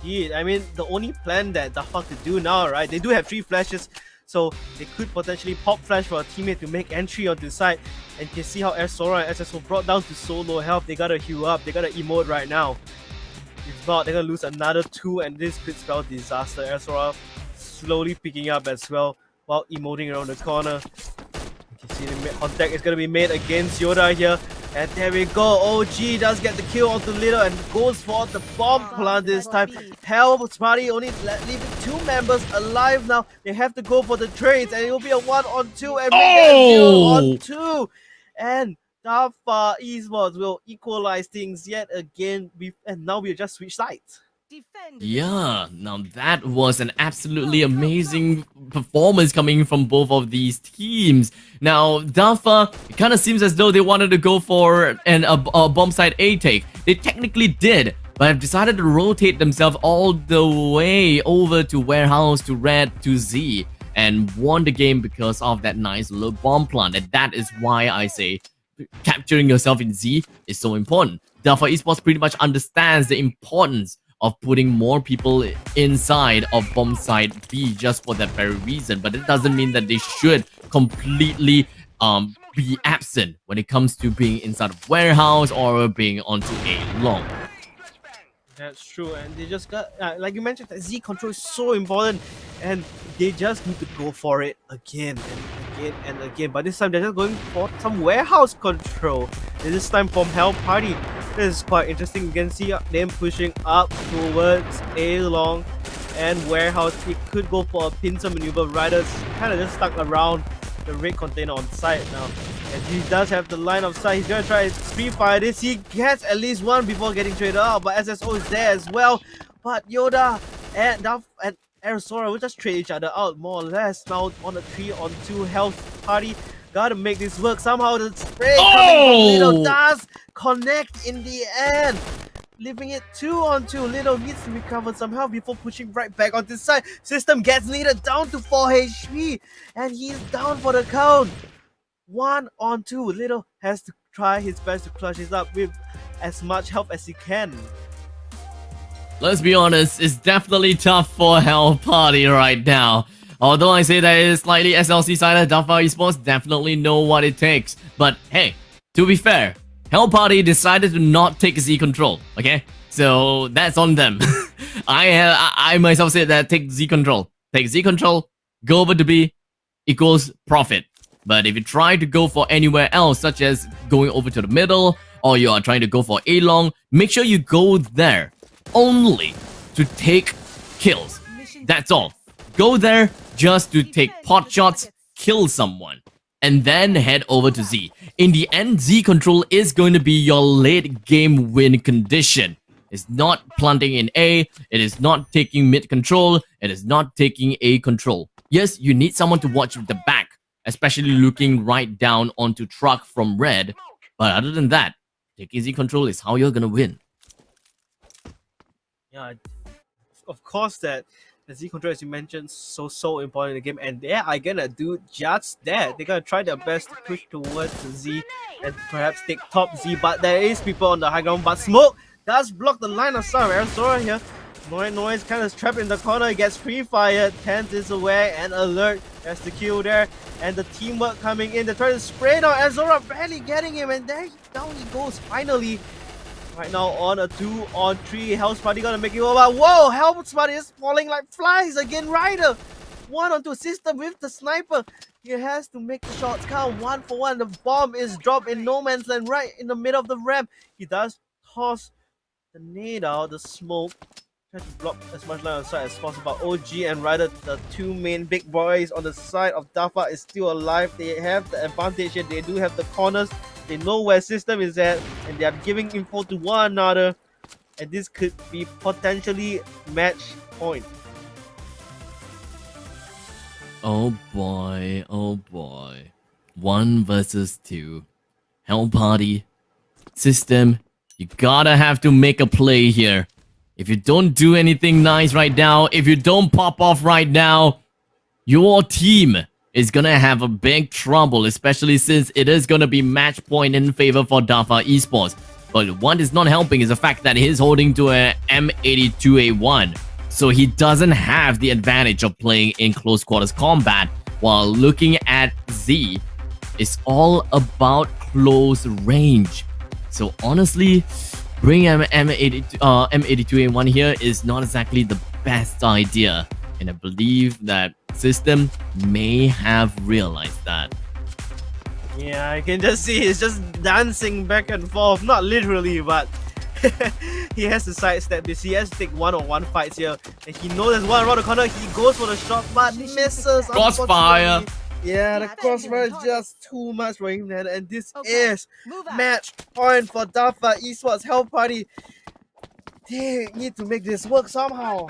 Yeah, I mean, the only plan that Dafa could do now, right? They do have 3 flashes, so they could potentially pop flash for a teammate to make entry on the side. And you can see how Sora and SSO brought down to so low health. They gotta heal up. They gotta emote right now. If not, they're gonna lose another 2, and this could spell disaster. Sora slowly picking up as well while emoting around the corner. You can see the contact is gonna be made against Yoda here. And there we go. OG does get the kill onto Little and goes for the bomb plant this time. Hell Party only leaving 2 members alive now. They have to go for the trades, and it will be a 1-on-2 and make it 0-on-2. And Dafa Esports will equalize things yet again. And now we'll just switch sides. Yeah, now that was an absolutely amazing performance coming from both of these teams. Now, Dafa, it kind of seems as though they wanted to go for a bomb side A take. They technically did, but have decided to rotate themselves all the way over to Warehouse, to Red, to Z, and won the game because of that nice little bomb plant. And that is why I say capturing yourself in Z is so important. Dafa Esports pretty much understands the importance of putting more people inside of bomb side B just for that very reason. But it doesn't mean that they should completely be absent when it comes to being inside of warehouse or being onto a long. That's true, and they just got like you mentioned, that Z control is so important, and they just need to go for it again and again and again. But this time they're just going for some warehouse control. This time from Hell Party. This is quite interesting. You can see them pushing up towards A long and warehouse. He could go for a pincer maneuver. Riders kind of just stuck around the rig container on site now. And he does have the line of sight. He's gonna try to speed fire this. He gets at least one before getting traded out, but SSO is there as well. But Yoda and Dafa and Arizona will just trade each other out more or less. Now on a 3-on-2 health party. Gotta make this work. Somehow the spray coming from Little does connect in the end. Leaving it 2-on-2. Little needs to recover somehow before pushing right back on this side. System gets Little down to 4 HP. And he's down for the count. 1-on-2. Little has to try his best to clutch this up with as much help as he can. Let's be honest, it's definitely tough for Hell Party right now. Although I say that it is slightly SLC-sided, Dafa Esports definitely know what it takes. But hey, to be fair, Hell Party decided to not take Z control, okay? So that's on them. I myself said that take Z control. Take Z control, go over to B, equals profit. But if you try to go for anywhere else, such as going over to the middle, or you are trying to go for A long, make sure you go there only to take kills. That's all. Go there just to take pot shots, kill someone, and then head over to Z. In the end, Z control is going to be your late game win condition. It's not planting in A, it is not taking mid control, it is not taking A control. Yes, you need someone to watch the back, especially looking right down onto truck from red, but other than that, taking Z control is how you're gonna win. Yeah, of course that the Z control, as you mentioned, so important in the game, and they are gonna do just that. They're gonna try their best to push towards the Z and perhaps take top Z, but there is people on the high ground, but Smoke does block the line of sight of Arizona here. Noise kind of trapped in the corner, gets pre-fired, Tense is aware and alert. There's the kill there, and the teamwork coming in. They're trying to spray now, Arizona barely getting him, and there down he goes finally. Right now on a 2-on-3, Hell's Party gonna make it over. Whoa, Hell's Party is falling like flies again. Ryder 1-on-2 system with the sniper. He has to make the shots count 1 for 1. The bomb is dropped in no man's land right in the middle of the ramp. He does toss the nade out, the smoke. Try to block as much line of sight as possible. OG and Ryder, the two main big boys on the side of Dafa, is still alive. They have the advantage here. They do have the corners. They know where system is at, and they are giving info to one another, and this could be potentially match point. Oh boy, oh boy. 1 versus 2. Hell Party. System, you gotta have to make a play here. If you don't do anything nice right now, if you don't pop off right now, your team is gonna have a big trouble, especially since it is gonna be match point in favor for Dafa Esports. But what is not helping is the fact that he's holding to a M82A1, so he doesn't have the advantage of playing in close quarters combat, while looking at Z, it's all about close range. So honestly, bringing M82A1 here is not exactly the best idea, and I believe that System may have realized that. Yeah, I can just see he's just dancing back and forth, not literally, but he has to sidestep this. He has to take one-on-one fights here, and he knows there's one around the corner. He goes for the shot, but misses. Crossfire. Yeah, the crossfire is just too much for him, and this is match point for Dafa Esports. Hell Party, they need to make this work somehow.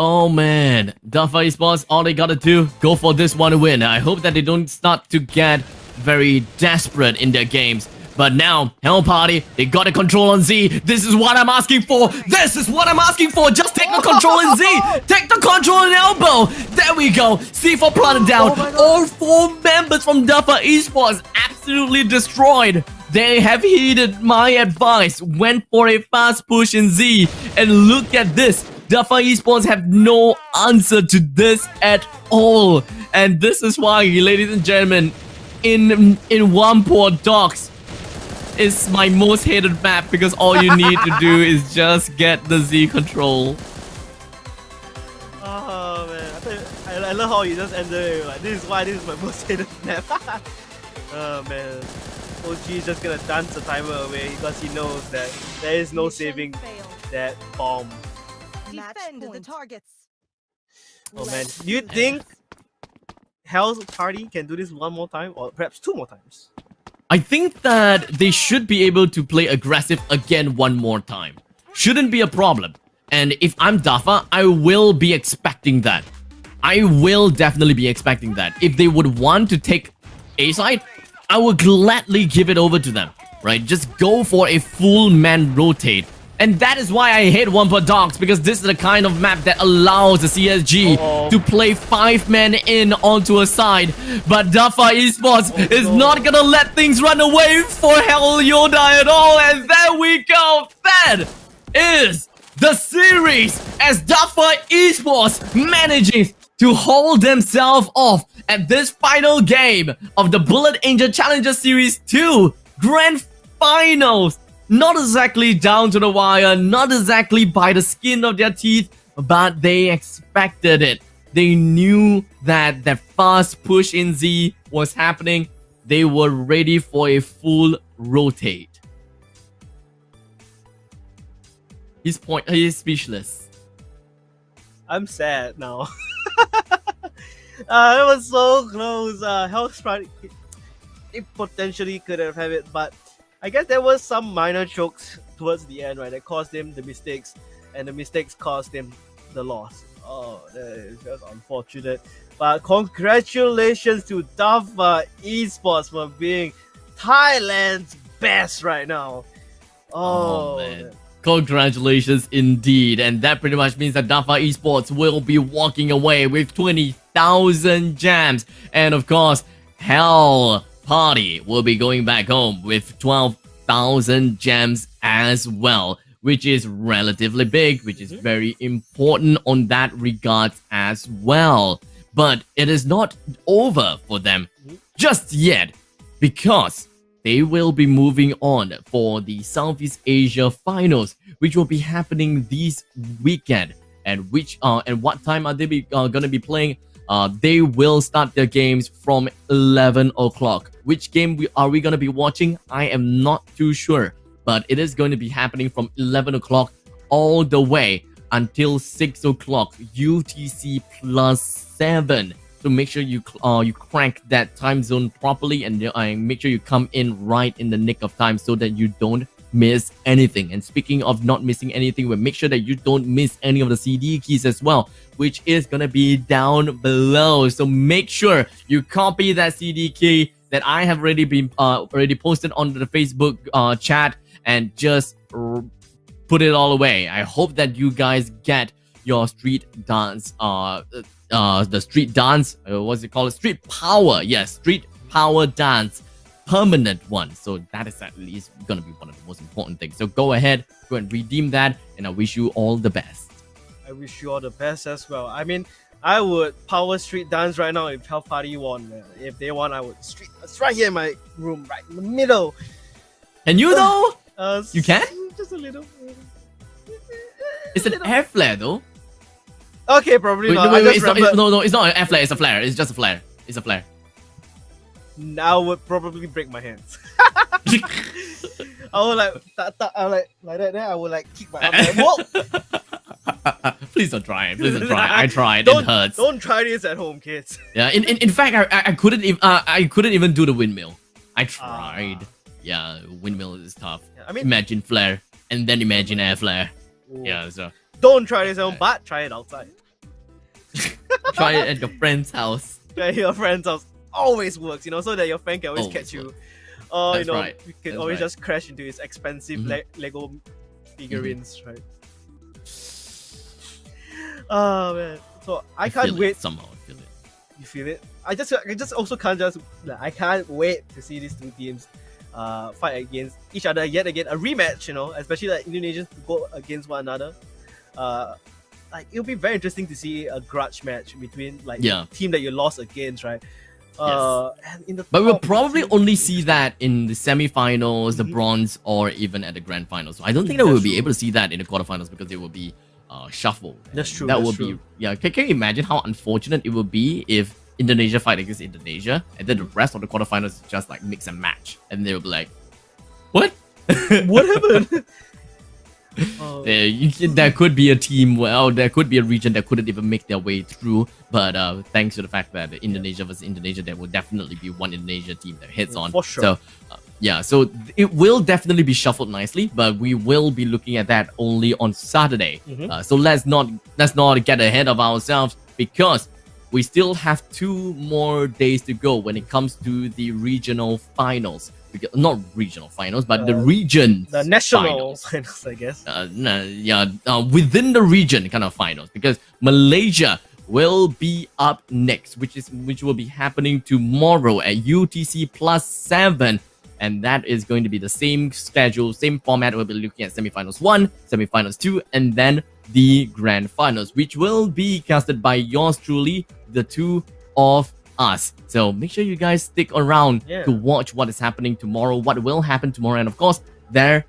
Oh man, Dafa Esports, all they gotta do, go for this one to win. I hope that they don't start to get very desperate in their games. But now, Hell Party, they got the control on Z. This is what I'm asking for. This is what I'm asking for. Just take the control in Z. Take the control in Elbow. There we go. C4 planted down. All 4 members from Dafa Esports absolutely destroyed. They have heeded my advice, went for a fast push in Z. And look at this. Dafa Esports have no answer to this at all. And this is why, ladies and gentlemen, in Whampoa Docks is my most hated map because all you need to do is just get the Z control. Oh man, I love how you just ended it like this is why this is my most hated map. Oh man, OG is just gonna dance the timer away because he knows that there is no saving that bomb. Defend the targets. Oh man, do you think Hell's Party can do this one more time or perhaps two more times? I think that they should be able to play aggressive again one more time. Shouldn't be a problem. And if I'm Dafa, I will be expecting that. I will definitely be expecting that. If they would want to take A side, I will gladly give it over to them. Right? Just go for a full man rotate. And that is why I hate Whampoa Docks, because this is the kind of map that allows the CSG to play 5 men in onto a side. But Dafa Esports is not gonna let things run away for Hell Yoda at all. And there we go. That is the series as Dafa Esports manages to hold themselves off at this final game of the Bullet Angel Challenger Series 2 Grand Finals. Not exactly down to the wire, not exactly by the skin of their teeth, but they expected it. They knew that the fast push in Z was happening. They were ready for a full rotate. He's speechless. I'm sad now. It was so close. Hell's Party, it potentially could have had it, but I guess there was some minor chokes towards the end, right? That caused him the mistakes, and the mistakes caused him the loss. Oh, that is just unfortunate. But congratulations to Dafa Esports for being Thailand's best right now. Oh man. Congratulations indeed. And that pretty much means that Dafa Esports will be walking away with 20,000 gems. And of course, Hell Party will be going back home with 12,000 gems as well, which is relatively big, which is very important on that regard as well. But it is not over for them just yet, because they will be moving on for the Southeast Asia Finals, which will be happening this weekend. And what time are they gonna be playing? They will start their games from 11 o'clock. Which game are we going to be watching? I am not too sure. But it is going to be happening from 11 o'clock all the way until 6 o'clock UTC plus 7. So make sure you crank that time zone properly, and make sure you come in right in the nick of time so that you don't miss anything. And speaking of not missing anything, we'll make sure that you don't miss any of the CD keys as well, which is gonna be down below. So make sure you copy that CD key that I have already posted on the Facebook chat, and just put it all away. I hope that you guys get your street dance, the street dance, what's it called? Street power, yes, street power dance. Permanent one. So that is at least gonna be one of the most important things. So go ahead, go and redeem that, and I wish you all the best. I wish you all the best as well. I mean, I would power street dance right now if Hell Party won. If they won, I would it's right here in my room, right in the middle. Can you though? You can? Just a little. It's an air flare though. Okay, probably not. Wait, no, it's not an air flare. It's a flare. It's just a flare. It's a flare. Now would probably break my hands. I would like that. Then I would like kick my arm. Like, whoa! Please don't try it. Please don't try. I tried. It hurts. Don't try this at home, kids. Yeah. In fact, I couldn't even do the windmill. I tried. Yeah, windmill is tough. Yeah, I mean, imagine flare and then imagine air flare. Ooh. Yeah. So don't try this at home, but try it outside. Try it at your friend's house. Try at your friend's house. Always works, so that your friend can always catch you. Or right. You can always just crash into his expensive Lego figurines, right? Oh man, so I can't wait. Somehow I feel it. You feel it? I just also can't I can't wait to see these two teams fight against each other yet again. A rematch, especially like Indonesians to go against one another. Like it'll be very interesting to see a grudge match between the team that you lost against, right? And in the But we'll top, probably it's only see that in the semi-finals, the bronze, or even at the grand finals. So I don't think that we'll be able to see that in the quarterfinals because it will be shuffled. That's true. That that's would true. be, yeah. Can you imagine how unfortunate it would be if Indonesia fight against Indonesia and then the rest of the quarterfinals is just like mix and match, and they'll be like, what? What happened? There could be a team, well, there could be a region that couldn't even make their way through, but thanks to the fact that Indonesia versus Indonesia, there will definitely be one Indonesia team that hits on. For sure. So, yeah, so it will definitely be shuffled nicely, but we will be looking at that only on Saturday. So let's not get ahead of ourselves, because we still have 2 more days to go when it comes to the regional finals. Not regional finals, but the region, the national finals. finals, I guess. Within the region kind of finals, because Malaysia will be up next, which will be happening tomorrow at UTC +7, and that is going to be the same schedule, same format. We'll be looking at semifinals 1, semifinals 2, and then the grand finals, which will be casted by yours truly, the 2 of us. So make sure you guys stick around to watch what is happening tomorrow, what will happen tomorrow, and of course there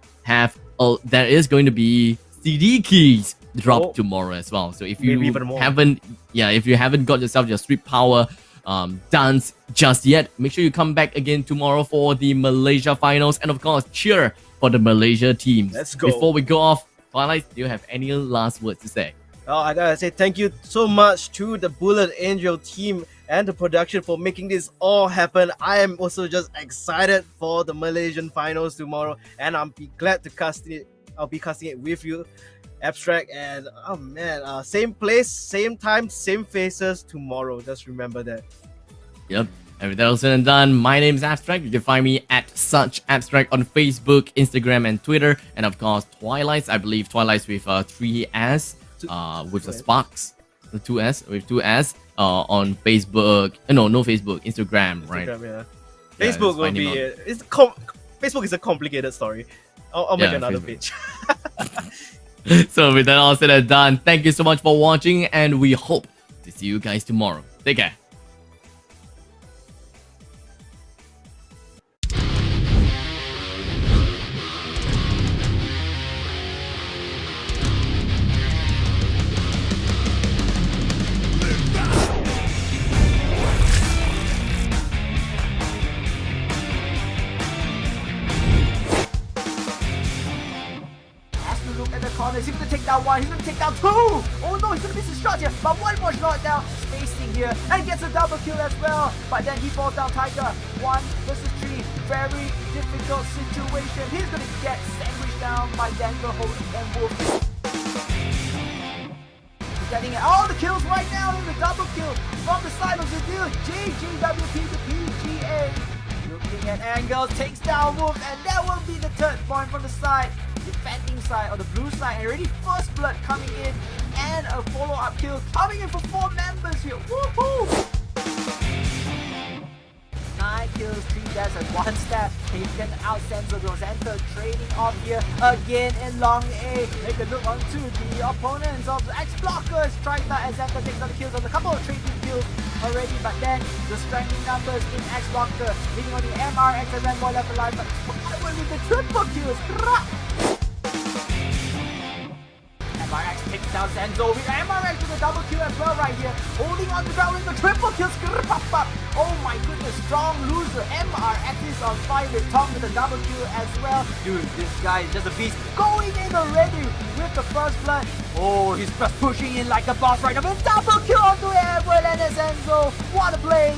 is going to be CD keys dropped tomorrow as well. So if you haven't got yourself your Street Power dance just yet, make sure you come back again tomorrow for the Malaysia finals, and of course cheer for the Malaysia teams. Let's go. Before we go off, Twilight, do you have any last words to say? Oh, I gotta say thank you so much to the Bullet Angel team and the production for making this all happen. I am also just excited for the Malaysian finals tomorrow, and I'll be glad to casting it. I'll be casting it with you, Abstract, and oh man, same place, same time, same faces tomorrow. Just remember that. Yep. And with that all said and done, my name is Abstract. You can find me at @suchabstract on Facebook, Instagram, and Twitter. And of course, Twilights. I believe Twilights with 3 S, with the sparks, the 2 S with 2 S. On Facebook, no Facebook, Instagram, right? Facebook will be. Facebook is a complicated story. I'll make another page. So with that all said and done, thank you so much for watching, and we hope to see you guys tomorrow. Take care. He's going to take down 1, he's going to take down 2! Oh no, he's going to miss his shot here, but 1 more shot down, spacing here, and gets a double kill as well. But then he falls down. Tiger, 1 versus 3, very difficult situation. He's going to get sandwiched down by Denver, Holy, and Wolf. He's getting all the kills right now in the double kill from the side of the deal. GGWP to PGA. Looking at angles, takes down Wolf, and that will be the 3rd point from the side. Defending side, or the blue side, and already first blood coming in, and a follow-up kill coming in for 4 members here. Woohoo! 9 kills, 3 deaths, and 1 stab. He can out-send the Rosenta, trading off here again in long A. Take a look onto the opponents of the X-Blockers. Trita and Zenta takes down the kills on a couple of trading kills already, but then the strengthening numbers in X-Blocker, leading on the MRX and Ramboy left alive, but what with the triple kills? MRX takes down Senzo. We got MRX with a double kill as well right here. Holding on to ground with the triple kills. Oh my goodness, strong loser. MRX is on fire with Tom with a double kill as well. Dude, this guy is just a beast. Going in already with the first blood. Oh, he's just pushing in like a boss right now. With double kill onto Airboy and Senzo. What a play.